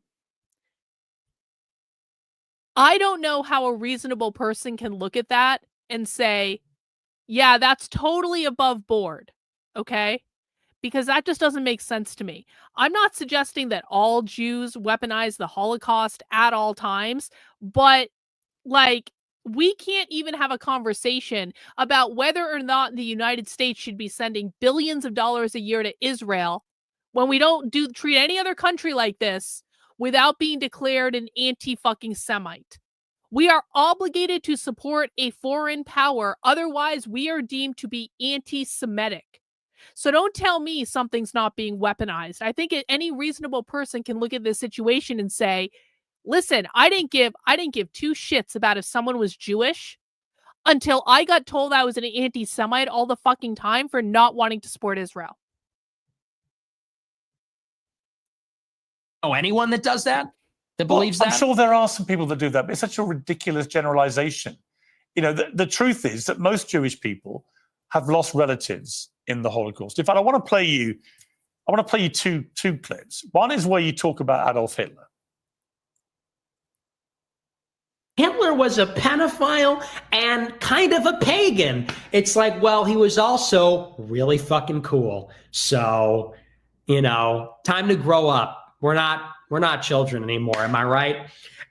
I don't know how a reasonable person can look at that and say, yeah, that's totally above board. Okay? Because that just doesn't make sense to me. I'm not suggesting that all Jews weaponize the Holocaust at all times, but we can't even have a conversation about whether or not the United States should be sending billions of dollars a year to Israel when we don't treat any other country like this without being declared an anti-fucking Semite. We are obligated to support a foreign power. Otherwise, we are deemed to be anti-Semitic. So don't tell me something's not being weaponized. I think any reasonable person can look at this situation and say, listen, I didn't give two shits about if someone was Jewish until I got told I was an anti-Semite all the fucking time for not wanting to support Israel. Oh, anyone that does that believes that? I'm sure there are some people that do that, but it's such a ridiculous generalization. You know, the truth is that most Jewish people have lost relatives in the Holocaust. In fact, I want to play you two clips. One is where you talk about Adolf Hitler. Hitler was a pedophile and kind of a pagan. It's like, well, he was also really fucking cool. So, you know, time to grow up. We're not children anymore. Am I right?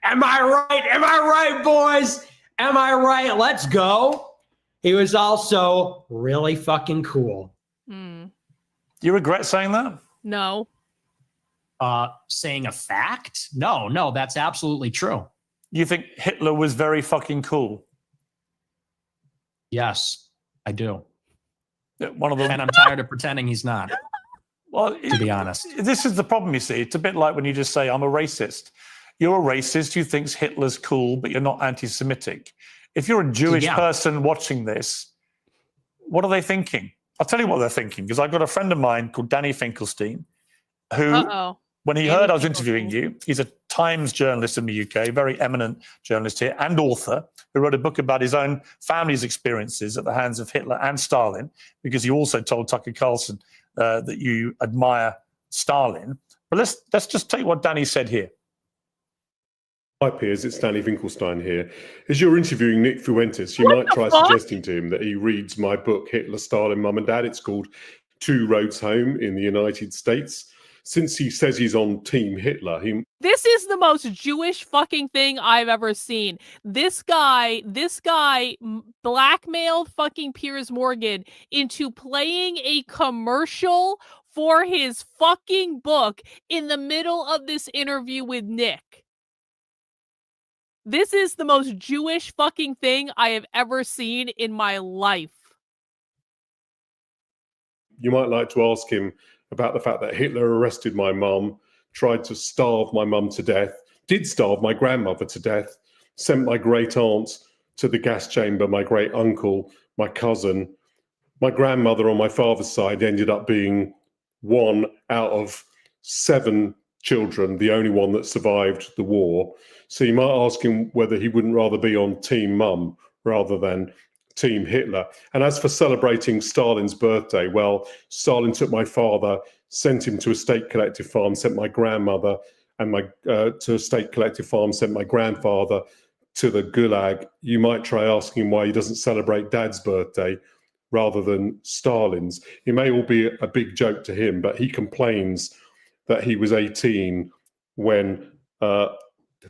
Am I right? Am I right, boys? Am I right? Let's go. He was also really fucking cool. You regret saying that? No. Saying a fact? No, that's absolutely true. You think Hitler was very fucking cool? Yes, I do. One of them, and I'm tired of pretending he's not. Well, to be honest, this is the problem. You see, it's a bit like when you just say, "I'm a racist." You're a racist who thinks Hitler's cool, but you're not anti-Semitic. If you're a Jewish person watching this, what are they thinking? I'll tell you what they're thinking, because I've got a friend of mine called Danny Finkelstein, who, when he heard I was interviewing you, he's a Times journalist in the UK, very eminent journalist here, and author, who wrote a book about his own family's experiences at the hands of Hitler and Stalin, because you also told Tucker Carlson that you admire Stalin. But let's just take what Danny said here. Hi Piers, it's Danny Finkelstein here. As you're interviewing Nick Fuentes, you might try suggesting to him that he reads my book, Hitler, Stalin, Mum and Dad. It's called Two Roads Home in the United States. Since he says he's on Team Hitler, This is the most Jewish fucking thing I've ever seen. This guy blackmailed fucking Piers Morgan into playing a commercial for his fucking book in the middle of this interview with Nick. This is the most Jewish fucking thing I have ever seen in my life. you might like to ask him about the fact that Hitler arrested my mum, tried to starve my mum to death, did starve my grandmother to death, sent my great aunt to the gas chamber, my great uncle, my cousin. My grandmother on my father's side ended up being one out of 7 children, the only one that survived the war. So you might ask him whether he wouldn't rather be on Team Mum rather than Team Hitler. And as for celebrating Stalin's birthday, well, Stalin took my father, sent him to a state collective farm, sent my grandmother and to a state collective farm, sent my grandfather to the Gulag. You might try asking him why he doesn't celebrate Dad's birthday rather than Stalin's. It may all be a big joke to him, but he complains that he was 18 when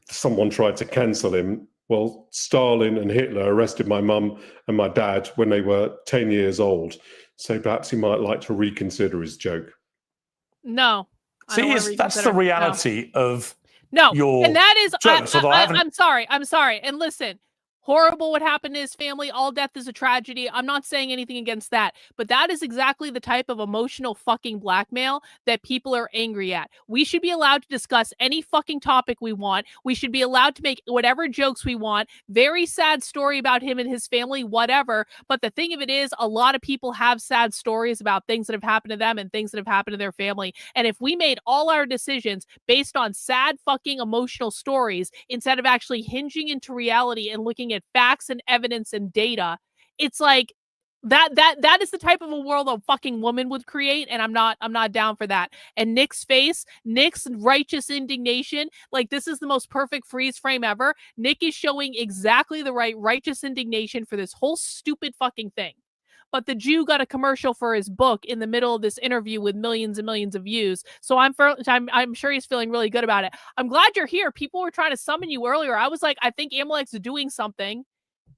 someone tried to cancel him. Well, Stalin and Hitler arrested my mum and my dad when they were 10 years old. So perhaps he might like to reconsider his joke. No. See, that's the reality of your and that is, jokes, I'm sorry. And listen, horrible what happened to his family. All death is a tragedy. I'm not saying anything against that, but that is exactly the type of emotional fucking blackmail that people are angry at. We should be allowed to discuss any fucking topic we want. We should be allowed to make whatever jokes we want. Very sad story about him and his family, whatever. But the thing of it is, a lot of people have sad stories about things that have happened to them and things that have happened to their family. And if we made all our decisions based on sad fucking emotional stories instead of actually hinging into reality and looking at facts and evidence and data, it's like that is the type of a world a fucking woman would create, and I'm not down for that. And Nick's face, Nick's righteous indignation, like this is the most perfect freeze frame ever. Nick is showing exactly the right righteous indignation for this whole stupid fucking thing. But the Jew got a commercial for his book in the middle of this interview with millions and millions of views. So I'm sure he's feeling really good about it. I'm glad you're here. People were trying to summon you earlier. I was like, I think Amalek's doing something.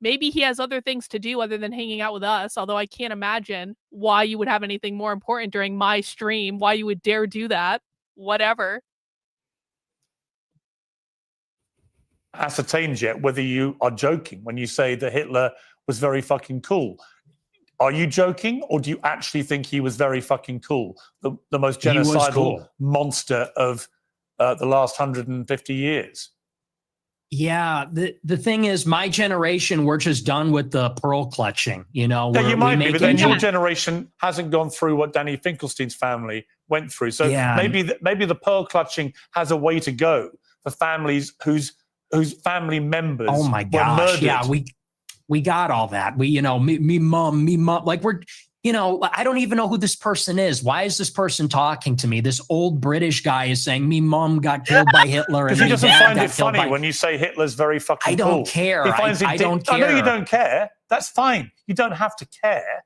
Maybe he has other things to do other than hanging out with us, although I can't imagine why you would have anything more important during my stream, why you would dare do that. Whatever. Ascertained yet whether you are joking when you say that Hitler was very fucking cool. Are you joking, or do you actually think he was very fucking cool? The most genocidal monster of the last 150 years. Yeah, the thing is, my generation, we're just done with the pearl clutching. You know, Yeah, you might be, but then your it- generation hasn't gone through what Danny Finkelstein's family went through. So Yeah. maybe the pearl clutching has a way to go for families whose family members Oh my were gosh! murdered. Yeah, we got all that. We, you know, me mom, like we're, you know, I don't even know who this person is. Why is this person talking to me? This old British guy is saying me mom got killed by Hitler, Because and he my doesn't dad find got it killed funny by. when you say Hitler's very fucking I don't cool. care. He finds I don't I know you care. don't care. That's fine. You don't have to care.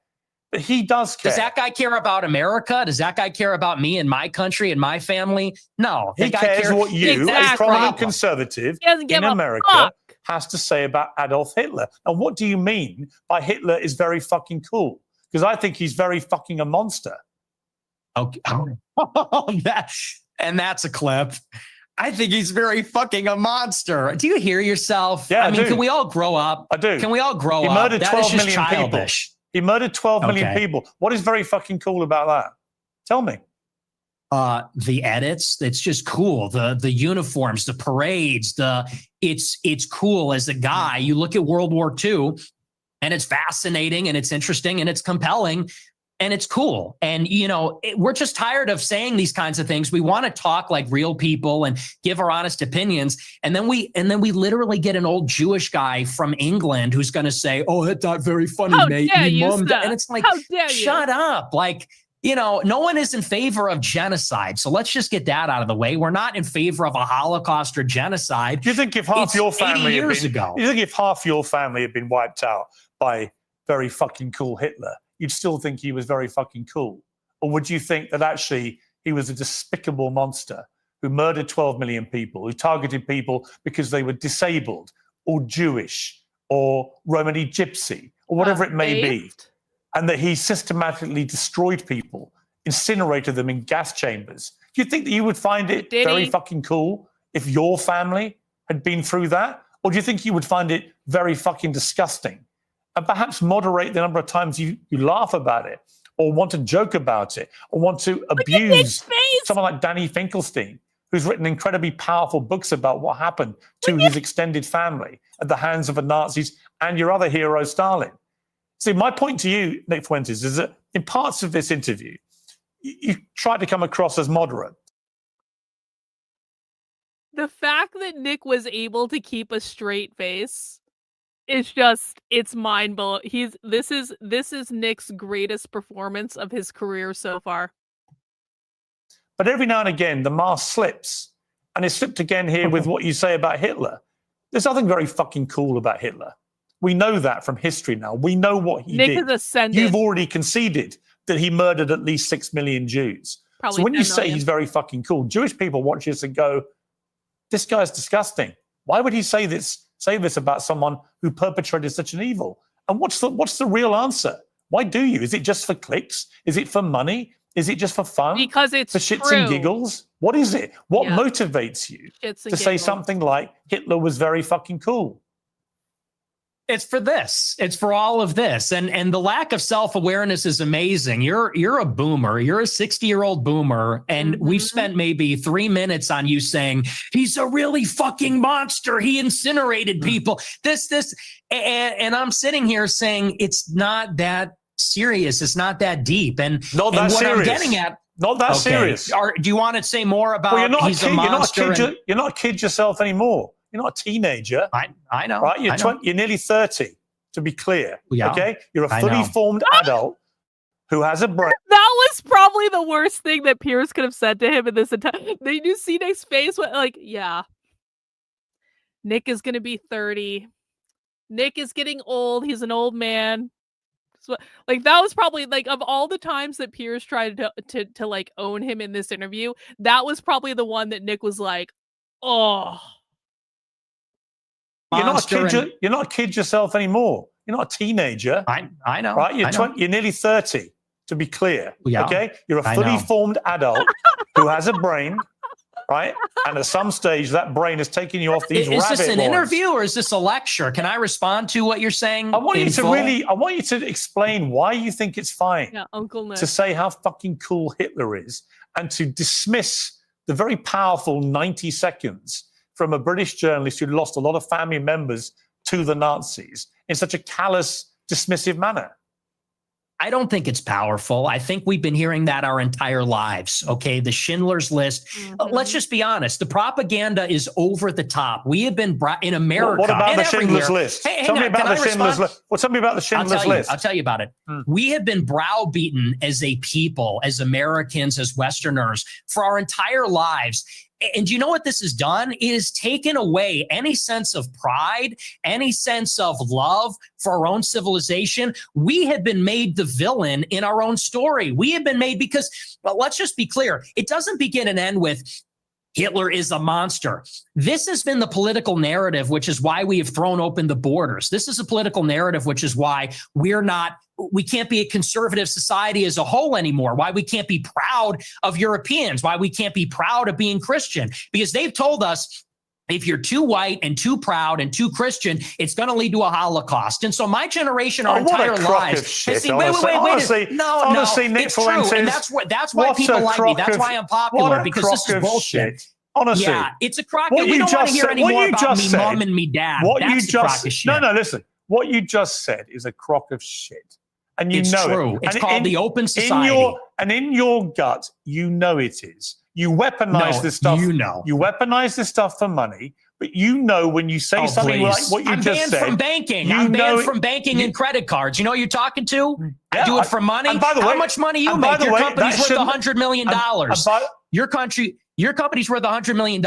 But he does care. Does that guy care about America? Does that guy care about me and my country and my family? No. He cares what you, a prominent conservative in America, has to say about Adolf Hitler. And what do you mean by Hitler is very fucking cool? Because I think he's very fucking a monster. Okay. That's a clip. I think he's very fucking a monster. Do you hear yourself? Yeah, I mean, do. can we all grow up? I do. Can we all grow He up? murdered That 12 is just million childish. people. He murdered 12 million Okay. people. What is very fucking cool about that? Tell me. The edits, it's just cool. The uniforms, the parades, it's cool as a guy. You look at World War II and it's fascinating and it's interesting and it's compelling and it's cool. And, you know, we're just tired of saying these kinds of things. We want to talk like real people and give our honest opinions. And then we literally get an old Jewish guy from England who's going to say, oh, that's not very funny, How mate. dare Me you, mom sir? and it's like, How dare you? shut up. Like, you know, no one is in favor of genocide. So let's just get that out of the way. We're not in favor of a Holocaust or genocide. Do you think if half your family years had been, ago, you think if half your family had been wiped out by very fucking cool Hitler, you'd still think he was very fucking cool? Or would you think that actually he was a despicable monster who murdered 12 million people, who targeted people because they were disabled or Jewish or Romani Gypsy or whatever it may be, and that he systematically destroyed people, incinerated them in gas chambers? Do you think that you would find it very fucking cool if your family had been through that? Or do you think you would find it very fucking disgusting? And perhaps moderate the number of times you laugh about it or want to joke about it or want to abuse someone like Danny Finkelstein, who's written incredibly powerful books about what happened to his extended family at the hands of the Nazis and your other hero, Stalin. See, my point to you, Nick Fuentes, is that in parts of this interview, you try to come across as moderate. The fact that Nick was able to keep a straight face, it's mind blowing. This is Nick's greatest performance of his career so far. But every now and again, the mask slips. And it slipped again here with what you say about Hitler. There's nothing very fucking cool about Hitler. We know that from history now. We know what he Nick did. has ascended. You've already conceded that he murdered at least 6 million Jews. Probably so when you 10 say million. he's very fucking cool, Jewish people watch this and go, this guy's disgusting. Why would he say this about someone who perpetrated such an evil? And what's the real answer? Why do you? Is it just for clicks? Is it for money? Is it just for fun? Because it's for shits true. and giggles? What is it? What Yeah. motivates you Shits and to say giggles. something like Hitler was very fucking cool? it's for this. It's for all of this. And the lack of self-awareness is amazing. You're a boomer. You're a 60-year-old boomer. And we've spent maybe 3 minutes on you saying, he's a really fucking monster. He incinerated people. And I'm sitting here saying it's not that serious. It's not that deep. And not that and what serious. I'm getting at. Not that serious. Do you want to say more about well, you're not he's a kid, a monster? You're not a kid yourself anymore. You're not a teenager. I know. Right? I know. You're nearly 30, to be clear. Yeah, okay? You're a I fully know. formed adult who has a brain. That was probably the worst thing that Piers could have said to him in this entire. Did you see Nick's face? Like, yeah. Nick is going to be 30. Nick is getting old. He's an old man. So, like, that was probably, like, of all the times that Piers tried to like own him in this interview, that was probably the one that Nick was like, oh. monster. You're not a kid yourself anymore. You're not a teenager. I know. Right? You're I know. You're nearly 30, to be clear. Yeah, okay? You're a I fully know. formed adult who has a brain, right? And at some stage, that brain has taken you off these rabbit Is this an warrens. interview or is this a lecture? Can I respond to what you're saying? I want you in to full? I want you to explain why you think it's fine Yeah, Uncle Nick. to say how fucking cool Hitler is and to dismiss the very powerful 90 seconds from a British journalist who lost a lot of family members to the Nazis in such a callous, dismissive manner. I don't think it's powerful. I think we've been hearing that our entire lives. Okay. The Schindler's List. Let's just be honest. The propaganda is over the top. We have been in America. What about and the Schindler's everywhere. List? Hey, Tell me hang on, about can the I Schindler's respond? List. Well, tell me about the Schindler's List. I'll tell you about it. We have been browbeaten as a people, as Americans, as Westerners for our entire lives. And you know what this has done? It has taken away any sense of pride, any sense of love for our own civilization. We have been made the villain in our own story. We have been made because, well, let's just be clear. It doesn't begin and end with Hitler is a monster. This has been the political narrative, which is why we have thrown open the borders. This is a political narrative, which is why we can't be a conservative society as a whole anymore, why we can't be proud of Europeans, why we can't be proud of being Christian, because they've told us if you're too white and too proud and too Christian, it's going to lead to a Holocaust. And so my generation, our entire lives, Honestly, it's true. And that's why people like me. That's why I'm popular, because this is bullshit. Honestly, yeah, it's a crock. We don't want to hear any more about me mom and me dad. That's a crock of shit. No, listen. What you just said is a crock of shit. And you it's know true. it. It's called the open society. In your gut, you know it is. You weaponize this stuff. You know. You weaponize this stuff for money, but you know when you say something like what you just said. I'm banned from banking. I'm banned from banking and credit cards. You know who you're talking to? Yeah, I do it for money. and by the way, how much money you make? Your company's worth $100 million. Your company's worth $100 million.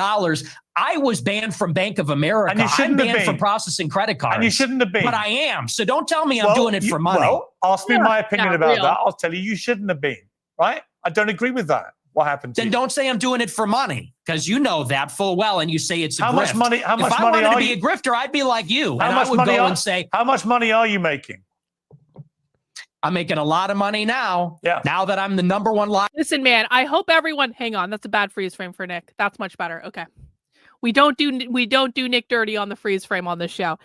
I was banned from Bank of America. And you shouldn't I'm have banned been. from processing credit cards. And you shouldn't have been. But I am. So don't tell me I'm doing it for money. Well, ask me my opinion about that. I'll tell you shouldn't have been. Right? I don't agree with that. What happened to you? Then don't say I'm doing it for money, because you know that full well, and you say it's a How grift. much money? How much if money I wanted are to be you? a grifter, I'd be like you, How and much I would money go are, and say, how much money are you making? I'm making a lot of money now. Yeah. Now that I'm the number one live. Listen, man, I hope everyone. Hang on, that's a bad freeze frame for Nick. That's much better. Okay, we don't do Nick dirty on the freeze frame on this show.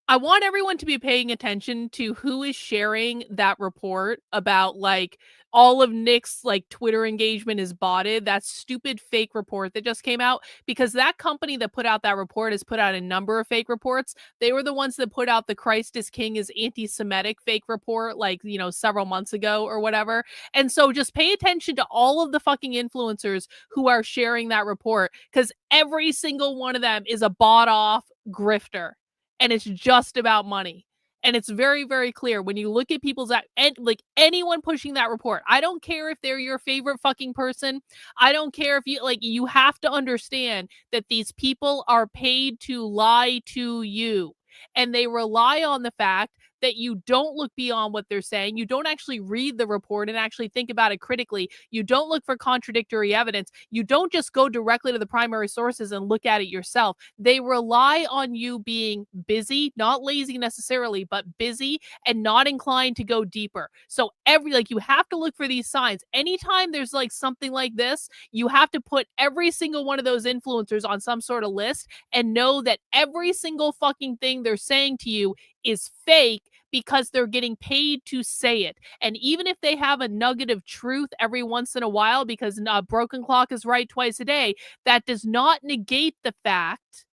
I want everyone to be paying attention to who is sharing that report about like all of Nick's like Twitter engagement is botted. That stupid fake report that just came out, because that company that put out that report has put out a number of fake reports. They were the ones that put out the Christ is King is anti-Semitic fake report, like, you know, several months ago or whatever. And so just pay attention to all of the fucking influencers who are sharing that report, because every single one of them is a bought off grifter. And it's just about money. And it's very, very clear when you look at people's like anyone pushing that report. I don't care if they're your favorite fucking person. I don't care if you have to understand that these people are paid to lie to you. And they rely on the fact that you don't look beyond what they're saying. You don't actually read the report and actually think about it critically. You don't look for contradictory evidence. You don't just go directly to the primary sources and look at it yourself. They rely on you being busy, not lazy necessarily, but busy and not inclined to go deeper. So you have to look for these signs. Anytime there's like something like this, you have to put every single one of those influencers on some sort of list and know that every single fucking thing they're saying to you is fake, because they're getting paid to say it. And even if they have a nugget of truth every once in a while, because a broken clock is right twice a day, that does not negate the fact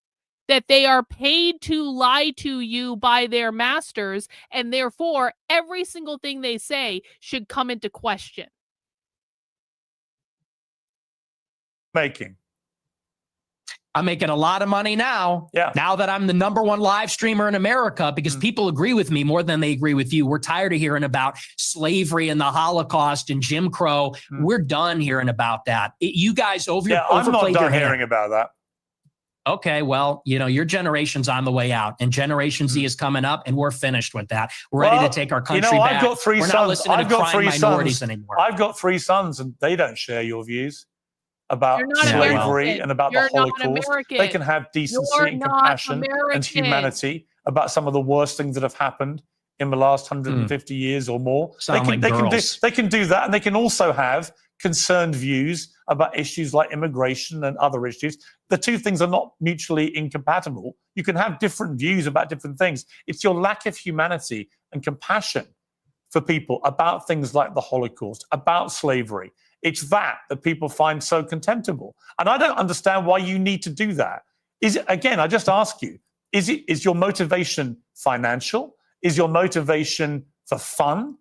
that they are paid to lie to you by their masters, and therefore every single thing they say should come into question. I'm making a lot of money now. Yeah. Now that I'm the number one live streamer in America, because people agree with me more than they agree with you. We're tired of hearing about slavery and the Holocaust and Jim Crow. We're done hearing about that. You guys I'm not done hearing about that. Okay, well, your generation's on the way out, and Generation Z is coming up, and we're finished with that. We're ready to take our country back. I've got three we're sons. not listening to crime minorities anymore. I've got three sons, and they don't share your views. about You're not slavery American. and about You're the not Holocaust. They American. can have decency You're and not compassion and American. humanity about some of the worst things that have happened in the last 150 years or more. Sound like girls. They can do that, and they can also have concerned views about issues like immigration and other issues. The two things are not mutually incompatible. You can have different views about different things. It's your lack of humanity and compassion for people about things like the Holocaust, about slavery. It's that people find so contemptible. And I don't understand why you need to do that. Is it, again, I just ask you, is your motivation financial? Is your motivation for fun?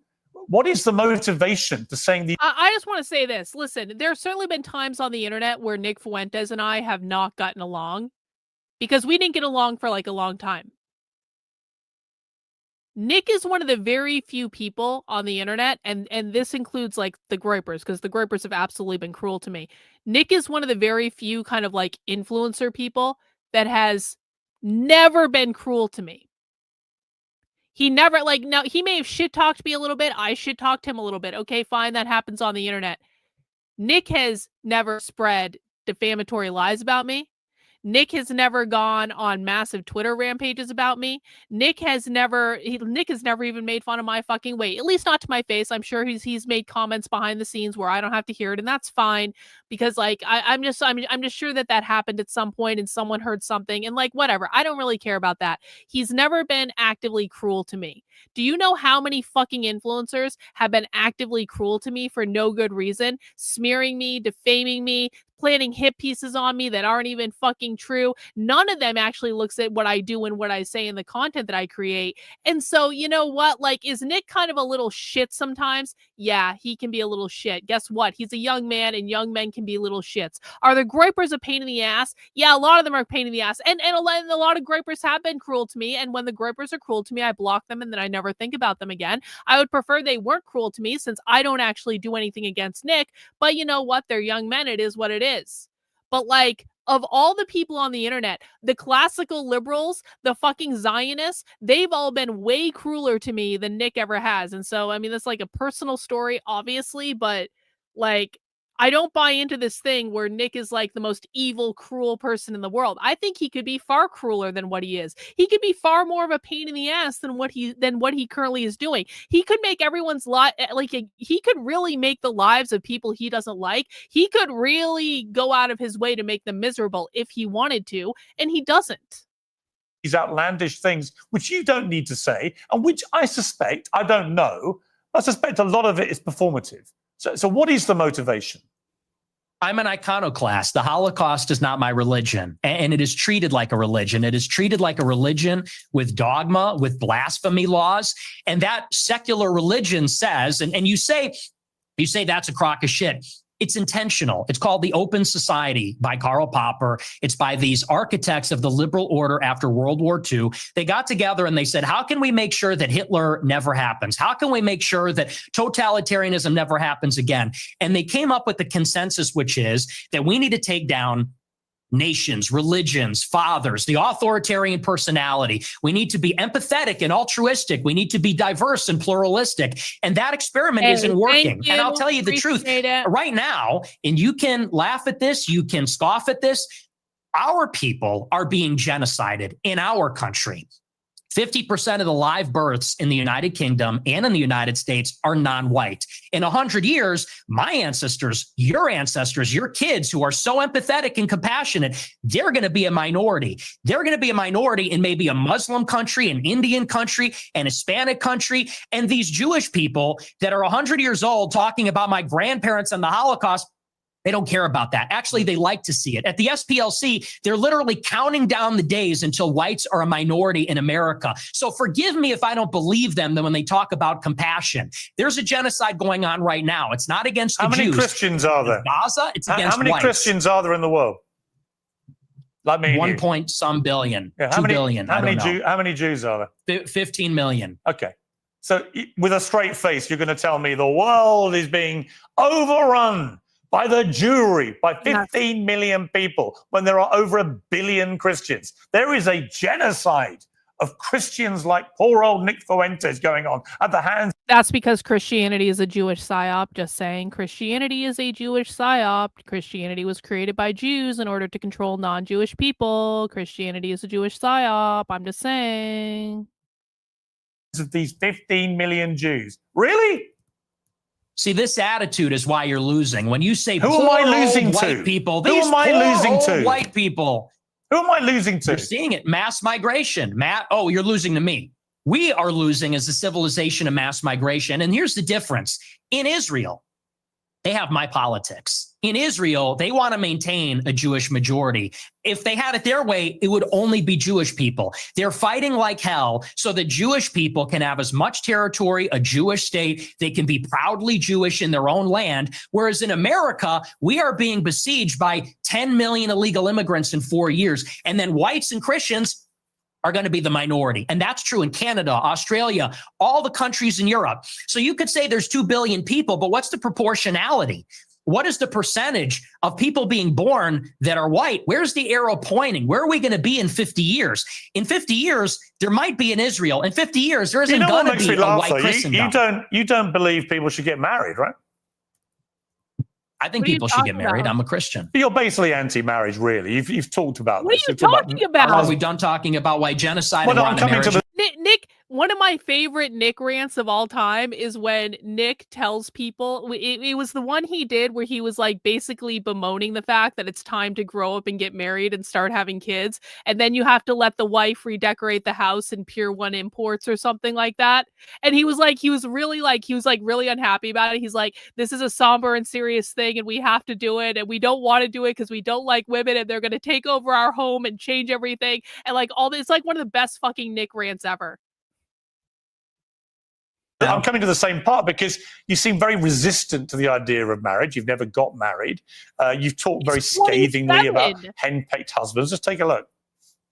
What is the motivation to saying the... I just want to say this. Listen, there have certainly been times on the internet where Nick Fuentes and I have not gotten along because we didn't get along for like a long time. Nick is one of the very few people on the internet, and this includes like the Groypers, because the Groypers have absolutely been cruel to me. Nick is one of the very few kind of like influencer people that has never been cruel to me. He never, like, now he may have shit talked me a little bit. I shit talked him a little bit. Okay, fine, that happens on the internet. Nick has never spread defamatory lies about me. Nick has never gone on massive Twitter rampages about me. Nick has never even made fun of my fucking weight, at least not to my face. I'm sure he's made comments behind the scenes where I don't have to hear it, and that's fine because like I'm just sure that happened at some point and someone heard something and like whatever. I don't really care about that. He's never been actively cruel to me. Do you know how many fucking influencers have been actively cruel to me for no good reason, smearing me, defaming me, planting hit pieces on me that aren't even fucking true? None of them actually looks at what I do and what I say in the content that I create. And so, you know what? Like, is Nick kind of a little shit sometimes? Yeah, he can be a little shit. Guess what? He's a young man, and young men can be little shits. Are the Groypers a pain in the ass? Yeah, a lot of them are a pain in the ass. And a lot of Groypers have been cruel to me. And when the Groypers are cruel to me, I block them and then I never think about them again. I would prefer they weren't cruel to me since I don't actually do anything against Nick. But you know what? They're young men. It is what it is. But like, of all the people on the internet, the classical liberals, the fucking Zionists, they've all been way crueler to me than Nick ever has. And so, I mean, that's like a personal story, obviously, but like, I don't buy into this thing where Nick is like the most evil, cruel person in the world. I think he could be far crueler than what he is. He could be far more of a pain in the ass than what he currently is doing. He could make everyone's life he could really make the lives of people he doesn't like. He could really go out of his way to make them miserable if he wanted to, and he doesn't. These outlandish things which you don't need to say, and which I suspect, I don't know, I suspect a lot of it is performative. So what is the motivation? I'm an iconoclast. The Holocaust is not my religion, and it is treated like a religion. It is treated like a religion with dogma, with blasphemy laws, and that secular religion says, and you say that's a crock of shit. It's intentional. It's called The Open Society by Karl Popper. It's by these architects of the liberal order after World War II. They got together and they said, how can we make sure that Hitler never happens? How can we make sure that totalitarianism never happens again? And they came up with the consensus, which is that we need to take down nations, religions, fathers, the authoritarian personality. We need to be empathetic and altruistic. We need to be diverse and pluralistic. And that experiment isn't working. And I'll tell you the truth right now, and you can laugh at this, you can scoff at this. Our people are being genocided in our country. 50% of the live births in the United Kingdom and in the United States are non-white. In 100 years, my ancestors, your kids who are so empathetic and compassionate, they're going to be a minority. They're going to be a minority in maybe a Muslim country, an Indian country, an Hispanic country. And these Jewish people that are 100 years old talking about my grandparents and the Holocaust, they don't care about that. Actually, they like to see it. At the SPLC, they're literally counting down the days until whites are a minority in America. So forgive me if I don't believe them when they talk about compassion. There's a genocide going on right now. It's not against the Jews. How many Christians are there? Gaza, it's against How many whites. Christians are there in the world? Like me, 1 point some billion, yeah, 2 billion. How many Jews are there? 15 million. Okay. So with a straight face, you're going to tell me the world is being overrun by the Jewry, by 15 million people, when there are over 1 billion Christians. There is a genocide of Christians like poor old Nick Fuentes going on at the hands. That's because Christianity is a Jewish psyop. Just saying, Christianity is a Jewish psyop. Christianity was created by Jews in order to control non-Jewish people. Christianity is a Jewish psyop. I'm just saying. Of these 15 million Jews. Really? See, this attitude is why you're losing. When you say, who am I losing to? White people, who am I losing to? White people. Who am I losing to? You're seeing it. Mass migration. Oh, you're losing to me. We are losing as a civilization of mass migration. And here's the difference. In Israel, they have my politics. In Israel, they want to maintain a Jewish majority. If they had it their way, it would only be Jewish people. They're fighting like hell so that Jewish people can have as much territory, a Jewish state. They can be proudly Jewish in their own land. Whereas in America, we are being besieged by 10 million illegal immigrants in 4 years. And then whites and Christians are going to be the minority. And that's true in Canada, Australia, all the countries in Europe. So you could say there's 2 billion people, but what's the proportionality? What is the percentage of people being born that are white? Where's the arrow pointing? Where are we going to be in 50 years? In 50 years, there might be in Israel. In 50 years, there isn't going to be a white Christendom. You don't believe people should get married, right? I think people should get married. I'm a Christian. You're basically anti-marriage, really. You've talked about this. What are you talking about? Are we done talking about white genocide? Well, I'm coming to the. Nick, one of my favorite Nick rants of all time is when Nick tells people, it was the one he did where he was like basically bemoaning the fact that it's time to grow up and get married and start having kids. And then you have to let the wife redecorate the house in Pier 1 imports or something like that. And he was really unhappy about it. He's like, this is a somber and serious thing and we have to do it. And we don't want to do it because we don't like women and they're going to take over our home and change everything. And like all this, it's like one of the best fucking Nick rants ever. I'm coming to the same part because you seem very resistant to the idea of marriage. You've never got married. You've talked very scathingly about henpecked husbands. Just take a look.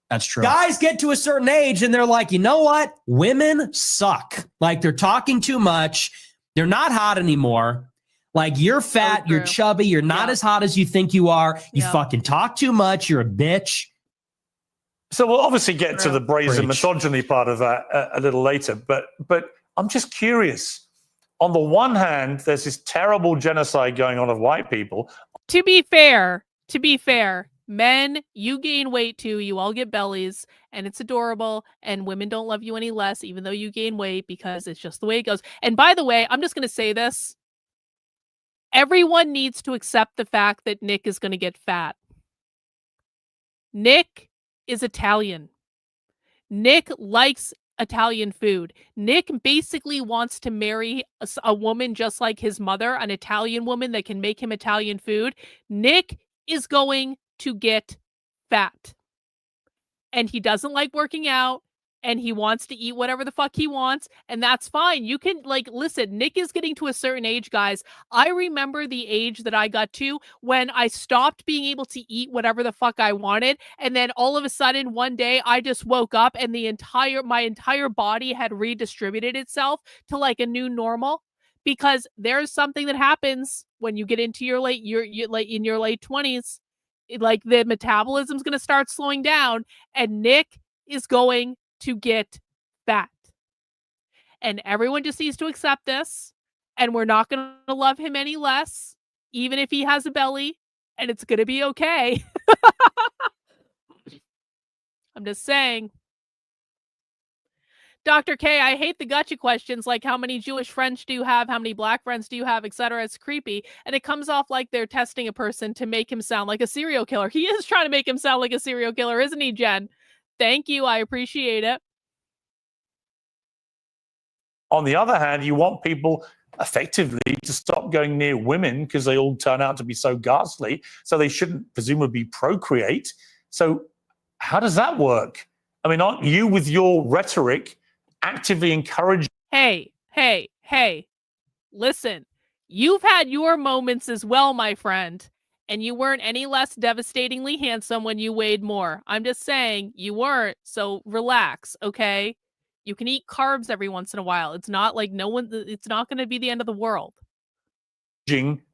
That's true. Guys get to a certain age and they're like, you know what? Women suck. Like they're talking too much. They're not hot anymore. Like you're fat, you're chubby, you're not as hot as you think you are. You fucking talk too much. You're a bitch. So we'll obviously get to the brazen misogyny part of that a little later. But I'm just curious. On the one hand, there's this terrible genocide going on of white people. To be fair, men, you gain weight too. You all get bellies and it's adorable. And women don't love you any less, even though you gain weight, because it's just the way it goes. And by the way, I'm just going to say this. Everyone needs to accept the fact that Nick is going to get fat. Nick is Italian. Nick likes Italian food. Nick basically wants to marry a woman just like his mother, an Italian woman that can make him Italian food. Nick is going to get fat. And he doesn't like working out. And he wants to eat whatever the fuck he wants. And that's fine. You can, listen, Nick is getting to a certain age, guys. I remember the age that I got to when I stopped being able to eat whatever the fuck I wanted. And then all of a sudden, one day, I just woke up and my entire body had redistributed itself to like a new normal. Because there's something that happens when you get into your late 20s. Like the metabolism's going to start slowing down. And Nick is going to get fat. And everyone just needs to accept this. And we're not going to love him any less, even if he has a belly. And it's going to be okay. I'm just saying. Dr. K, I hate the gotcha questions like how many Jewish friends do you have, how many black friends do you have, etc. It's creepy. And it comes off like they're testing a person to make him sound like a serial killer. He is trying to make him sound like a serial killer, isn't he, Jen? Thank you. I appreciate it. On the other hand, you want people effectively to stop going near women because they all turn out to be so ghastly. So they shouldn't presumably procreate. So how does that work? I mean, aren't you with your rhetoric actively encouraging? Hey. Listen, you've had your moments as well, my friend. And you weren't any less devastatingly handsome when you weighed more. I'm just saying you weren't. So relax, okay? You can eat carbs every once in a while. It's not like it's not going to be the end of the world.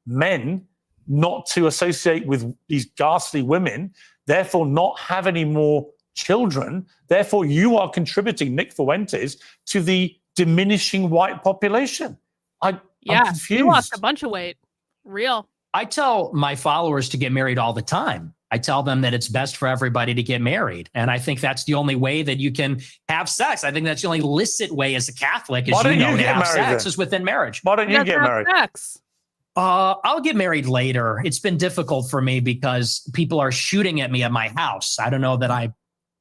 Men not to associate with these ghastly women, therefore not have any more children. Therefore, you are contributing, Nick Fuentes, to the diminishing white population. I'm confused. He lost a bunch of weight. Real. I tell my followers to get married all the time. I tell them that it's best for everybody to get married. And I think that's the only way that you can have sex. I think that's the only licit way as a Catholic, as you know, to have sex is within marriage. Why don't you get married? Sex. I'll get married later. It's been difficult for me because people are shooting at me at my house. I don't know that I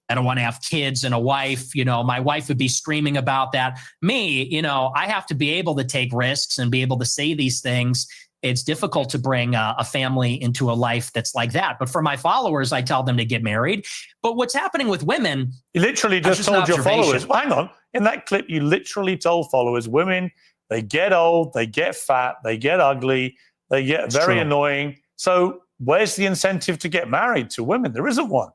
don't want to have kids and a wife. You know, my wife would be screaming about that. Me, you know, I have to be able to take risks and be able to say these things. It's difficult to bring a family into a life that's like that. But for my followers, I tell them to get married. But what's happening with women? You literally just told your followers, well, hang on, in that clip, you literally told followers, women, they get old, they get fat, they get ugly, they get very annoying. So where's the incentive to get married to women? There isn't one.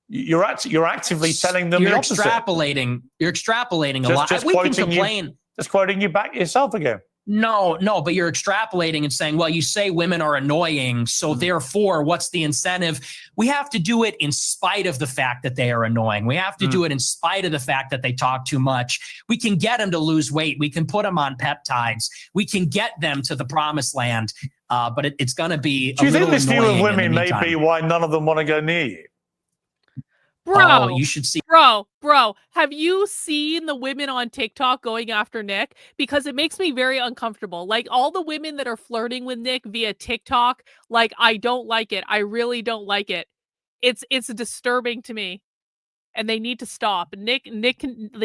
You're actively telling them the opposite. You're extrapolating a lot. We can complain. Just quoting you back yourself again. No, but you're extrapolating and saying, well, you say women are annoying, so therefore, what's the incentive? We have to do it in spite of the fact that they are annoying. We have to do it in spite of the fact that they talk too much. We can get them to lose weight. We can put them on peptides. We can get them to the promised land, but it's going to be Do you think this view of women may be why none of them want to go near you? Bro, you should see. Bro, have you seen the women on TikTok going after Nick? Because it makes me very uncomfortable. Like all the women that are flirting with Nick via TikTok, like I don't like it. I really don't like it. It's disturbing to me. And they need to stop. They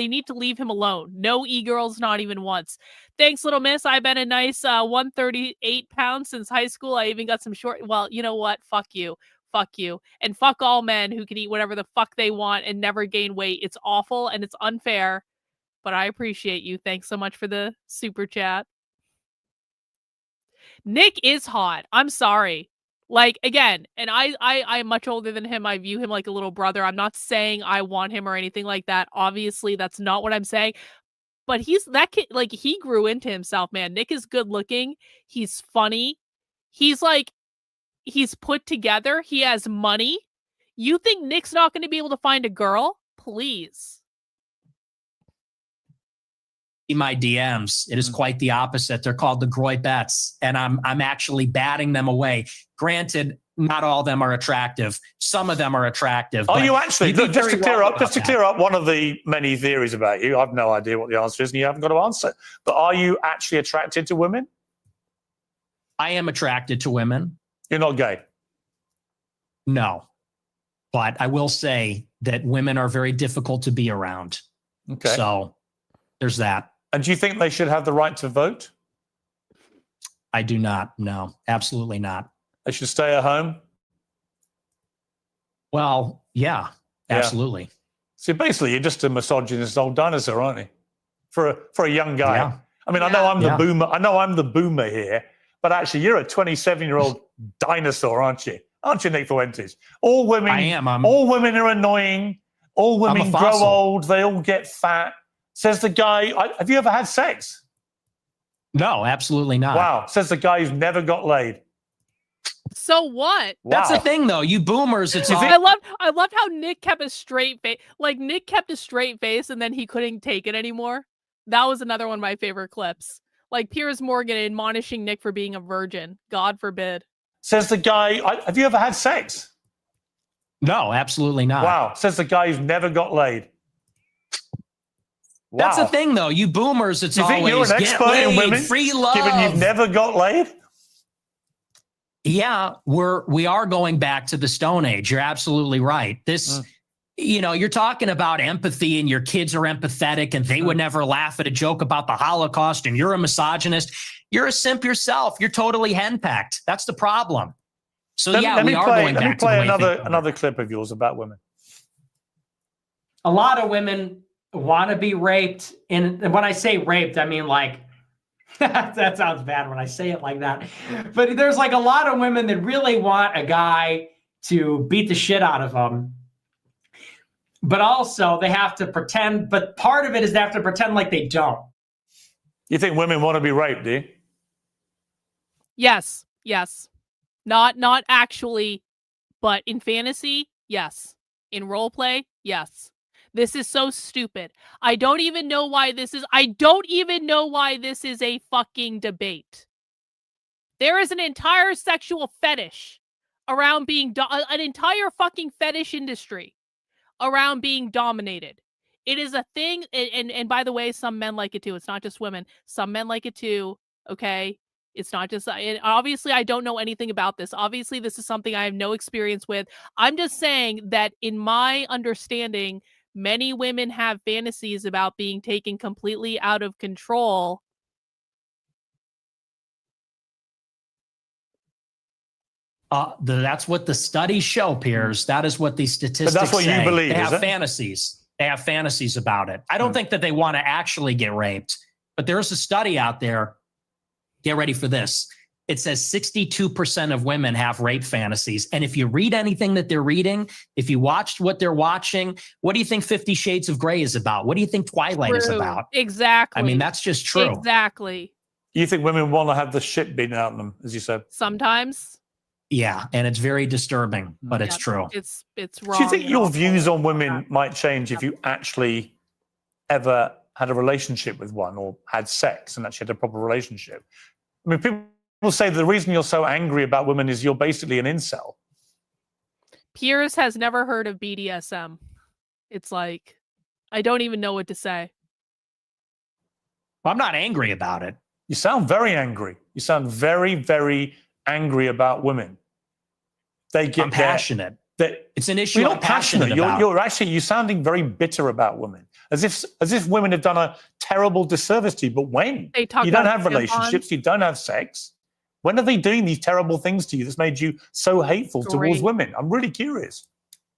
need to leave him alone. No e-girls, not even once. Thanks, little miss. I've been a nice 138 pounds since high school. I even got some short. Well, you know what? Fuck you. Fuck you. And fuck all men who can eat whatever the fuck they want and never gain weight. It's awful and it's unfair, but I appreciate you. Thanks so much for the super chat. Nick is hot. I'm sorry. Like, again, and I'm much older than him. I view him like a little brother. I'm not saying I want him or anything like that. Obviously, that's not what I'm saying. But he's that kid, like, he grew into himself, man. Nick is good looking. He's funny. He's put together. He has money. You think Nick's not going to be able to find a girl? Please. In my DMs, it is quite the opposite. They're called the Groybettes, and I'm actually batting them away. Granted, not all of them are attractive. Some of them are attractive. Are you actually? Look, just to clear up one of the many theories about you, I've no idea what the answer is, and you haven't got to answer. But are you actually attracted to women? I am attracted to women. You're not gay? No. But I will say that women are very difficult to be around. Okay. So there's that. And do you think they should have the right to vote? I do not. No, absolutely not. They should stay at home? Well, yeah, absolutely. See, basically, you're just a misogynist old dinosaur, aren't you? For a young guy. Yeah. I mean, I know I'm the boomer. I know I'm the boomer here. But actually, you're a 27-year-old dinosaur, aren't you? Aren't you, Nick Fuentes? All women. I am. All women are annoying. All women grow old. They all get fat. Says the guy. Have you ever had sex? No, absolutely not. Wow. Says the guy who's never got laid. So what? That's the thing, though. You boomers. It's all. I loved how Nick kept a straight face. Like Nick kept a straight face, and then he couldn't take it anymore. That was another one of my favorite clips. Like Piers Morgan admonishing Nick for being a virgin. God forbid. Says the guy, have you ever had sex? No, absolutely not. Wow. Says the guy who's never got laid. Wow. That's the thing, though. You boomers, it's always, think you're an expert in women, free love. Given you've never got laid? Yeah, we are going back to the Stone Age. You're absolutely right. This... You know, you're talking about empathy and your kids are empathetic and they would never laugh at a joke about the Holocaust and you're a misogynist. You're a simp yourself. You're totally henpecked. That's the problem. So, we are going back to the way Let me play another clip of yours about women. A lot of women want to be raped. And when I say raped, I mean like, that sounds bad when I say it like that. But there's like a lot of women that really want a guy to beat the shit out of them. But also they have to pretend, but part of it is they have to pretend like they don't. You think women want to be raped, do you? Yes. Not actually, but in fantasy, yes. In role play, yes. This is so stupid. I don't even know why this is a fucking debate. There is an entire sexual fetish around being an entire fucking fetish industry around being dominated. It is a thing, and by the way, some men like it too. It's not just women. Some men like it too. Okay, it's not just. Obviously, I don't know anything about this. Obviously, this is something I have no experience with. I'm just saying that in my understanding, many women have fantasies about being taken completely out of control. That's what the studies show, Piers. That is what these statistics But that's what say. you believe, They is have it? fantasies. They have fantasies about it. I don't think that they want to actually get raped, but there's a study out there. Get ready for this. It says 62% of women have rape fantasies. And if you read anything that they're reading, if you watched what they're watching, what do you think 50 Shades of Grey is about? What do you think Twilight is True. about? Exactly. I mean, that's just true. Exactly. You think women want to have the shit beaten out of them, as you said? Sometimes. Yeah, and it's very disturbing, but it's true. It's wrong. Do you think your views on women might change if you actually ever had a relationship with one or had sex and actually had a proper relationship? I mean, people say the reason you're so angry about women is you're basically an incel. Piers has never heard of BDSM. It's like, I don't even know what to say. Well, I'm not angry about it. You sound very angry. You sound very, very angry about women. I'm passionate. It's an issue You're I'm not passionate passionate. about. You're sounding very bitter about women, as if women have done a terrible disservice to you. But when They talk you don't about have relationships, tampons. you don't have sex. When are they doing these terrible things to you that's made you so hateful towards women? I'm really curious.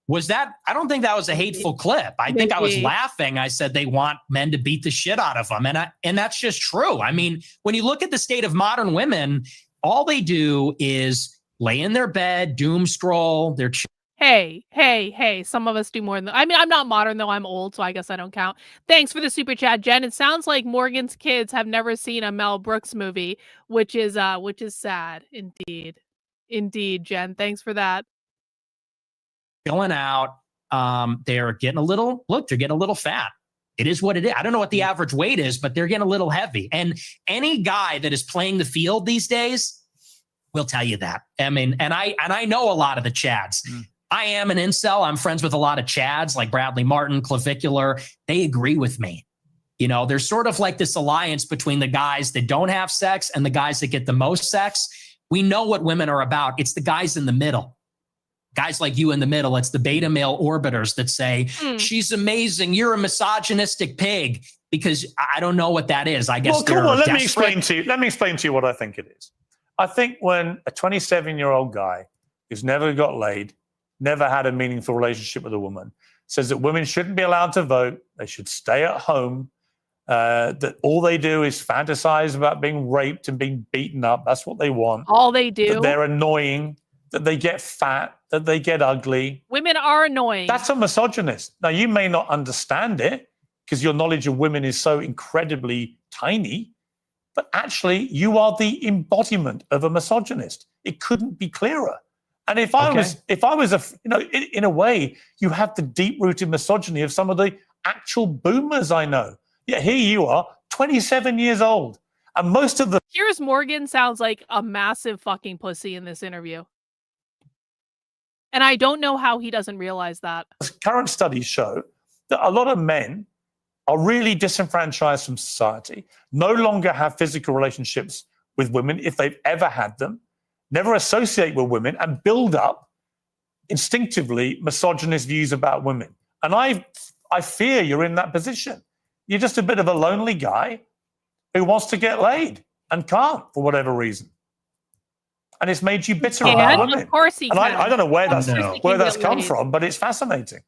Was that? I don't think that was a hateful clip. I think I was Maybe. laughing. I said they want men to beat the shit out of them, and that's just true. I mean, when you look at the state of modern women, all they do is lay in their bed, doom scroll. They're Hey, some of us do more than I'm not modern though, I'm old, so I guess I don't count. Thanks for the super chat, Jen. It sounds like Morgan's kids have never seen a Mel Brooks movie, which is sad indeed. Indeed, Jen. Thanks for that. filling out. They're getting a little fat. It is what it is. I don't know what the average weight is, but they're getting a little heavy. And any guy that is playing the field these days will tell you that. I mean, and I know a lot of the Chads. I am an incel. I'm friends with a lot of Chads like Bradley Martin, Clavicular. They agree with me. You know, there's sort of like this alliance between the guys that don't have sex and the guys that get the most sex. We know what women are about. It's the guys in the middle. Guys like you in the middle. It's the beta male orbiters that say, she's amazing. You're a misogynistic pig. Because I don't know what that is. I guess well, come on, let me explain to you what I think it is. I think when a 27-year-old guy who's never got laid, never had a meaningful relationship with a woman, says that women shouldn't be allowed to vote, they should stay at home, that all they do is fantasize about being raped and being beaten up. That's what they want. All they do. That they're annoying, that they get fat, that they get ugly. Women are annoying. That's a misogynist. Now, you may not understand it because your knowledge of women is so incredibly tiny, but actually you are the embodiment of a misogynist. It couldn't be clearer. And if I was in a way, you have the deep-rooted misogyny of some of the actual boomers I know. Yeah, here you are, 27 years old. And most of the... Piers Morgan sounds like a massive fucking pussy in this interview. And I don't know how he doesn't realize that. Current studies show that a lot of men are really disenfranchised from society, no longer have physical relationships with women if they've ever had them, never associate with women, and build up instinctively misogynist views about women. And I fear you're in that position. You're just a bit of a lonely guy who wants to get laid and can't for whatever reason. And it's made you bitter about women. Of course he and can. I don't know where that's come laid. from, but it's fascinating.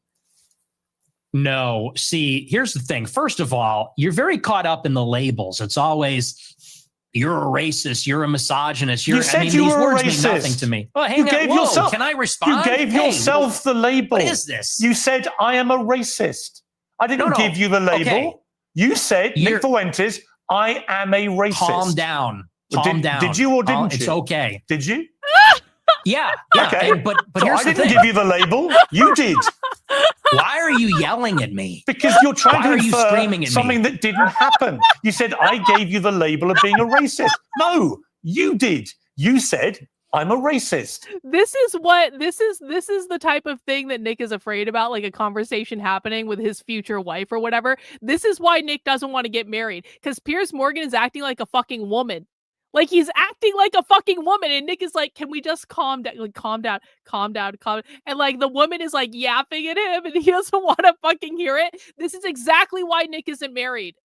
No, see, here's the thing. First of all, you're very caught up in the labels. It's always, you're a racist, you're a misogynist. You said you were a these words mean nothing racist. to me. Well, You gave yourself. Can I respond? You gave yourself the label. What is this? You said, I am a racist. I didn't give you the label. Okay. You said, Nick Fuentes, I am a racist. Calm down. Calm down. Did you or didn't you? It's okay. Did you? Yeah. Okay. But So here's I the didn't thing. give you the label. You did. Why are you yelling at me? Because you're trying Why to are you infer screaming at something me? that didn't happen. You said I gave you the label of being a racist. No, you did. You said I'm a racist. This is the type of thing that Nick is afraid about, like a conversation happening with his future wife or whatever. This is why Nick doesn't want to get married, because Piers Morgan is acting like a fucking woman. Like, he's acting like a fucking woman, and Nick is like, can we just calm down? Like, calm down. And like, the woman is like yapping at him, and he doesn't want to fucking hear it. This is exactly why Nick isn't married.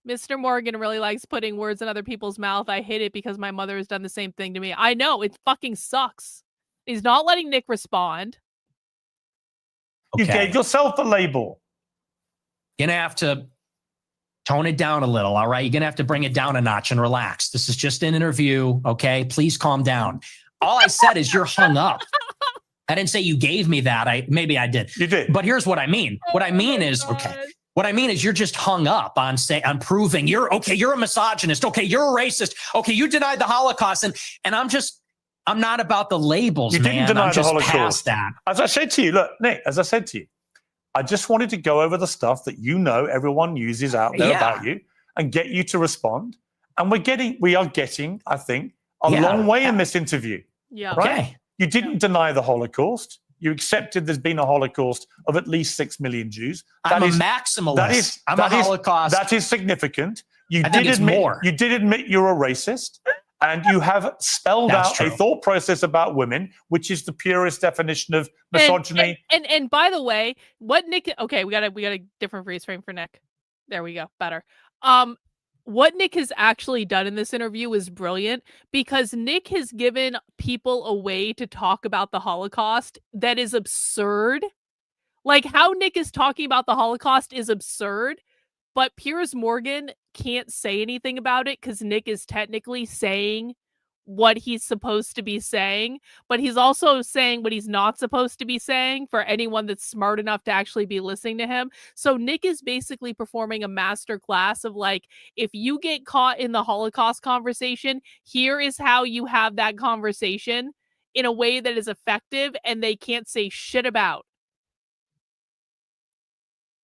Mr. Morgan really likes putting words in other people's mouth. I hate it because my mother has done the same thing to me. I know, it fucking sucks. He's not letting Nick respond. You gave yourself the label. You're gonna have to tone it down a little, all right? You're gonna have to bring it down a notch and relax. This is just an interview, okay? Please calm down. All I said is you're hung up. I didn't say you gave me that. Maybe I did. You did. But here's what I mean. What I mean is, what I mean is you're just hung up on proving you're a misogynist. Okay, you're a racist. Okay, you denied the Holocaust. And I'm not about the labels, You man. didn't deny I'm the just Holocaust. past that. As I said to you, look, Nick, as I said to you, I just wanted to go over the stuff that everyone uses out there about you and get you to respond. And we are getting, I think, a long way in this interview. Yeah. Right? Okay. You didn't deny the Holocaust. You accepted there's been a Holocaust of at least 6 million Jews. I'm a maximalist. I'm a Holocaust. That is significant. I think it's more. You did admit you're a racist. And you have spelled out a thought process about women, which is the purest definition of misogyny. And by the way, what Nick? Okay, we got a different freeze frame for Nick. There we go, better. What Nick has actually done in this interview is brilliant, because Nick has given people a way to talk about the Holocaust that is absurd. Like, how Nick is talking about the Holocaust is absurd, but Piers Morgan can't say anything about it because Nick is technically saying what he's supposed to be saying, but he's also saying what he's not supposed to be saying for anyone that's smart enough to actually be listening to him. So Nick is basically performing a master class of, like, if you get caught in the Holocaust conversation, here is how you have that conversation in a way that is effective and they can't say shit about.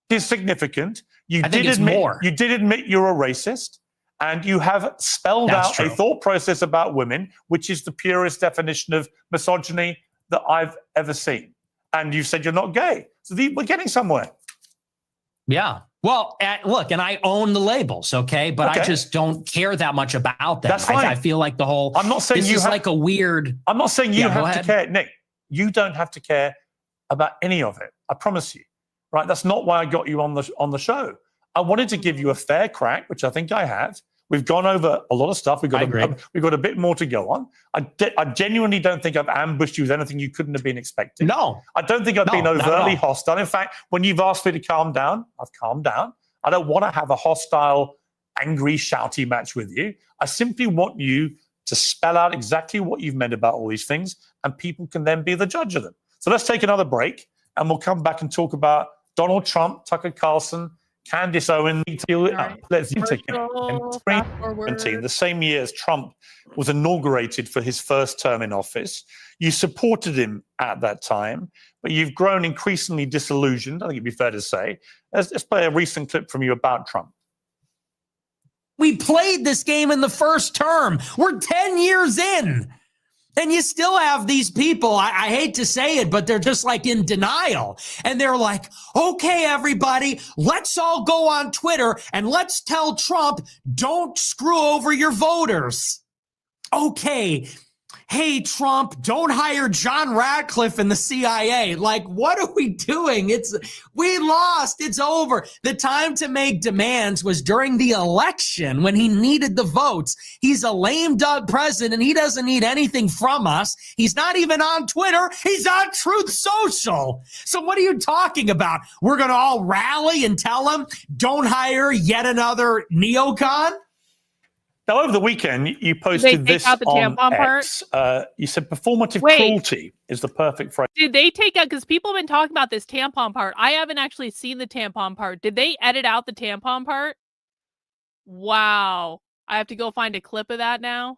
Is significant. You I think did it's admit more. you did admit you're a racist, and you have spelled That's out a true. thought process about women, which is the purest definition of misogyny that I've ever seen. And you said you're not gay, so we're getting somewhere. Yeah. Well, look, and I own the labels, okay? But I just don't care that much about them. That's fine. I feel like the whole. I'm not saying this you is have, like a weird. I'm not saying you Yeah, go have to ahead. care, Nick. You don't have to care about any of it. I promise you. Right? That's not why I got you on the show. I wanted to give you a fair crack, which I think I have. We've gone over a lot of stuff. We've got a bit more to go on. I genuinely don't think I've ambushed you with anything you couldn't have been expecting. No. I don't think I've been not at overtly all. hostile. In fact, when you've asked me to calm down, I've calmed down. I don't want to have a hostile, angry, shouty match with you. I simply want you to spell out exactly what you've meant about all these things, and people can then be the judge of them. So let's take another break, and we'll come back and talk about Donald Trump, Tucker Carlson, Candace Owens. Let's take it. In 2017, the same year as Trump was inaugurated for his first term in office, you supported him at that time, but you've grown increasingly disillusioned, I think it'd be fair to say. Let's play a recent clip from you about Trump. We played this game in the first term. We're 10 years in. And you still have these people, I hate to say it, but they're just like in denial. And they're like, okay, everybody, let's all go on Twitter and let's tell Trump, don't screw over your voters. Okay. Hey, Trump, don't hire John Radcliffe in the CIA. Like, what are we doing? We lost. It's over. The time to make demands was during the election when he needed the votes. He's a lame duck president. He doesn't need anything from us. He's not even on Twitter. He's on Truth Social. So what are you talking about? We're going to all rally and tell him, don't hire yet another neocon? Now, over the weekend, you posted this out the on tampon X. You said performative cruelty is the perfect phrase. Did they take out, because people have been talking about this tampon part. I haven't actually seen the tampon part. Did they edit out the tampon part? Wow. I have to go find a clip of that now.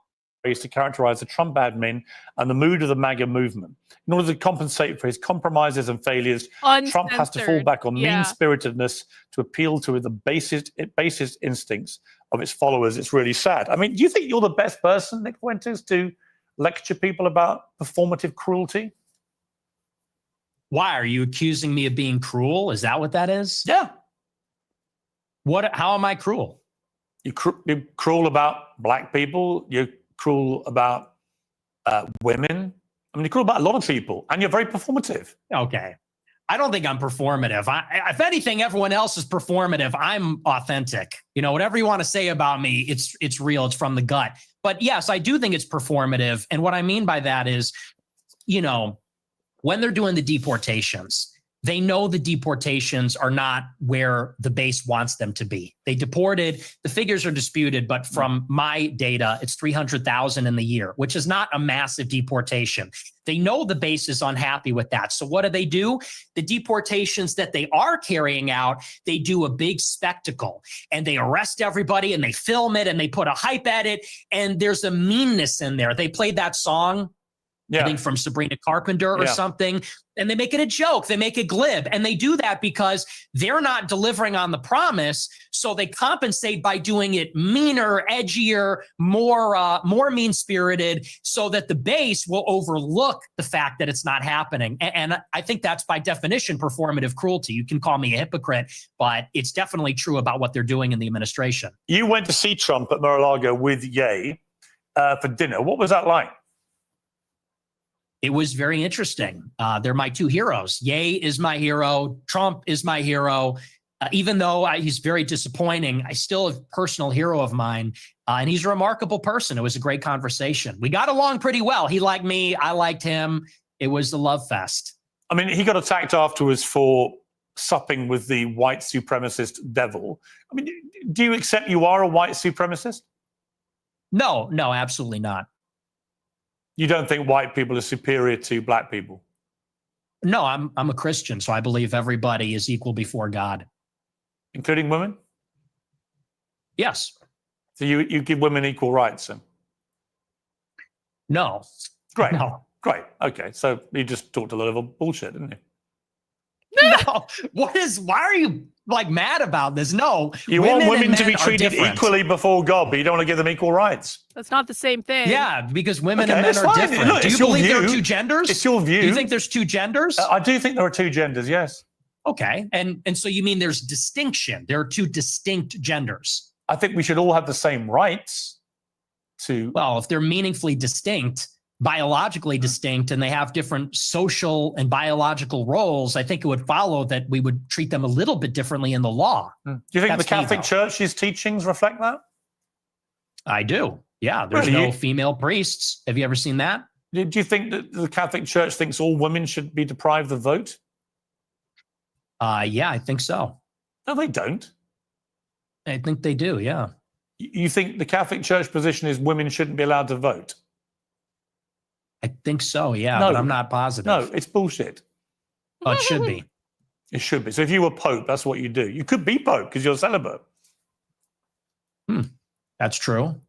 to characterize the Trump admin and the mood of the MAGA movement. In order to compensate for his compromises and failures, Trump has to fall back on mean-spiritedness to appeal to the basest instincts of its followers. It's really sad. I mean, do you think you're the best person, Nick Fuentes, to lecture people about performative cruelty? Why? Are you accusing me of being cruel? Is that what that is? Yeah. How am I cruel? You're cruel about black people. You're cruel about women. I mean, you're cruel about a lot of people, and you're very performative. Okay. I don't think I'm performative. If anything, everyone else is performative. I'm authentic. You know, whatever you want to say about me, it's real. It's from the gut. But yes, I do think it's performative. And what I mean by that is, you know, when they're doing the deportations, they know the deportations are not where the base wants them to be. They deported, the figures are disputed, but from my data, it's 300,000 in the year, which is not a massive deportation. They know the base is unhappy with that. So what do? The deportations that they are carrying out, they do a big spectacle and they arrest everybody and they film it and they put a hype at it. And there's a meanness in there. They played that song, I think from Sabrina Carpenter or something, and they make it a joke. They make it glib. And they do that because they're not delivering on the promise. So they compensate by doing it meaner, edgier, more mean-spirited, so that the base will overlook the fact that it's not happening. And I think that's by definition performative cruelty. You can call me a hypocrite, but it's definitely true about what they're doing in the administration. You went to see Trump at Mar-a-Lago with Ye for dinner. What was that like? It was very interesting. They're my two heroes. Ye is my hero. Trump is my hero. Even though he's very disappointing, I still a personal hero of mine. And he's a remarkable person. It was a great conversation. We got along pretty well. He liked me. I liked him. It was the love fest. I mean, he got attacked afterwards for supping with the white supremacist devil. I mean, do you accept you are a white supremacist? No, absolutely not. You don't think white people are superior to black people? No, I'm a Christian, so I believe everybody is equal before God. Including women? Yes. So you give women equal rights then? No. Great. No. Great. Okay. So you just talked a lot of bullshit, didn't you? No. Why are you like mad about this? No. You want women to be treated equally before God, but you don't want to give them equal rights. That's not the same thing. Yeah, because women and men are different. Look, do you believe there are two genders? It's your view. Do you think there's two genders? I do think there are two genders, yes. Okay. And so you mean there's distinction. There are two distinct genders. I think we should all have the same rights to... Well, if they're meaningfully distinct, biologically distinct, and they have different social and biological roles, I think it would follow that we would treat them a little bit differently in the law. Do you think the Catholic Church's teachings reflect that? I do. Yeah, there's no female priests. Have you ever seen that? Do you think that the Catholic Church thinks all women should be deprived of the vote? Yeah, I think so. No, they don't. I think they do, yeah. You think the Catholic Church position is women shouldn't be allowed to vote? I think so, yeah, no, but I'm not positive. No, it's bullshit. Oh, it should be. It should be. So if you were Pope, that's what you do. You could be Pope because you're celibate. That's true.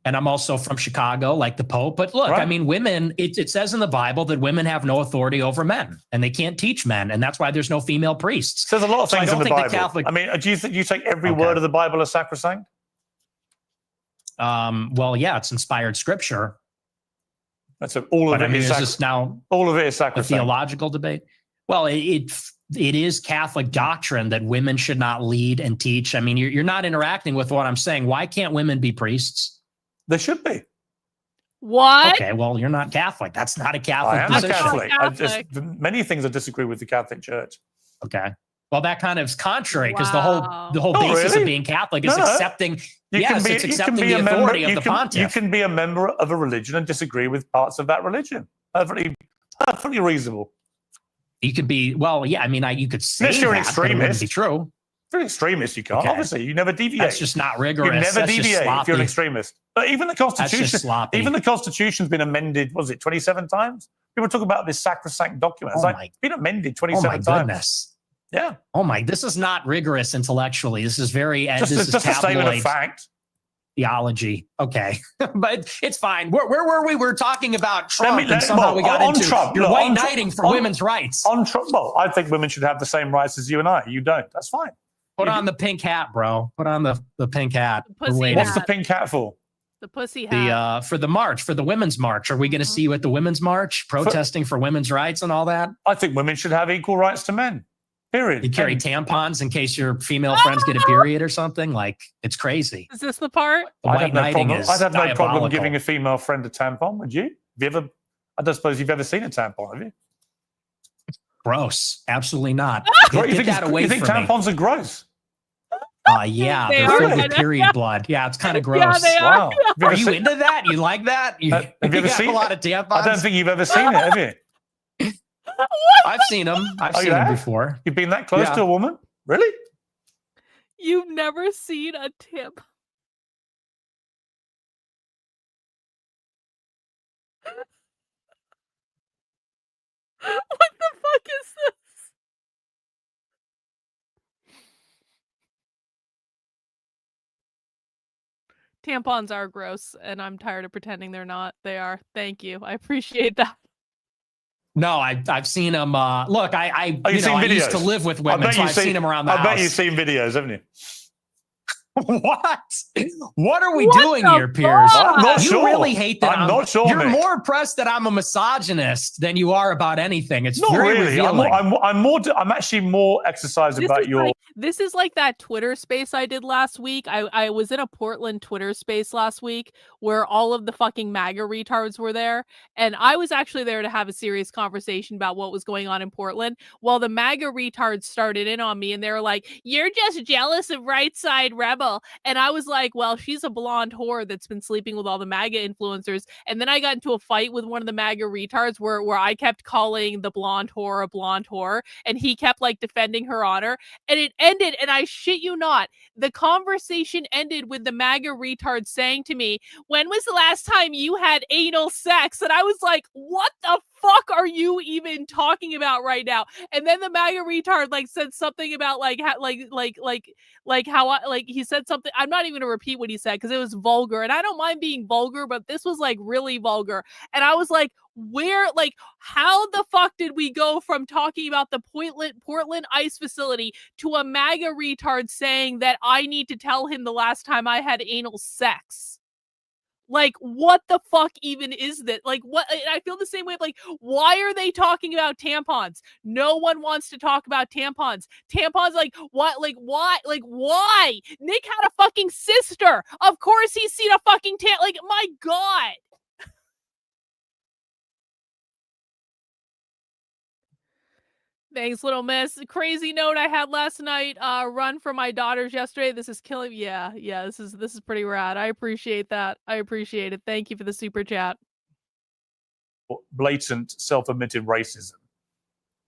And I'm also from Chicago, like the Pope. But look, I mean, women, it says in the Bible that women have no authority over men and they can't teach men. And that's why there's no female priests. There's a lot of things in the Bible. I mean, do you take every word of the Bible as sacrosanct? Well, yeah, it's inspired scripture. That's all of it is now all of it is sacrosanct. A theological debate. Well, it is Catholic doctrine that women should not lead and teach. I mean, you're not interacting with what I'm saying. Why can't women be priests? They should be. What? Okay, well, you're not Catholic. That's not a Catholic I am position. Catholic. Many things I disagree with the Catholic Church. Okay. Well, that kind of is contrary because the whole basis of being Catholic is accepting. It's accepting the authority of the pontiff. You can be a member of a religion and disagree with parts of that religion. Perfectly reasonable. You could be, well, yeah. I mean, you could say unless you're an extremist. But it wouldn't be true. If you're an extremist, you can't. Okay. Obviously, you never deviate. That's just not rigorous. You never deviate if you're an extremist. But even the Constitution's been amended. Was it 27 times? People talk about this sacrosanct document. It's been amended 27 times. Goodness. Yeah. Oh my! This is not rigorous intellectually. This is very. Just a statement of fact. theology. Okay, but it's fine. Where were we? We're talking about Trump, and somehow we got on into Trump. you're Look, white on knighting Trump, for women's rights. On Trump, well, I think women should have the same rights as you and I. You don't. That's fine. Put on the pink hat, bro. Put on the pink hat. pussy We're waiting. What's the pink hat for? The pussy hat. For the march, for the women's march. Are we going to see you at the women's march protesting for women's rights and all that? I think women should have equal rights to men. Period. You carry tampons in case your female friends get a period or something. Like, it's crazy. Is this the part? The white knighting is I'd have no problem diabolical. giving a female friend a tampon. Would you? Have you ever? I don't suppose you've ever seen a tampon, have you? Gross. Absolutely not. You Get that away think from me. tampons are gross? Yeah, They they're are filled with kinda- period blood. Yeah, it's kind of gross. Yeah, they are. Wow. Are you into that? You like that? You, Have you ever got seen a lot of it? tampons? I don't think you've ever seen it, have you? I've seen them. I've Oh, seen you them have? before. You've been that close Yeah. to a woman? Really? You've never seen a tip. What the fuck is this? Tampons are gross, and I'm tired of pretending they're not. They are. Thank you. I appreciate that. No, I've seen them. Look, I Oh, you've seen I videos? used to live with I women, bet so you've I've seen them around the I house. bet you've seen videos, haven't you? What? What are we What doing the here, Piers? fuck? I'm not you sure. really hate that. I'm not sure, You're Nick. more impressed that I'm a misogynist than you are about anything. It's Not very really. revealing. I'm actually more exercised about your. This is like that Twitter space I did last week. I was in a Portland Twitter space last week where all of the fucking MAGA retards were there. And I was actually there to have a serious conversation about what was going on in Portland. Well, the MAGA retards started in on me and they were like, "You're just jealous of right side rebel." And I was like, well, she's a blonde whore that's been sleeping with all the MAGA influencers. And then I got into a fight with one of the MAGA retards where I kept calling the blonde whore a blonde whore. And he kept like defending her honor. And it ended, and I shit you not, the conversation ended with the MAGA retard saying to me, "When was the last time you had anal sex?" And I was like, what the fuck are you even talking about right now? And then the MAGA retard like said something about like how I, like he said something. I'm not even gonna repeat what he said because it was vulgar, and I don't mind being vulgar, but this was like really vulgar. And I was like, where, like, how the fuck did we go from talking about the Portland ice facility to a MAGA retard saying that I need to tell him the last time I had anal sex? Like, what the fuck even is that? Like, what? I feel the same way. Like, why are they talking about tampons? No one wants to talk about tampons. Tampons, like, what? Like, why? Like, why? Nick had a fucking sister. Of course he's seen a fucking like, my God. Thanks, little miss. Crazy note I had last night. Run for my daughters yesterday. This is killing. Yeah. This is pretty rad. I appreciate that. I appreciate it. Thank you for the super chat. Blatant, self-admitted racism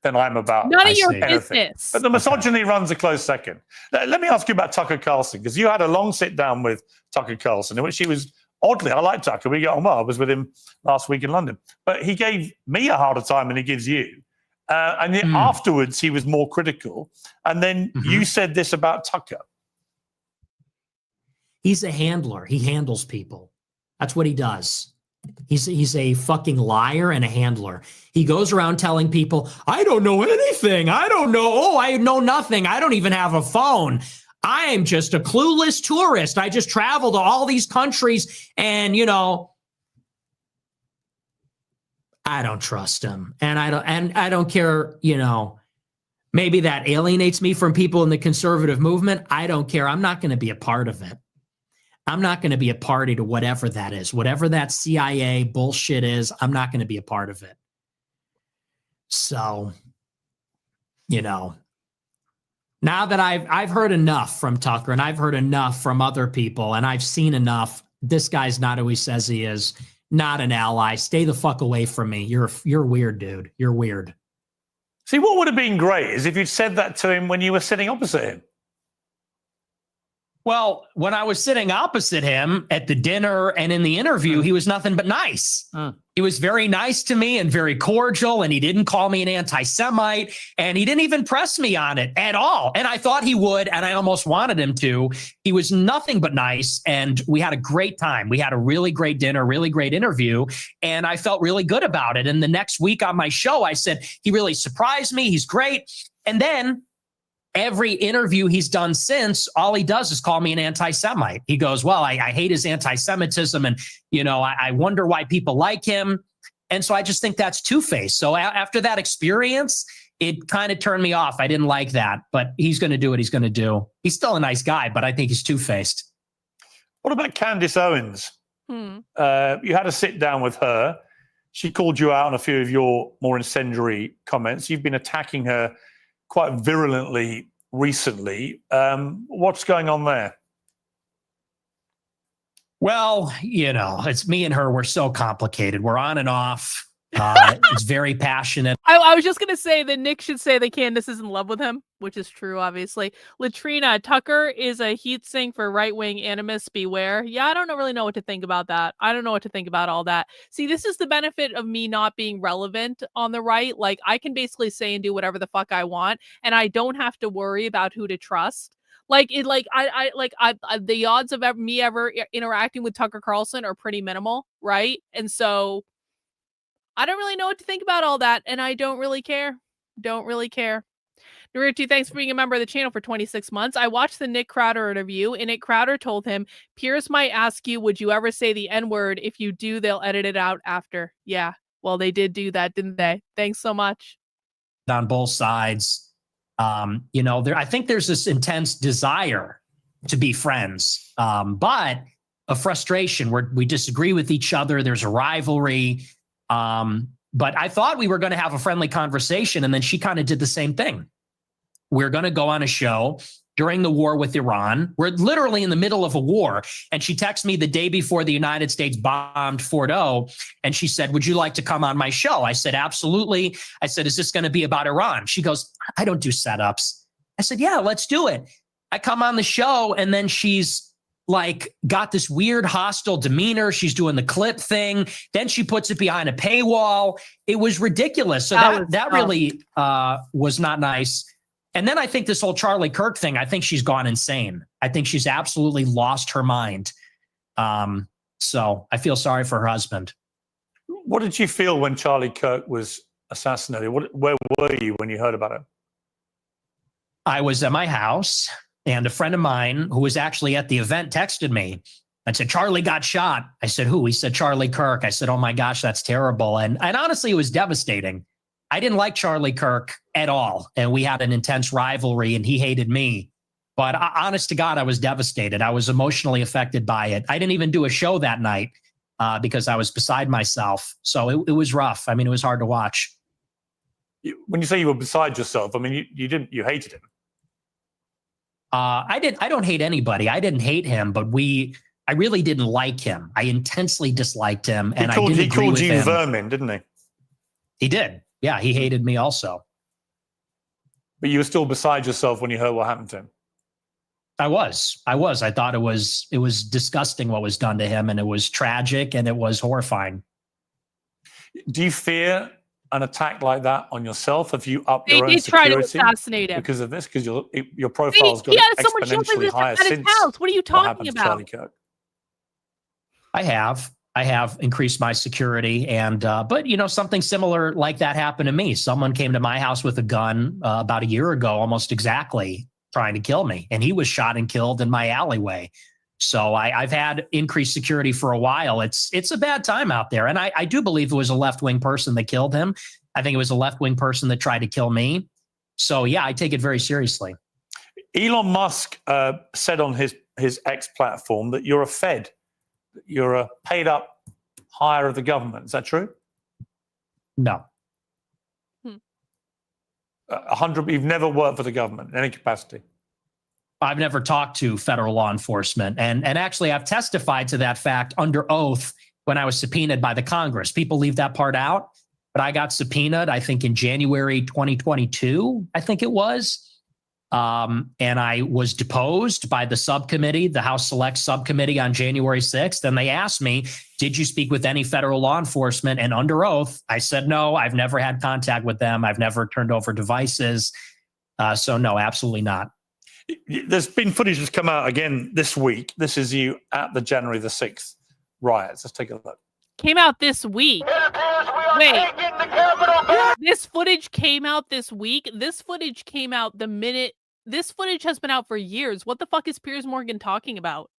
than I'm about. None of your anything. business. But the misogyny runs a close second. Let me ask you about Tucker Carlson, because you had a long sit down with Tucker Carlson in which he was oddly, I like Tucker. We got on well. I was with him last week in London, but he gave me a harder time than he gives you. And then afterwards, he was more critical. And then you said this about Tucker. He's a handler. He handles people. That's what he does. He's a fucking liar and a handler. He goes around telling people, "I don't know anything. I don't know. Oh, I know nothing. I don't even have a phone. I am just a clueless tourist. I just travel to all these countries and, I don't trust him. And I don't care, maybe that alienates me from people in the conservative movement. I don't care. I'm not going to be a part of it. I'm not going to be a party to whatever that is. Whatever that CIA bullshit is, I'm not going to be a part of it. So, now that I've heard enough from Tucker and I've heard enough from other people and I've seen enough, this guy's not who he says he is. Not an ally. Stay the fuck away from me. You're weird, dude. You're weird. See, what would have been great is if you'd said that to him when you were sitting opposite him. Well, when I was sitting opposite him at the dinner and in the interview, he was nothing but nice. He was very nice to me and very cordial, and he didn't call me an anti-Semite, and he didn't even press me on it at all. And I thought he would, and I almost wanted him to. He was nothing but nice, and we had a great time. We had a really great dinner, really great interview, and I felt really good about it. And the next week on my show, I said, he really surprised me. He's great. And then every interview he's done since, all he does is call me an anti-Semite. He goes, well, I hate his anti-Semitism, and, I wonder why people like him. And so I just think that's two-faced. So after that experience, it kind of turned me off. I didn't like that, but he's going to do what he's going to do. He's still a nice guy, but I think he's two-faced. What about Candace Owens? You had a sit down with her. She called you out on a few of your more incendiary comments. You've been attacking her quite virulently recently. What's going on there? Well, it's me and her. We're so complicated. We're on and off. It's very passionate. I was just going to say that Nick should say that Candace is in love with him, which is true, obviously. Latrina, Tucker is a heat sink for right-wing animus. Beware. Yeah, I don't really know what to think about that. I don't know what to think about all that. See, this is the benefit of me not being relevant on the right. Like, I can basically say and do whatever the fuck I want, and I don't have to worry about who to trust. The odds of me ever interacting with Tucker Carlson are pretty minimal, right? And so I don't really know what to think about all that, and I don't really care. Don't really care. Naruto, thanks for being a member of the channel for 26 months. I watched the Nick Crowder interview, and Nick Crowder told him, Piers might ask you, would you ever say the N-word? If you do, they'll edit it out after. Yeah, well, they did do that, didn't they? Thanks so much. On both sides. I think there's this intense desire to be friends, but a frustration where we disagree with each other. There's a rivalry. But I thought we were going to have a friendly conversation, and then she kind of did the same thing. We're going to go on a show during the war with Iran. We're literally in the middle of a war. And she texted me the day before the United States bombed Fort O. And she said, would you like to come on my show? I said, absolutely. I said, is this going to be about Iran? She goes, I don't do setups. I said, yeah, let's do it. I come on the show, and then she's got this weird hostile demeanor. She's doing the clip thing. Then she puts it behind a paywall. It was ridiculous. So that really was not nice. And then I think this whole Charlie Kirk thing, I think she's gone insane. I think she's absolutely lost her mind. So I feel sorry for her husband. What did you feel when Charlie Kirk was assassinated? Where were you when you heard about it? I was at my house, and a friend of mine who was actually at the event texted me and said, Charlie got shot. I said, who? He said, Charlie Kirk. I said, oh my gosh, that's terrible. And honestly, it was devastating. I didn't like Charlie Kirk at all. And we had an intense rivalry, and he hated me. But honest to God, I was devastated. I was emotionally affected by it. I didn't even do a show that night because I was beside myself. So it was rough. I mean, it was hard to watch. When you say you were beside yourself, I mean, you hated him. I don't hate anybody. I didn't hate him, but I really didn't like him. I intensely disliked him, and I didn't agree with him. He called you vermin, didn't he? He did. Yeah, he hated me also. But you were still beside yourself when you heard what happened to him. I was. I thought it was disgusting what was done to him, and it was tragic, and it was horrifying. Do you fear an attack like that on yourself? Have you upped your own security? They tried to assassinate him because of this? Because your profile's got exponentially higher since his house. What are you talking about? Charlie Kirk? I have increased my security, and but something similar like that happened to me. Someone came to my house with a gun about a year ago, almost exactly, trying to kill me, and he was shot and killed in my alleyway. So I've had increased security for a while. It's a bad time out there, and I do believe it was a left-wing person that killed him. I think it was a left-wing person that tried to kill me. So yeah, I take it very seriously. Elon Musk said on his X platform that you're a Fed. You're a paid up hire of the government. Is that true? No. 100. You've never worked for the government in any capacity. I've never talked to federal law enforcement. And actually, I've testified to that fact under oath when I was subpoenaed by the Congress. People leave that part out, but I got subpoenaed, I think, in January 2022, I think it was. And I was deposed by the subcommittee, the House Select Subcommittee on January 6th. And they asked me, did you speak with any federal law enforcement? And under oath, I said, no, I've never had contact with them. I've never turned over devices. So no, absolutely not. There's been footage that's come out again this week. This is you at the January the 6th riots. Let's take a look. Came out this week. Wait, this footage came out this week? This footage came out the minute... This footage has been out for years. What the fuck is Piers Morgan talking about?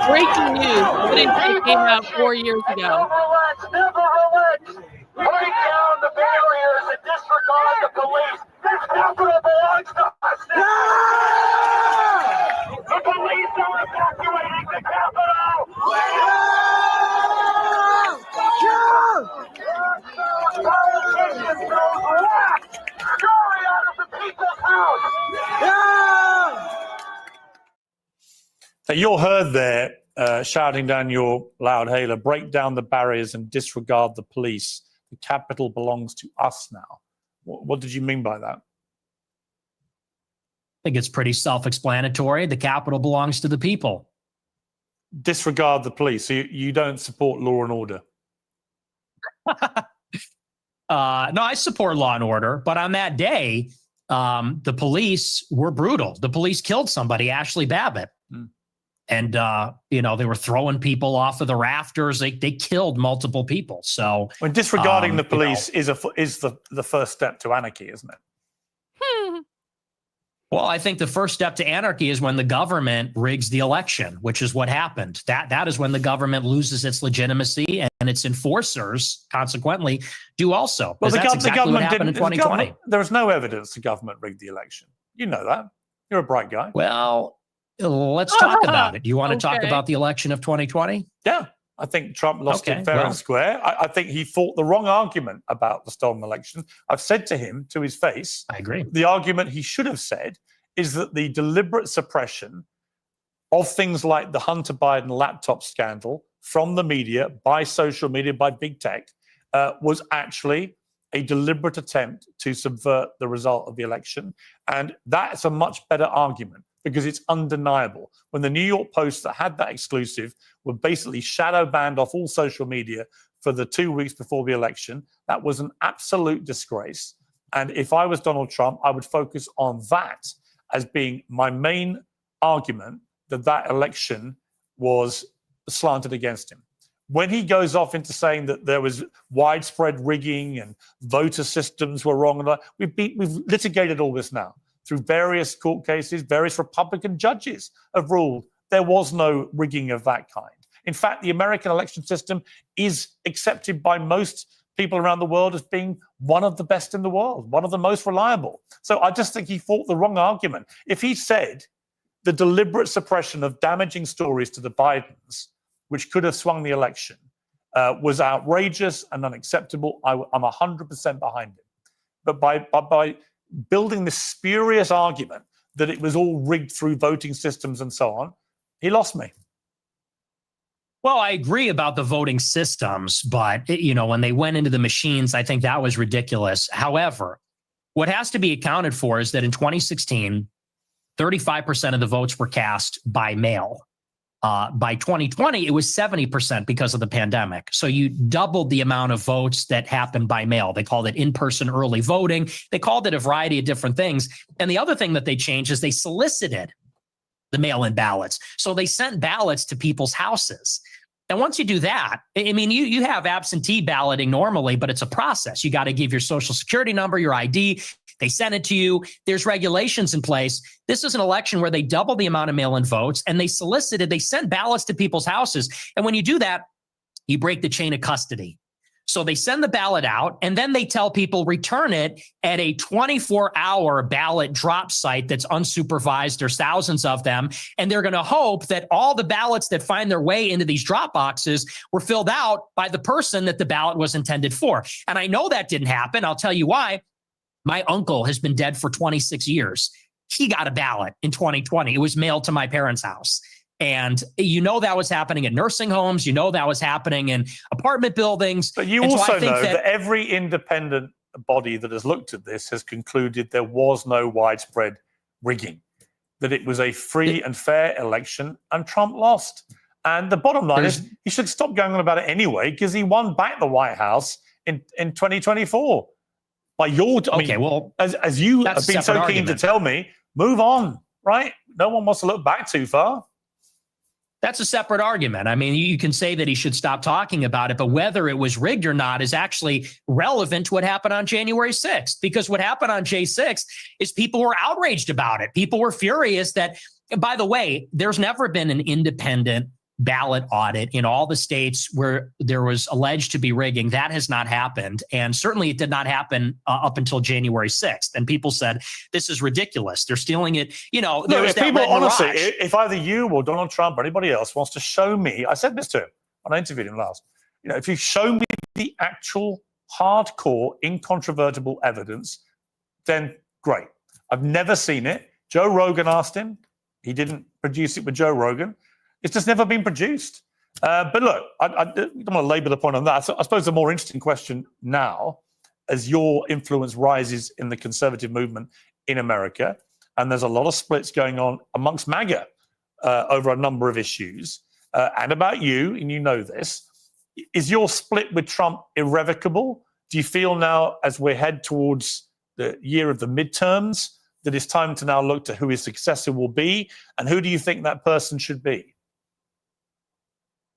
Breaking news. Footage came out 4 years ago. Break down the barriers and disregard the police. This capital belongs to us now. The police are evacuating the capital. Politicians throw black scurry out of the people's house. So you're heard there shouting down your loud hailer, break down the barriers and disregard the police. The capital belongs to us now. What did you mean by that? I think it's pretty self-explanatory. The capital belongs to the people. Disregard the police. So you don't support law and order? No, I support law and order. But on that day, the police were brutal. The police killed somebody, Ashley Babbitt. And, they were throwing people off of the rafters. They killed multiple people. So when disregarding the police is the first step to anarchy, isn't it? Well, I think the first step to anarchy is when the government rigs the election, which is what happened. That is when the government loses its legitimacy and its enforcers, consequently, do also. Well, that's exactly what happened in 2020. There was no evidence the government rigged the election. You know that. You're a bright guy. Well, let's talk about it. You want to talk about the election of 2020? Yeah. I think Trump lost it fair and square. I think he fought the wrong argument about the stolen election. I've said to him, to his face, I agree. The argument he should have said is that the deliberate suppression of things like the Hunter Biden laptop scandal from the media, by social media, by big tech, was actually a deliberate attempt to subvert the result of the election. And that's a much better argument, because it's undeniable. When the New York Post that had that exclusive were basically shadow banned off all social media for the 2 weeks before the election, that was an absolute disgrace. And if I was Donald Trump, I would focus on that as being my main argument that that election was slanted against him. When he goes off into saying that there was widespread rigging and voter systems were wrong, we've litigated all this now. Through various court cases, various Republican judges have ruled there was no rigging of that kind. In fact, the American election system is accepted by most people around the world as being one of the best in the world, one of the most reliable. So I just think he fought the wrong argument. If he said the deliberate suppression of damaging stories to the Bidens, which could have swung the election, was outrageous and unacceptable, I'm 100% behind him. But by building this spurious argument that it was all rigged through voting systems and so on, he lost me. Well, I agree about the voting systems, but when they went into the machines, I think that was ridiculous. However, what has to be accounted for is that in 2016, 35% of the votes were cast by mail. By 2020, it was 70% because of the pandemic. So you doubled the amount of votes that happened by mail. They called it in-person early voting. They called it a variety of different things. And the other thing that they changed is they solicited the mail-in ballots. So they sent ballots to people's houses. And once you do that, I mean, you have absentee balloting normally, but it's a process. You got to give your social security number, your ID. They send it to you. There's regulations in place. This is an election where they double the amount of mail-in votes, and they sent ballots to people's houses. And when you do that, you break the chain of custody. So they send the ballot out, and then they tell people return it at a 24-hour ballot drop site that's unsupervised. There's thousands of them, and they're going to hope that all the ballots that find their way into these drop boxes were filled out by the person that the ballot was intended for. And I know that didn't happen. I'll tell you why. My uncle has been dead for 26 years. He got a ballot in 2020. It was mailed to my parents' house. And that was happening at nursing homes. That was happening in apartment buildings. But you also know that every independent body that has looked at this has concluded there was no widespread rigging, that it was a free and fair election, and Trump lost. And the bottom line is he should stop going on about it anyway, because he won back the White House in 2024. By your as you have been so keen to tell me, move on, right? No one wants to look back too far. That's a separate argument. I mean, you can say that he should stop talking about it, but whether it was rigged or not is actually relevant to what happened on January 6th, because what happened on J6 is people were outraged about it. People were furious that, by the way, there's never been an independent ballot audit in all the states where there was alleged to be rigging. That has not happened. And certainly it did not happen up until January 6th. And people said, this is ridiculous. They're stealing it. There was that people, honestly, mirage. if either you or Donald Trump or anybody else wants to show me, I said this to him when I interviewed him last, if you show me the actual hardcore, incontrovertible evidence, then great. I've never seen it. Joe Rogan asked him. He didn't produce it with Joe Rogan. It's just never been produced. But look, I don't want to labor the point on that. So I suppose the more interesting question now, as your influence rises in the conservative movement in America, and there's a lot of splits going on amongst MAGA over a number of issues, and about you, and you know this, is your split with Trump irrevocable? Do you feel now, as we head towards the year of the midterms, that it's time to now look to who his successor will be, and who do you think that person should be?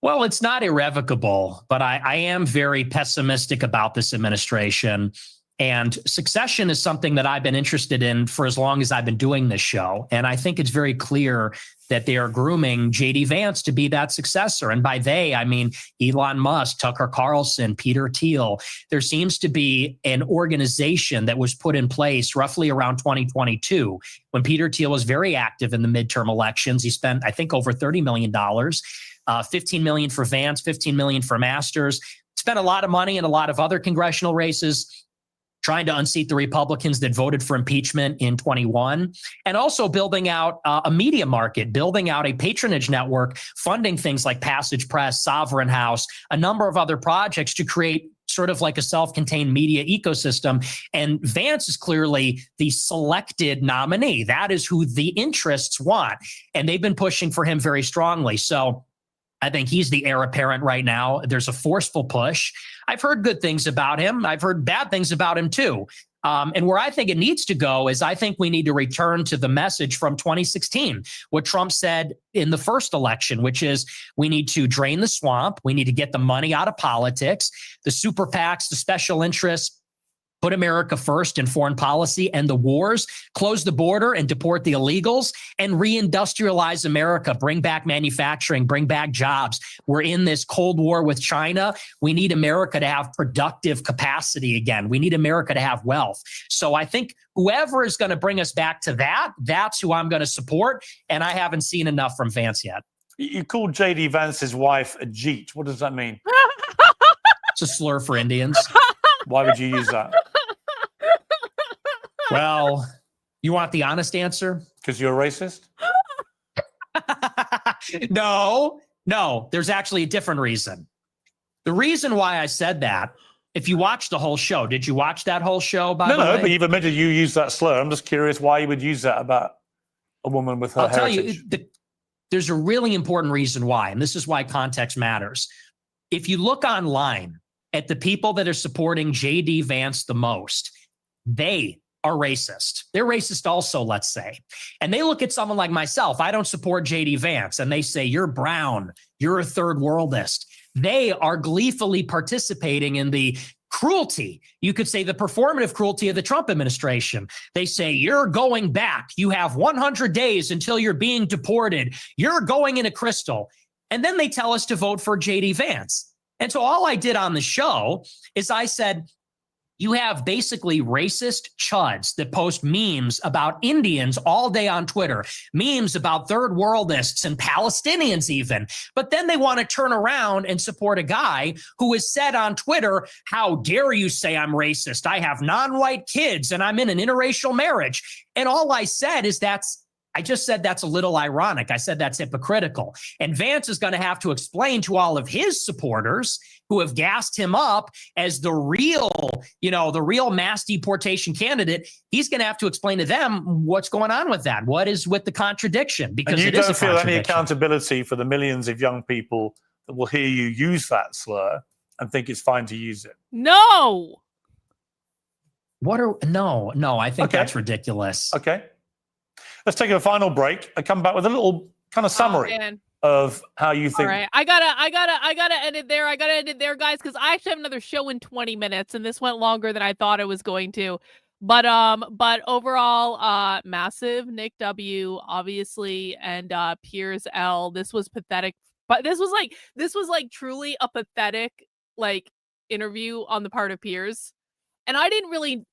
Well, it's not irrevocable, but I am very pessimistic about this administration. And succession is something that I've been interested in for as long as I've been doing this show. And I think it's very clear that they are grooming J.D. Vance to be that successor. And by they, I mean Elon Musk, Tucker Carlson, Peter Thiel. There seems to be an organization that was put in place roughly around 2022 when Peter Thiel was very active in the midterm elections. He spent, I think, over $30 million. $15 million for Vance, $15 million for Masters, spent a lot of money in a lot of other congressional races, trying to unseat the Republicans that voted for impeachment in 21, and also building out a media market, building out a patronage network, funding things like Passage Press, Sovereign House, a number of other projects to create sort of like a self-contained media ecosystem. And Vance is clearly the selected nominee. That is who the interests want. And they've been pushing for him very strongly. So I think he's the heir apparent right now. There's a forceful push. I've heard good things about him. I've heard bad things about him too. And where I think it needs to go is I think we need to return to the message from 2016, what Trump said in the first election, which is we need to drain the swamp. We need to get the money out of politics, the super PACs, the special interests, put America first in foreign policy and the wars, close the border and deport the illegals, and reindustrialize America, bring back manufacturing, bring back jobs. We're in this Cold War with China. We need America to have productive capacity again. We need America to have wealth. So I think whoever is going to bring us back to that, that's who I'm going to support. And I haven't seen enough from Vance yet. You called J.D. Vance's wife a Jeet. What does that mean? It's a slur for Indians. Why would you use that? Well, you want the honest answer? Because you're a racist? No, there's actually a different reason. The reason why I said that, if you watched the whole show, did you watch that whole show, by the way? No, but you've admitted you used that slur. I'm just curious why you would use that about a woman with her heritage. I'll tell you, there's a really important reason why, and this is why context matters. If you look online at the people that are supporting J.D. Vance the most, they are racist. They're racist also, let's say. And they look at someone like myself. I don't support J.D. Vance. And they say, you're brown. You're a third worldist. They are gleefully participating in the cruelty. You could say the performative cruelty of the Trump administration. They say, you're going back. You have 100 days until you're being deported. You're going in a crystal. And then they tell us to vote for J.D. Vance. And so all I did on the show is I said, you have basically racist chuds that post memes about Indians all day on Twitter, memes about third worldists and Palestinians even. But then they want to turn around and support a guy who has said on Twitter, how dare you say I'm racist? I have non-white kids and I'm in an interracial marriage. And all I said is that's I just said that's a little ironic. I said that's hypocritical. And Vance is going to have to explain to all of his supporters who have gassed him up as the real mass deportation candidate. He's going to have to explain to them what's going on with that. What is with the contradiction? Because and you it is don't a feel any contradiction. accountability for the millions of young people that will hear you use that slur and think it's fine to use it. No. No, I think that's ridiculous. Okay. Let's take a final break and come back with a little kind of summary of how you think. All right. I gotta end it there. I gotta end it there, guys, because I actually have another show in 20 minutes, and this went longer than I thought it was going to. But overall, massive Nick W, obviously, and Piers L. This was pathetic. But this was like truly a pathetic interview on the part of Piers. And I didn't really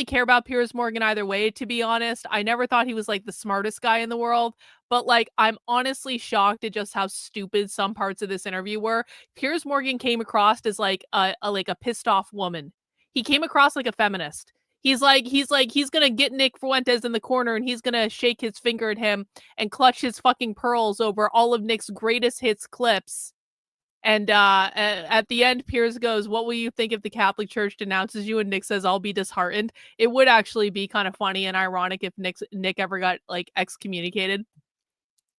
care about Piers Morgan either way, to be honest. I never thought he was the smartest guy in the world, but I'm honestly shocked at just how stupid some parts of this interview were. Piers Morgan came across as a pissed off woman. He came across like a feminist. He's gonna get Nick Fuentes in the corner and he's gonna shake his finger at him and clutch his fucking pearls over all of Nick's greatest hits clips. And at the end, Piers goes, "What will you think if the Catholic Church denounces you?" And Nick says, "I'll be disheartened." It would actually be kind of funny and ironic if Nick ever got excommunicated.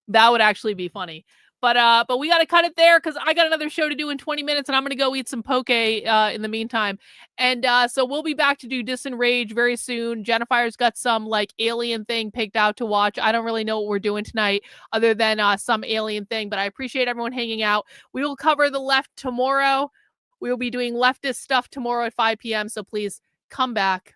That would actually be funny. But we got to cut it there because I got another show to do in 20 minutes and I'm going to go eat some poke in the meantime. And so we'll be back to do Disenrage very soon. Jennifer's got some alien thing picked out to watch. I don't really know what we're doing tonight other than some alien thing, but I appreciate everyone hanging out. We will cover the left tomorrow. We will be doing leftist stuff tomorrow at 5 p.m. So please come back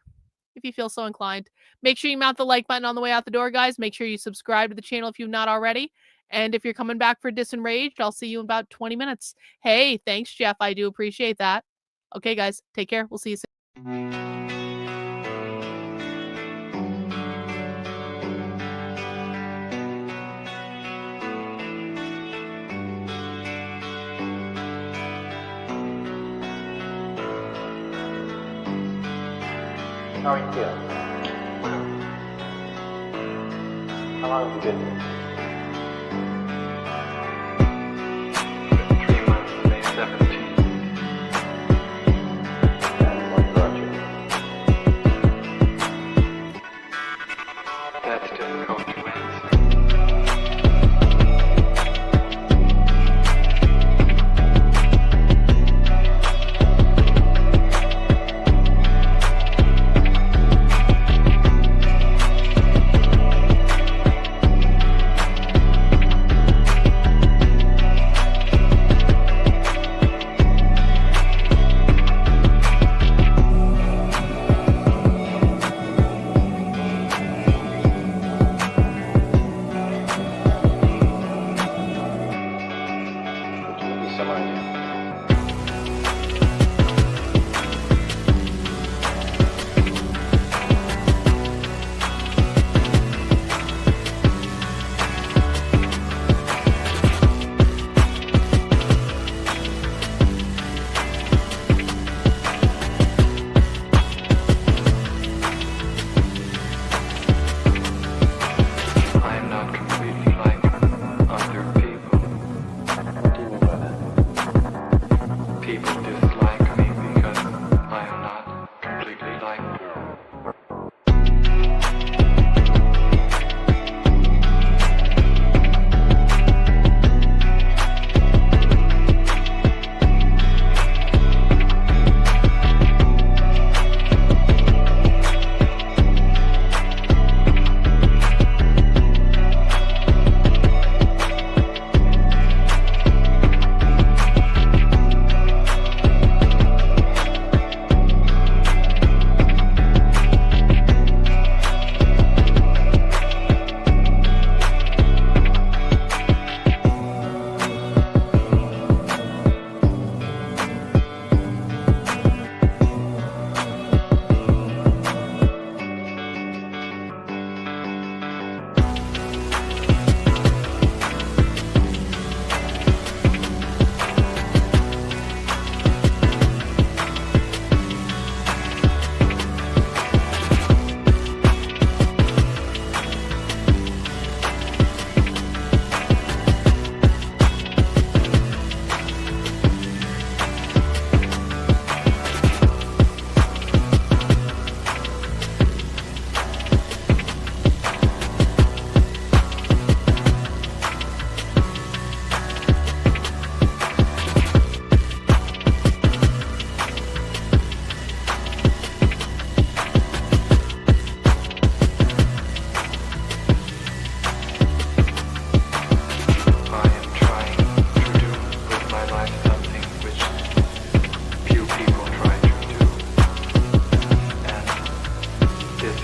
if you feel so inclined. Make sure you mount the like button on the way out the door, guys. Make sure you subscribe to the channel if you've not already. And if you're coming back for Disenraged, I'll see you in about 20 minutes. Hey, thanks, Jeff. I do appreciate that. Okay, guys, take care. We'll see you soon. How are you feeling? How long have you been here? 3 months, May 17th. And what brought you? That's difficult to answer.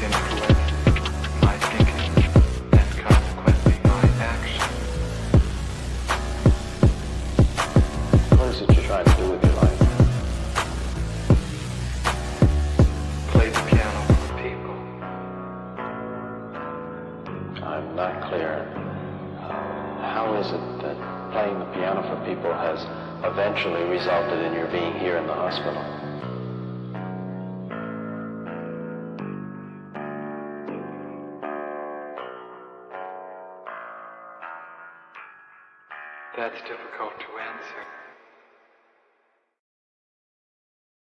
influenced my thinking and consequently my actions. What is it you're trying to do with your life? Play the piano for people. I'm not clear. How is it that playing the piano for people has eventually resulted in your being here in the hospital? That's difficult to answer.